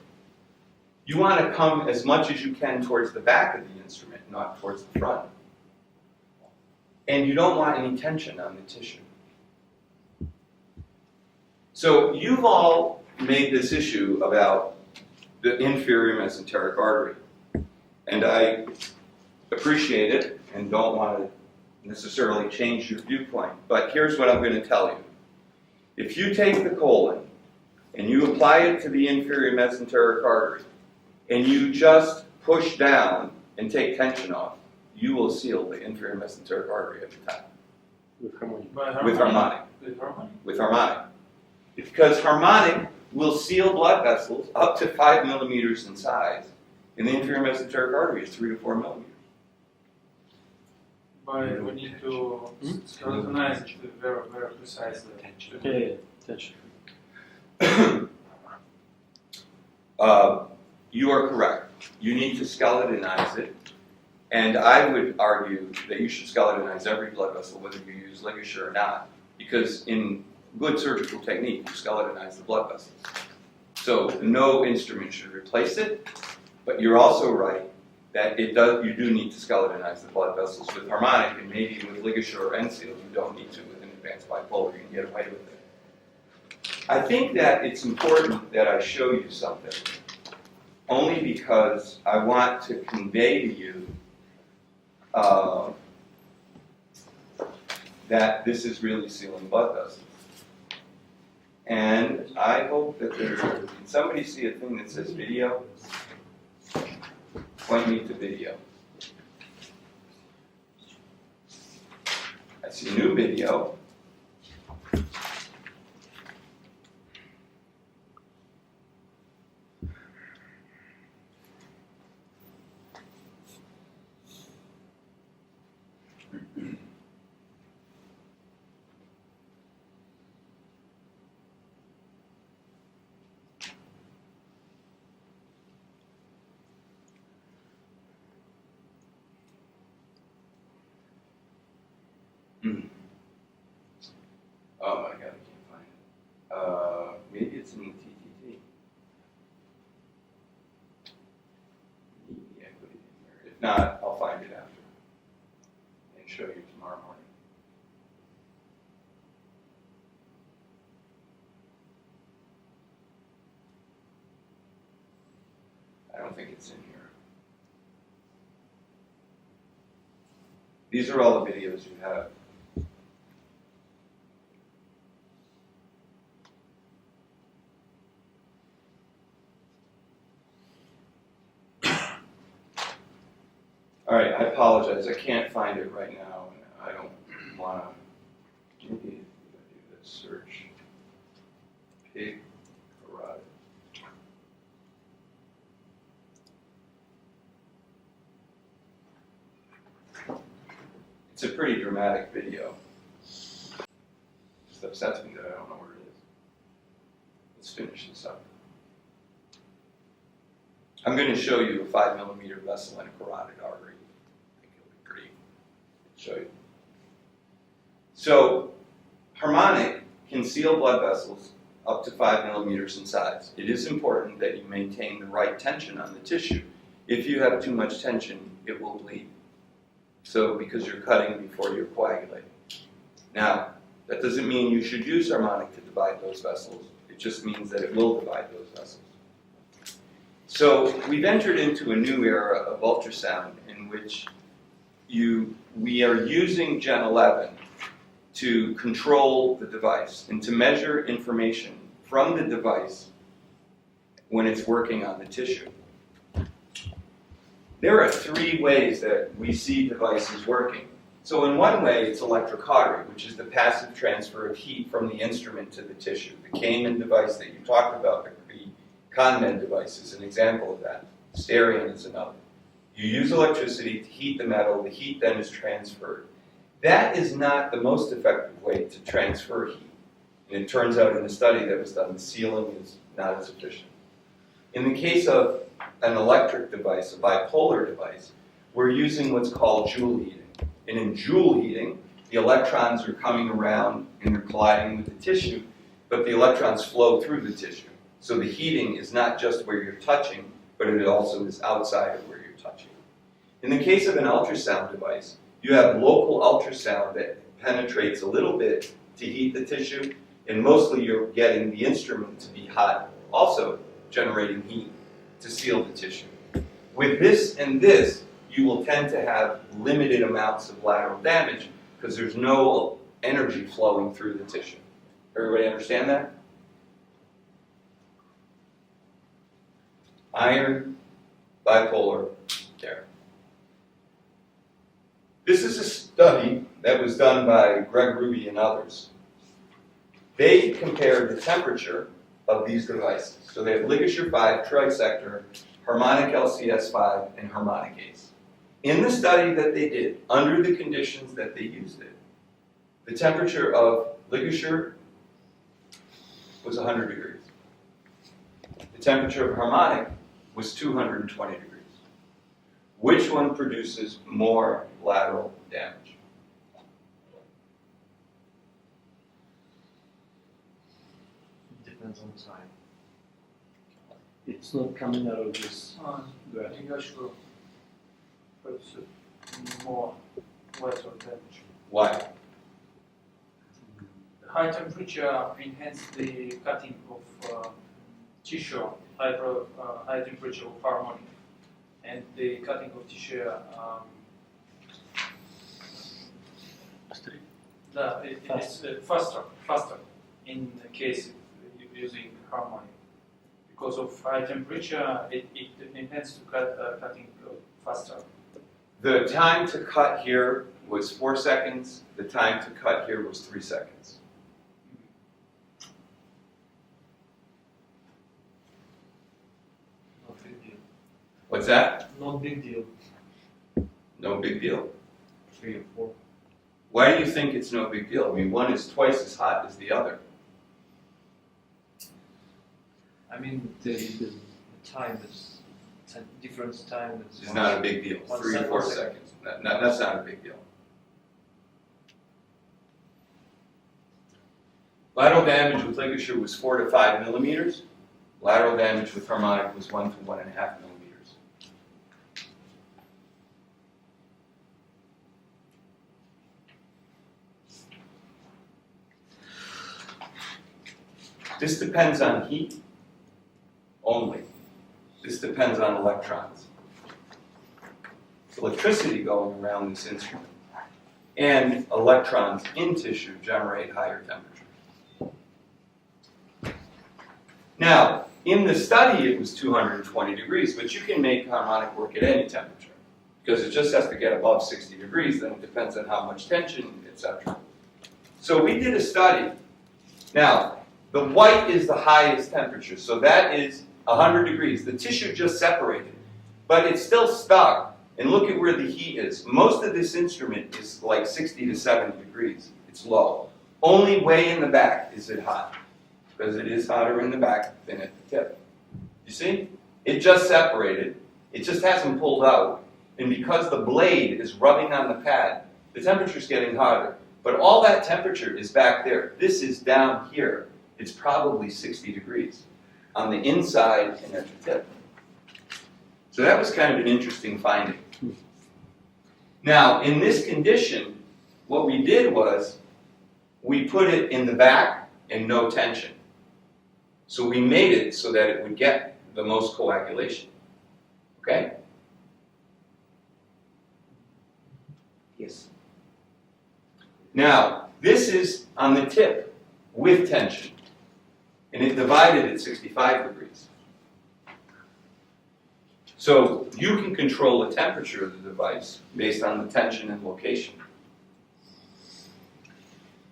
You want to come as much as you can towards the back of the instrument, not towards the front. And you don't want any tension on the tissue. So you've all made this issue about the inferior mesenteric artery. And I appreciate it and don't want to necessarily change your viewpoint. But here's what I'm going to tell you. If you take the colon and you apply it to the inferior mesenteric artery, and you just push down and take tension off, you will seal the inferior mesenteric artery every time. With harmonic. With harmonic. With harmonic? With harmonic. Because harmonic will seal blood vessels up to 5 millimeters in size, and the inferior mesenteric artery is 3 to 4 millimeters. But we need to skeletonize it very, very precisely. Yeah, tension. You are correct. You need to skeletonize it. And I would argue that you should skeletonize every blood vessel, whether you use ligature or not, because in good surgical technique, you skeletonize the blood vessels. So no instrument should replace it, but you're also right that you do need to skeletonize the blood vessels with harmonic, and maybe with ligature or end seal, you don't need to with an advanced bipolar, you can get away with it. I think that it's important that I show you something, only because I want to convey to you that this is really sealing blood vessels. And I hope that can somebody see a thing that says video? Point me to video. I see new video. Oh my god, I can't find it. Maybe it's in the TTT. Maybe I put it in there. If not, I'll find it after and show you tomorrow morning. I don't think it's in here. These are all the videos you have. All right, I apologize. I can't find it right now, and I don't want to. Maybe if I do this search, pig carotid. It's a pretty dramatic video. It just upsets me that I don't know where it is. Let's finish this up. I'm going to show you a 5 millimeter vessel in a carotid artery. I think it'll be pretty. Show you. So, harmonic can seal blood vessels up to 5 millimeters in size. It is important that you maintain the right tension on the tissue. If you have too much tension, it will bleed. So, because you're cutting before you're coagulating. Now, that doesn't mean you should use harmonic to divide those vessels. It just means that it will divide those vessels. So we've entered into a new era of ultrasound in which we are using Gen 11 to control the device and to measure information from the device when it's working on the tissue. There are 3 ways that we see devices working. So in one way, it's electrocautery, which is the passive transfer of heat from the instrument to the tissue. The Cayman device that you talked about, the ConMed device is an example of that. Sterion is another. You use electricity to heat the metal. The heat then is transferred. That is not the most effective way to transfer heat. And it turns out in a study that was done, the sealing is not as efficient. In the case of an electric device, a bipolar device, we're using what's called Joule heating. And in Joule heating, the electrons are coming around and they're colliding with the tissue, but the electrons flow through the tissue. So the heating is not just where you're touching, but it also is outside of where you're touching. In the case of an ultrasound device, you have local ultrasound that penetrates a little bit to heat the tissue, and mostly you're getting the instrument to be hot, also generating heat to seal the tissue. With this and this, you will tend to have limited amounts of lateral damage because there's no energy flowing through the tissue. Everybody understand that? Iron, bipolar, there. This is a study that was done by Greg Ruby and others. They compared the temperature of these devices. So they have ligature 5, trisector, harmonic LCS5, and harmonic ACE. In the study that they did, under the conditions that they used it, the temperature of ligature was 100 degrees. The temperature of harmonic was 220 degrees. Which one produces more lateral damage? Depends on time. It's not coming out of this graph. Ligature produces more lateral damage. Why? High temperature enhances the cutting of tissue, high temperature of harmonic, and the cutting of tissue. It's faster in the case of using harmonic. Because of high temperature, it enhances to cutting faster. The time to cut here was 4 seconds. The time to cut here was 3 seconds. Not big deal. What's that? Not big deal. No big deal. 3 or 4. Why do you think it's no big deal? I mean, one is twice as hot as the other. I mean, the time is difference time is. It's not a big deal. 3 or 4 seconds. That's not a big deal. Lateral damage with ligature was 4 to 5 millimeters. Lateral damage with harmonic was 1 to 1.5 millimeters. This depends on heat only. This depends on electrons. It's electricity going around this instrument. And electrons in tissue generate higher temperatures. Now, in the study it was 220 degrees, but you can make harmonic work at any temperature because it just has to get above 60 degrees, then it depends on how much tension, etc. So we did a study. Now, the white is the highest temperature, so that is 100 degrees. The tissue just separated, but it's still stuck. And look at where the heat is. Most of this instrument is like 60 to 70 degrees. It's low. Only way in the back is it hot, because it is hotter in the back than at the tip. You see? It just separated. It just hasn't pulled out. And because the blade is rubbing on the pad, the temperature's getting hotter. But all that temperature is back there. This is down here. It's probably 60 degrees on the inside and at the tip. So that was kind of an interesting finding. Now, in this condition, what we did was we put it in the back and no tension. So we made it so that it would get the most coagulation. Okay? Yes. Now, this is on the tip with tension. And it divided at 65 degrees. So you can control the temperature of the device based on the tension and location.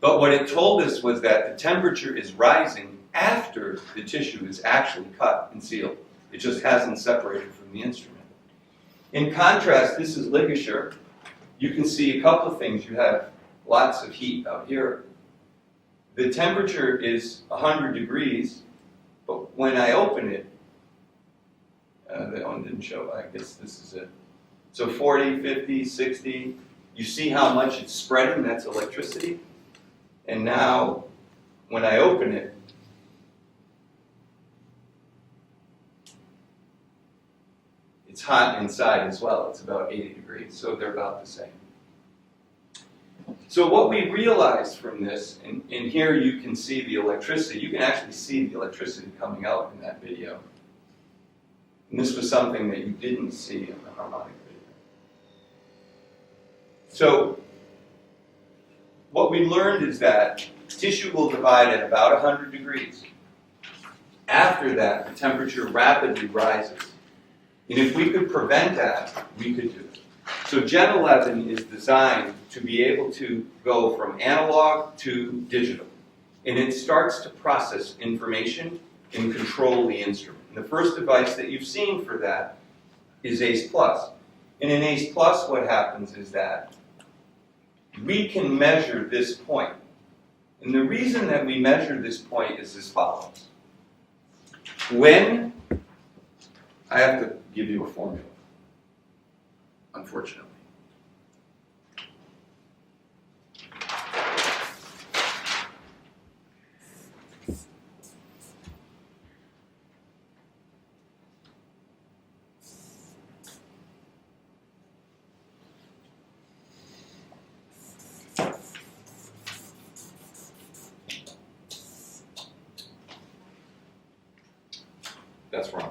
But what it told us was that the temperature is rising after the tissue is actually cut and sealed. It just hasn't separated from the instrument. In contrast, this is ligature. You can see a couple of things. You have lots of heat out here. The temperature is 100 degrees, but when I open it, that one didn't show, I guess this is it. So 40, 50, 60, you see how much it's spreading, that's electricity. And now, when I open it, it's hot inside as well, it's about 80 degrees, so they're about the same. So what we realized from this, and here you can see the electricity, you can actually see the electricity coming out in that video. And this was something that you didn't see in the harmonic video. So what we learned is that tissue will divide at about 100 degrees. After that, the temperature rapidly rises. And if we could prevent that, we could do it. So Gen 11 is designed to be able to go from analog to digital. And it starts to process information and control the instrument. And the first device that you've seen for that is ACE Plus. And in ACE Plus, what happens is that we can measure this point. And the reason that we measure this point is as follows. When, I have to give you a formula, unfortunately. That's wrong.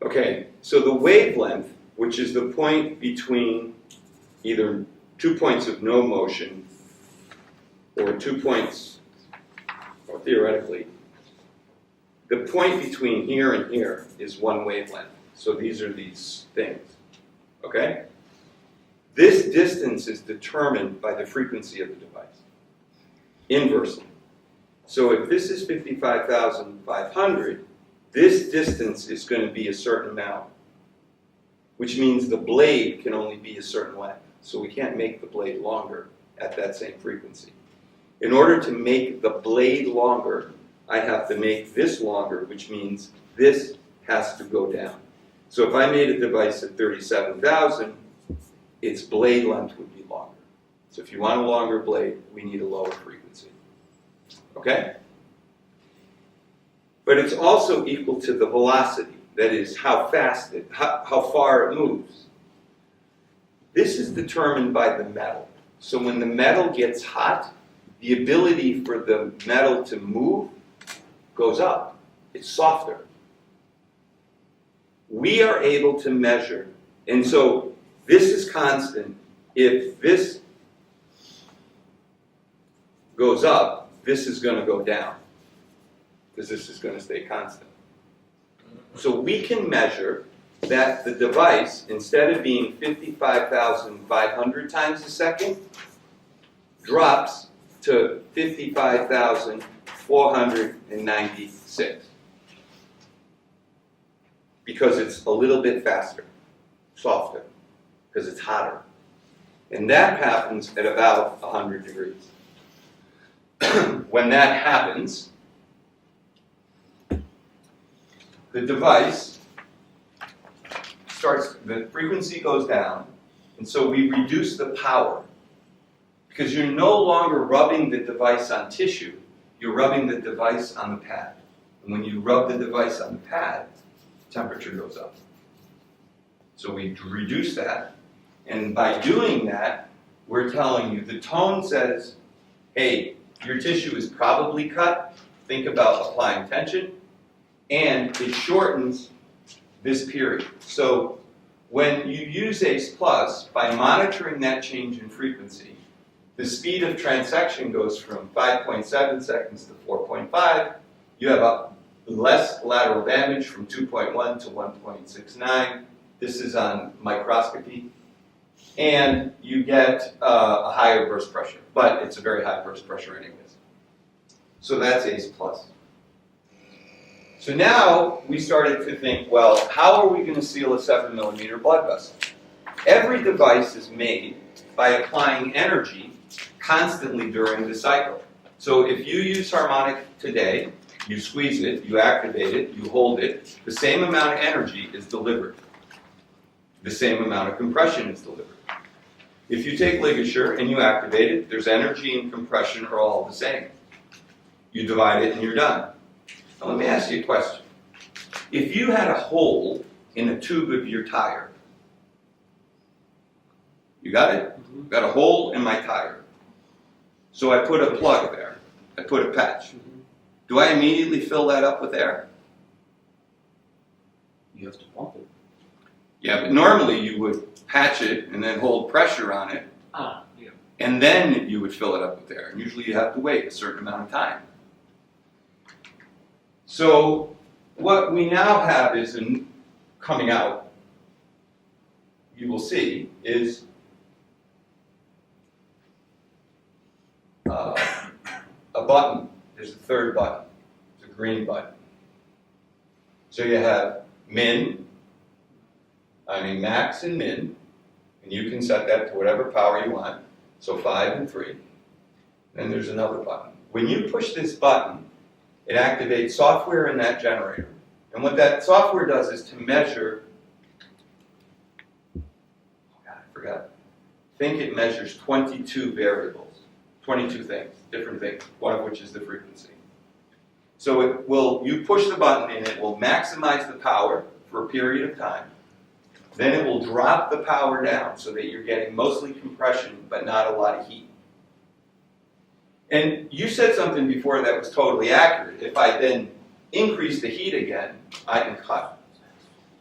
Okay, so the wavelength, which is the point between either 2 points of no motion or 2 points, or theoretically, the point between here and here is one wavelength. So these are these things, okay? This distance is determined by the frequency of the device, inversely. So if this is 55,500, this distance is going to be a certain amount, which means the blade can only be a certain length. So we can't make the blade longer at that same frequency. In order to make the blade longer, I have to make this longer, which means this has to go down. So if I made a device at 37,000, its blade length would be longer. So if you want a longer blade, we need a lower frequency. Okay? But it's also equal to the velocity, that is, how fast how far it moves. This is determined by the metal. So when the metal gets hot, the ability for the metal to move goes up. It's softer. We are able to measure, and so this is constant. If this goes up, this is going to go down, because this is going to stay constant. So we can measure that the device, instead of being 55,500 times a second, drops to 55,496. Because it's a little bit faster, softer, because it's hotter. And that happens at about 100 degrees. When that happens, the device the frequency goes down, and so we reduce the power. Because you're no longer rubbing the device on tissue, you're rubbing the device on the pad. And when you rub the device on the pad, temperature goes up. So we reduce that, and by doing that, we're telling you, the tone says, hey, your tissue is probably cut, think about applying tension, and it shortens this period. So when you use ACE Plus, by monitoring that change in frequency, the speed of transection goes from 5.7 seconds to 4.5. You have less lateral damage from 2.1 to 1.69. This is on microscopy. And you get a higher burst pressure, but it's a very high burst pressure anyways. So that's ACE Plus. So now we started to think, well, how are we going to seal a 7 millimeter blood vessel? Every device is made by applying energy constantly during the cycle. So if you use harmonic today, you squeeze it, you activate it, you hold it, the same amount of energy is delivered. The same amount of compression is delivered. If you take ligature and you activate it, there's energy and compression are all the same. You divide it and you're done. Now let me ask you a question. If you had a hole in a tube of your tire, you got it? Mm-hmm. Got a hole in my tire. So I put a plug there. I put a patch. Mm-hmm. Do I immediately fill that up with air? You have to pump it. Yeah, but normally you would patch it and then hold pressure on it, Yeah. and then you would fill it up with air. And usually you have to wait a certain amount of time. So what we now have is coming out, you will see, is a button. There's a third button. It's a green button. So you have max and min, and you can set that to whatever power you want, so 5 and 3. Then there's another button. When you push this button, it activates software in that generator. And what that software does is to measure, I think it measures 22 variables, 22 things, different things, one of which is the frequency. So you push the button and it will maximize the power for a period of time. Then it will drop the power down so that you're getting mostly compression but not a lot of heat. And you said something before that was totally accurate. If I then increase the heat again, I can cut.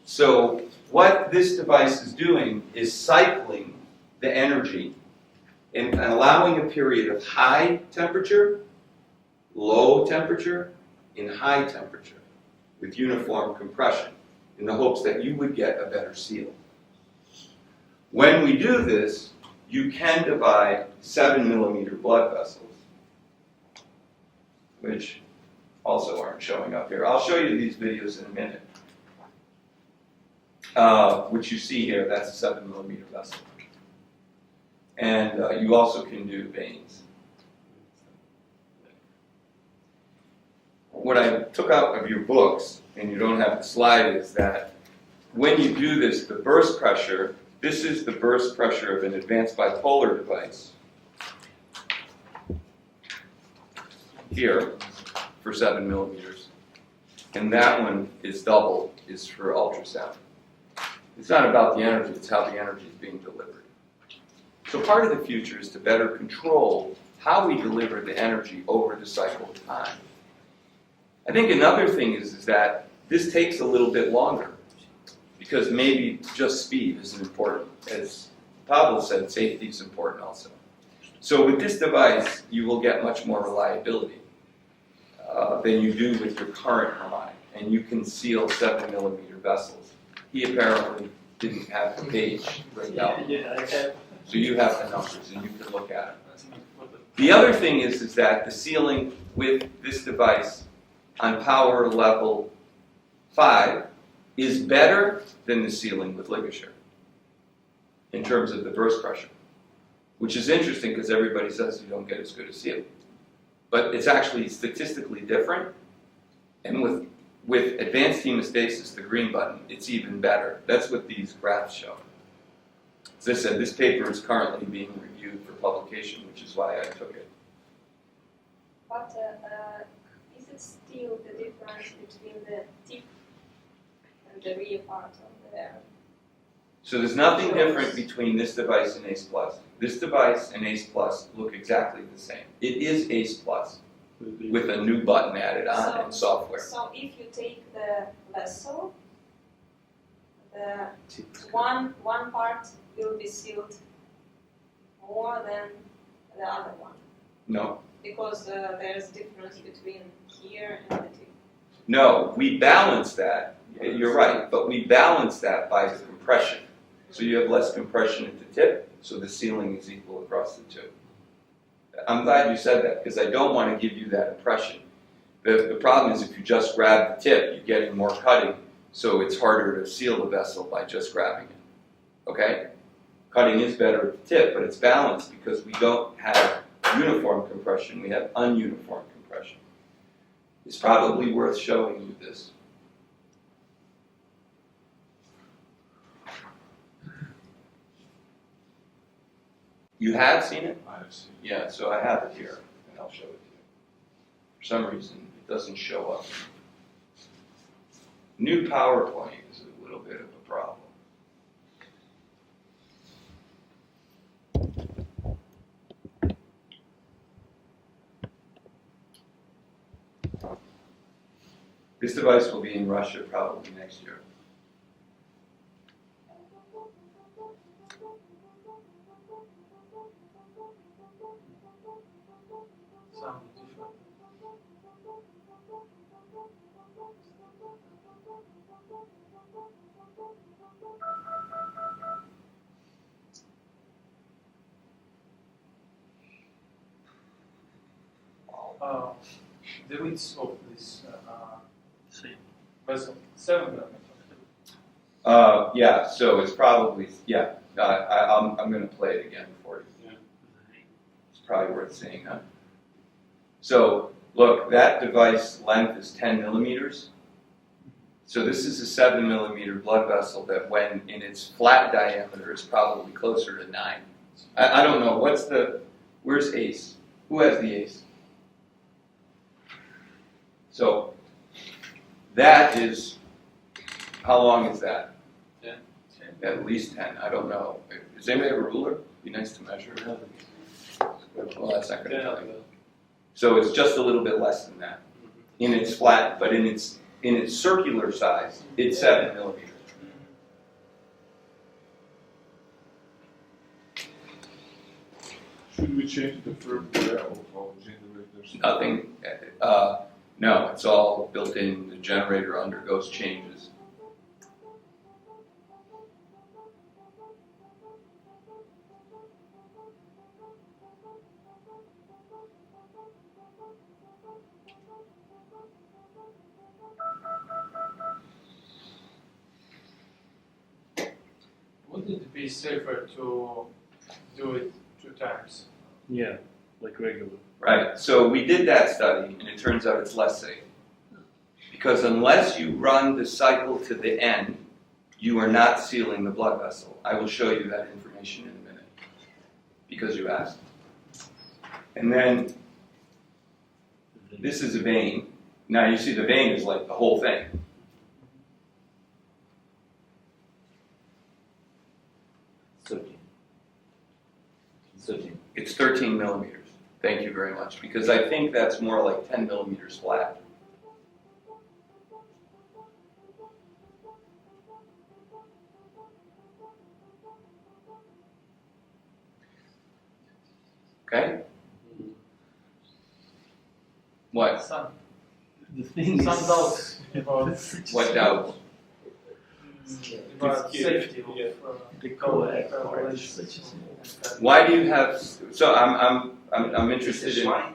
So what this device is doing is cycling the energy and allowing a period of high temperature, low temperature, and high temperature with uniform compression in the hopes that you would get a better seal. When we do this, you can divide 7 millimeter blood vessels, which also aren't showing up here. I'll show you these videos in a minute. Which you see here, that's a 7 millimeter vessel. And you also can do veins. What I took out of your books, and you don't have the slide, is that when you do this, the burst pressure, this is the burst pressure of an advanced bipolar device. Here, for 7 millimeters. And that one is double, is for ultrasound. It's not about the energy, it's how the energy is being delivered. So part of the future is to better control how we deliver the energy over the cycle of time. I think another thing is that this takes a little bit longer because maybe just speed isn't important. As Pavel said, safety is important also. So with this device, you will get much more reliability than you do with your current harmonic, and you can seal 7 millimeter vessels. He apparently didn't have the page right now. Yeah, I have. So you have the numbers and you can look at it. The other thing is that the sealing with this device on power level 5 is better than the sealing with ligature in terms of the burst pressure, which is interesting because everybody says you don't get as good a seal. But it's actually statistically different, and with advanced hemostasis, the green button, it's even better. That's what these graphs show. As I said, this paper is currently being reviewed for publication, which is why I took it. But is it still the difference between the tip and the rear part of the So there's nothing different between this device and ACE Plus. This device and ACE Plus look exactly the same. It is ACE Plus with a new button added on and software. So if you take the vessel, the one part will be sealed more than the other one. No. Because there's difference between here and the tip. No, we balance that. You're right, but we balance that by the compression. So you have less compression at the tip, so the sealing is equal across the two. I'm glad you said that, because I don't want to give you that impression. The problem is if you just grab the tip, you're getting more cutting, so it's harder to seal the vessel by just grabbing it. Okay? Cutting is better at the tip, but it's balanced because we don't have uniform compression, we have ununiform compression. It's probably worth showing you this. You have seen it? I have seen it. Yeah, so I have it here, and I'll show it to you. For some reason, it doesn't show up. New PowerPoint is a little bit of a problem. This device will be in Russia probably next year. the width of this vessel? 7 millimeters. Yeah, so it's probably, yeah, I'm going to play it again for you. Yeah. It's probably worth seeing, huh? So, look, that device length is 10 millimeters. So this is a 7 millimeter blood vessel that when in its flat diameter is probably closer to 9. I don't know, where's ACE? Who has the ACE? So, that is, how long is that? 10. At least 10, I don't know. Does anybody have a ruler? Be nice to measure. Well, that's not going to tell you. So it's just a little bit less than that in its flat, but in its circular size, it's 7 millimeters. Should we change the firmware of our generators? Nothing. No, it's all built in. The generator undergoes changes. Wouldn't it be safer to do it 2 times? Yeah, like regular. Right. So we did that study, and it turns out it's less safe. Because unless you run the cycle to the end, you are not sealing the blood vessel. I will show you that information in a minute, because you asked. And then this is a vein. Now you see the vein is like the whole thing. It's 13 millimeters. Thank you very much, because I think that's more like 10 millimeters flat. Okay? What? Some The thing some is, doubts about What doubt? safety Yeah. of the coax part is such a Why do you have? So I'm interested in. Huh?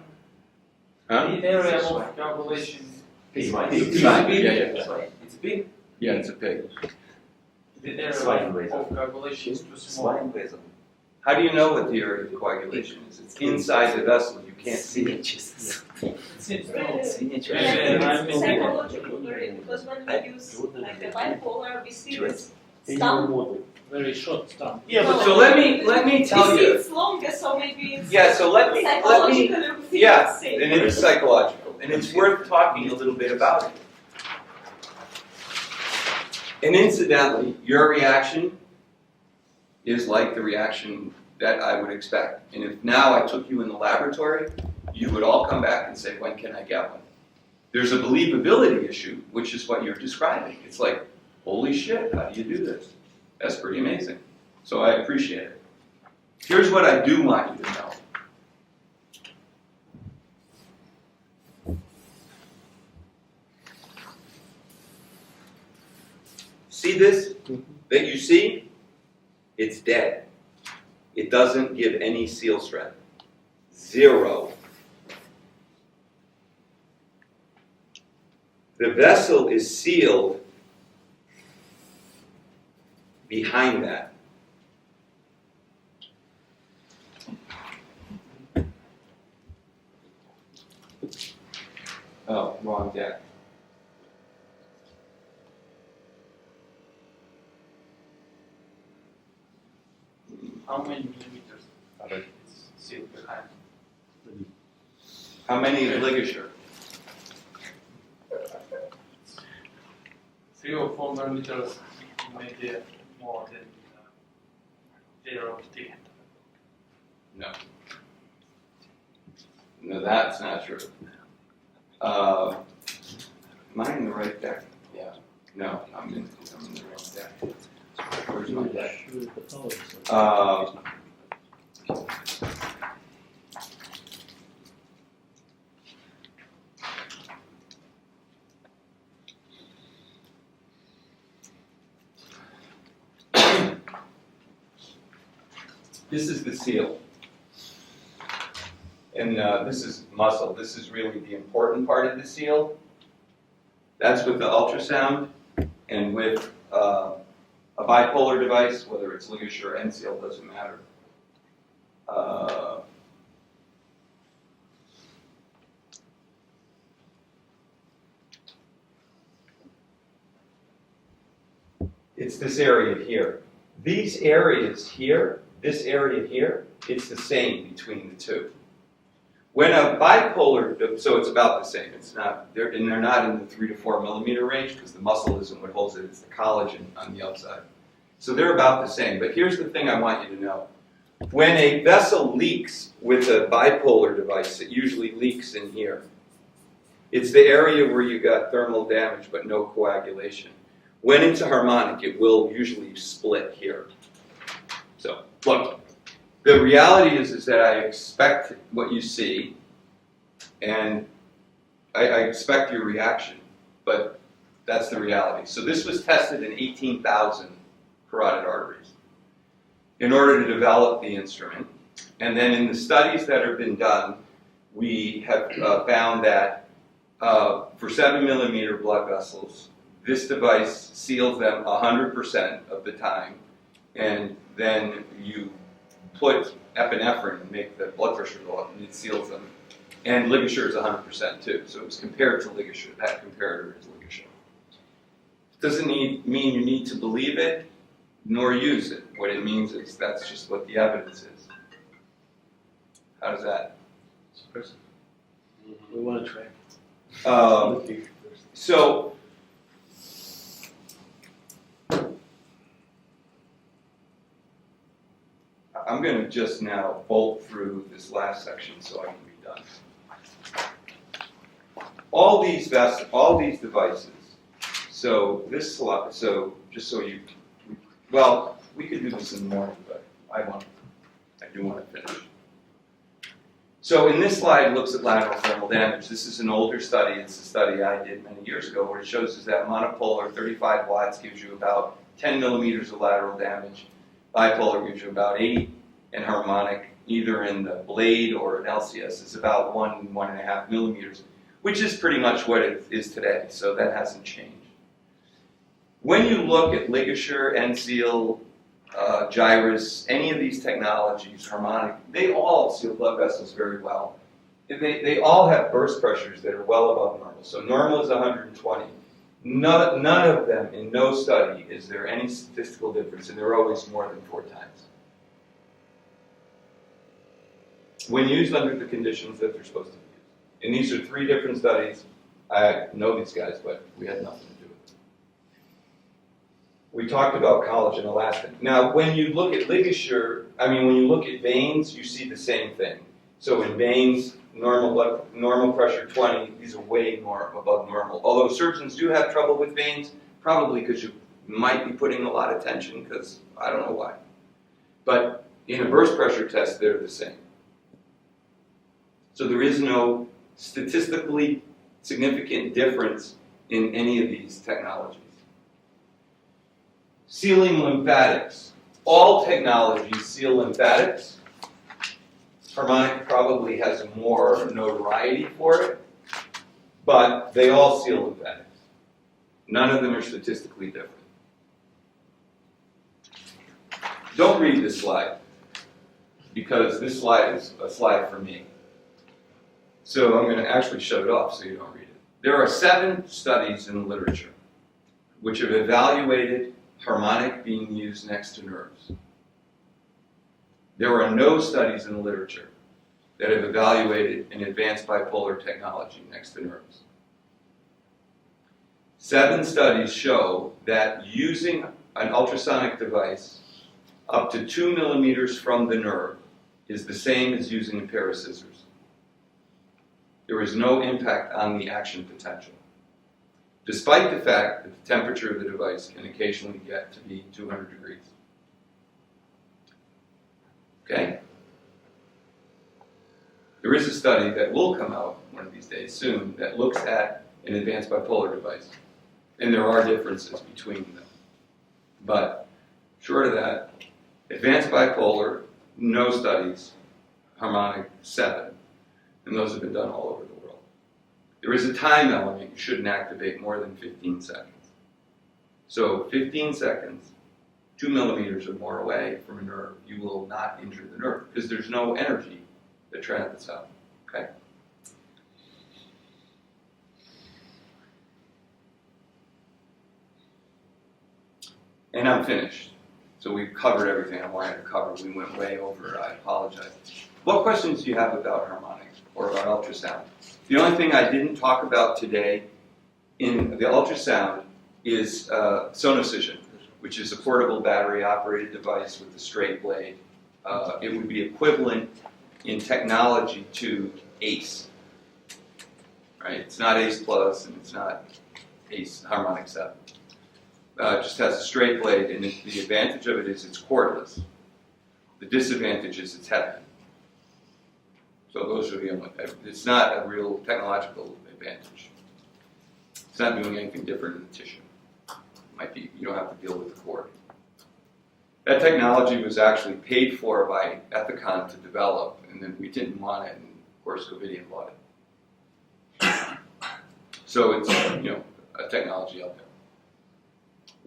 the area of coagulation. It's fine. Yeah, yeah. It's big. Yeah, it's a pig. The area Sliding of razor. coagulation is too small. Sliding vessel. How do you know what the area of coagulation is? It's inside the vessel. You can't see it. It seems Свинячий. Yeah, Psychological, because when we use like a bipolar, we see this stump. very short stump. Yeah, but So let me tell we see you. it's longer, so maybe it's Yeah. So let me. psychologically we think Yeah, it's safe. and it is psychological, and it's worth talking a little bit about it. And incidentally, your reaction is like the reaction that I would expect. And if now I took you in the laboratory, you would all come back and say, when can I get one? There's a believability issue, which is what you're describing. It's like, holy shit, how do you do this? That's pretty amazing. So I appreciate it. Here's what I do want you to know. See this that you see? It's dead. It doesn't give any seal strength. 0. The vessel is sealed behind that. Oh, wrong deck. How many millimeters is sealed behind? How many is ligature? 3 or 4 millimeters, maybe more than 0 to 10. No. No, that's not true. Am I in the right deck? Yeah. No, I'm in the wrong deck. Where's my deck? This is the seal. And this is muscle. This is really the important part of the seal. That's with the ultrasound, and with a bipolar device, whether it's ligature or end seal, doesn't matter. It's this area here. These areas here, this area here, it's the same between the two. When a bipolar, so it's about the same. It's not, they're not in the 3 to 4 millimeter range because the muscle isn't what holds it. It's the collagen on the outside. So they're about the same. But here's the thing I want you to know. When a vessel leaks with a bipolar device, it usually leaks in here. It's the area where you got thermal damage but no coagulation. When it's a harmonic, it will usually split here. So, look, the reality is that I expect what you see, and I expect your reaction, but that's the reality. So this was tested in 18,000 carotid arteries in order to develop the instrument. And then in the studies that have been done, we have found that for 7 millimeter blood vessels, this device seals them 100% of the time, and then you put epinephrine and make the blood pressure go up, and it seals them. And ligature is 100% too, so it was compared to ligature. That comparator is ligature. It doesn't mean you need to believe it, nor use it. What it means is that's just what the evidence is. How does that? It's impressive. We want to try. So, I'm going to just now bolt through this last section so I can be done. All these devices. So this slide. So just so you, well, we could do this in the morning, but I do want to finish. So in this slide, it looks at lateral thermal damage. This is an older study. It's a study I did many years ago, where it shows us that monopolar 35 watts gives you about 10 millimeters of lateral damage. Bipolar gives you about 8, and harmonic, either in the blade or an LCS, is about 1.5 millimeters, which is pretty much what it is today, so that hasn't changed. When you look at ligature, end seal, gyrus, any of these technologies, harmonic, they all seal blood vessels very well. They all have burst pressures that are well above normal. So normal is 120. None of them, in no study, is there any statistical difference, and they're always more than 4 times. When used under the conditions that they're supposed to be used. And these are 3 different studies. I know these guys, but we had nothing to do with it. We talked about collagen elastin. Now, when you look at ligature, when you look at veins, you see the same thing. So in veins, normal pressure 20, these are way more above normal. Although surgeons do have trouble with veins, probably because you might be putting a lot of tension, because I don't know why. But in a burst pressure test, they're the same. So there is no statistically significant difference in any of these technologies. Sealing lymphatics. All technologies seal lymphatics. Harmonic probably has more notoriety for it, but they all seal lymphatics. None of them are statistically different. Don't read this slide, because this slide is a slide for me. So I'm going to actually shut it off so you don't read it. There are 7 studies in the literature which have evaluated harmonic being used next to nerves. There are no studies in the literature that have evaluated an advanced bipolar technology next to nerves. 7 studies show that using an ultrasonic device up to 2 millimeters from the nerve is the same as using a pair of scissors. There is no impact on the action potential, despite the fact that the temperature of the device can occasionally get to be 200 degrees. Okay? There is a study that will come out one of these days soon that looks at an advanced bipolar device, and there are differences between them. But short of that, advanced bipolar, no studies, harmonic 7. And those have been done all over the world. There is a time element. You shouldn't activate more than 15 seconds. So 15 seconds, 2 millimeters or more away from a nerve, you will not injure the nerve because there's no energy that transits out. Okay? And I'm finished. So we've covered everything I wanted to cover. We went way over. I apologize. What questions do you have about harmonics or about ultrasound? The only thing I didn't talk about today in the ultrasound is sonocision, which is a portable battery-operated device with a straight blade. It would be equivalent in technology to ACE. Right? It's not ACE Plus and it's not ACE Harmonic 7. It just has a straight blade, and the advantage of it is it's cordless. The disadvantage is it's heavy. So those are the only. It's not a real technological advantage. It's not doing anything different in the tissue. It might be you don't have to deal with the cord. That technology was actually paid for by Ethicon to develop, and then we didn't want it, and of course Covidien bought it. So it's a technology out there.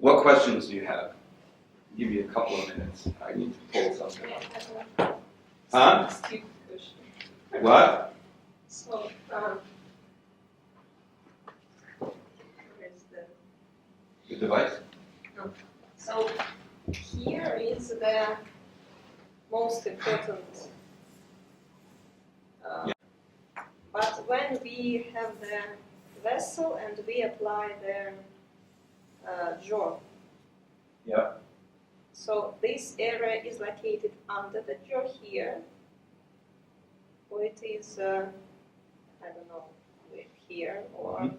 What questions do you have? I'll give you a couple of minutes. I need to pull something up. Huh? Stupid question. What? So, where is The device? no. So here is the most important. But when we have the vessel and we apply the jaw. Yeah. So this area is located under the jaw here, or it is, I don't know, here, or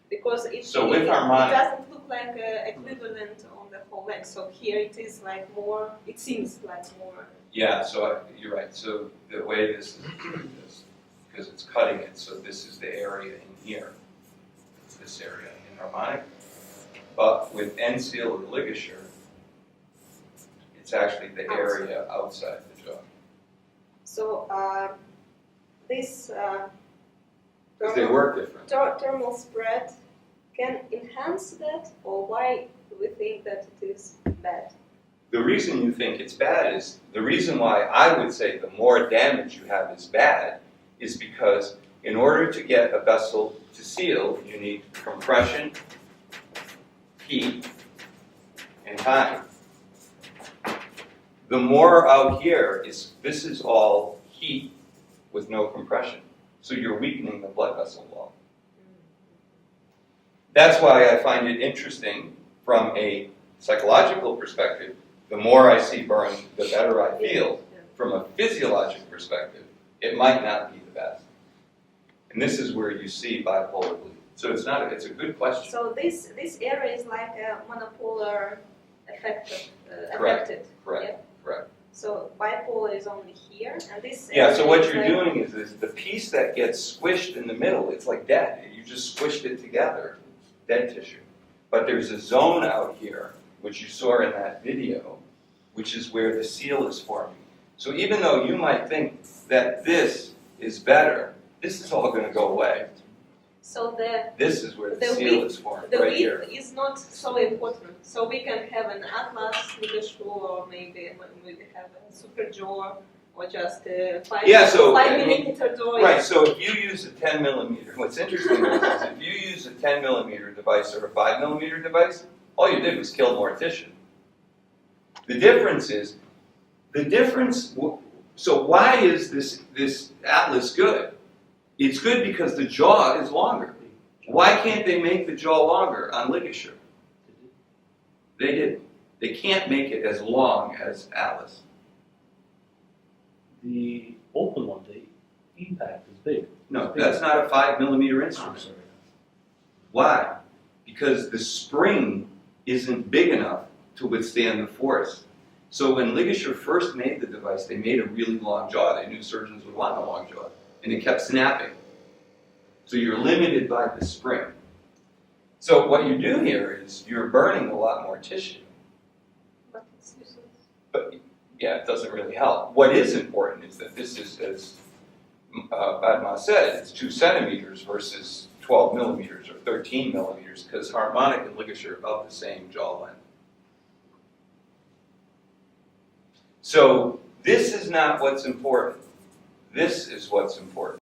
because it doesn't look like equivalent on the whole length. So here it is like more. It seems like more. Yeah. So you're right. So the way this is because it's cutting it. So this is the area in here. It's this area in harmonic. But with end-seal or ligature, it's actually the area outside the jaw. So this Because they work different. thermal spread can enhance that, or why do we think that it is bad? The reason you think it's bad is, the reason why I would say the more damage you have is bad is because in order to get a vessel to seal, you need compression, heat, and time. The more out here this is all heat with no compression. So you're weakening the blood vessel wall. That's why I find it interesting from a psychological perspective. The more I see burn, the better I feel. From a physiologic perspective, it might not be the best. And this is where you see bipolar bleed. So it's a good question. So this area is like a monopolar affected. Correct. Yeah? Correct. So bipolar is only here, and this. Yeah, so what is you're like, doing is the piece that gets squished in the middle, it's like dead. You just squished it together, dead tissue. But there's a zone out here, which you saw in that video, which is where the seal is forming. So even though you might think that this is better, this is all going to go away. So This is where the the seal width- is formed, the right width here. is not so important. So we can have an atlas ligature, or maybe have a super jaw, or just a 5 millimeter jaw. Right, so if you use a 10 millimeter, what's interesting is if you use a 10 millimeter device or a 5 millimeter device, all you did was kill more tissue. The difference is, so why is this atlas good? It's good because the jaw is longer. Why can't they make the jaw longer on ligature? They didn't. They can't make it as long as atlas. The open one, the impact is big. No, that's not a 5 millimeter instrument. sorry. Why? Because the spring isn't big enough to withstand the force. So when ligature first made the device, they made a really long jaw. They knew surgeons would want a long jaw. And it kept snapping. So you're limited by the spring. So what you do here is you're burning a lot more tissue. But it's useless. But yeah, it doesn't really help. What is important is that this is as Adma said, it's 2 centimeters versus 12 millimeters or 13 millimeters, because harmonic and ligature are about the same jaw length. So this is not what's important. This is what's important.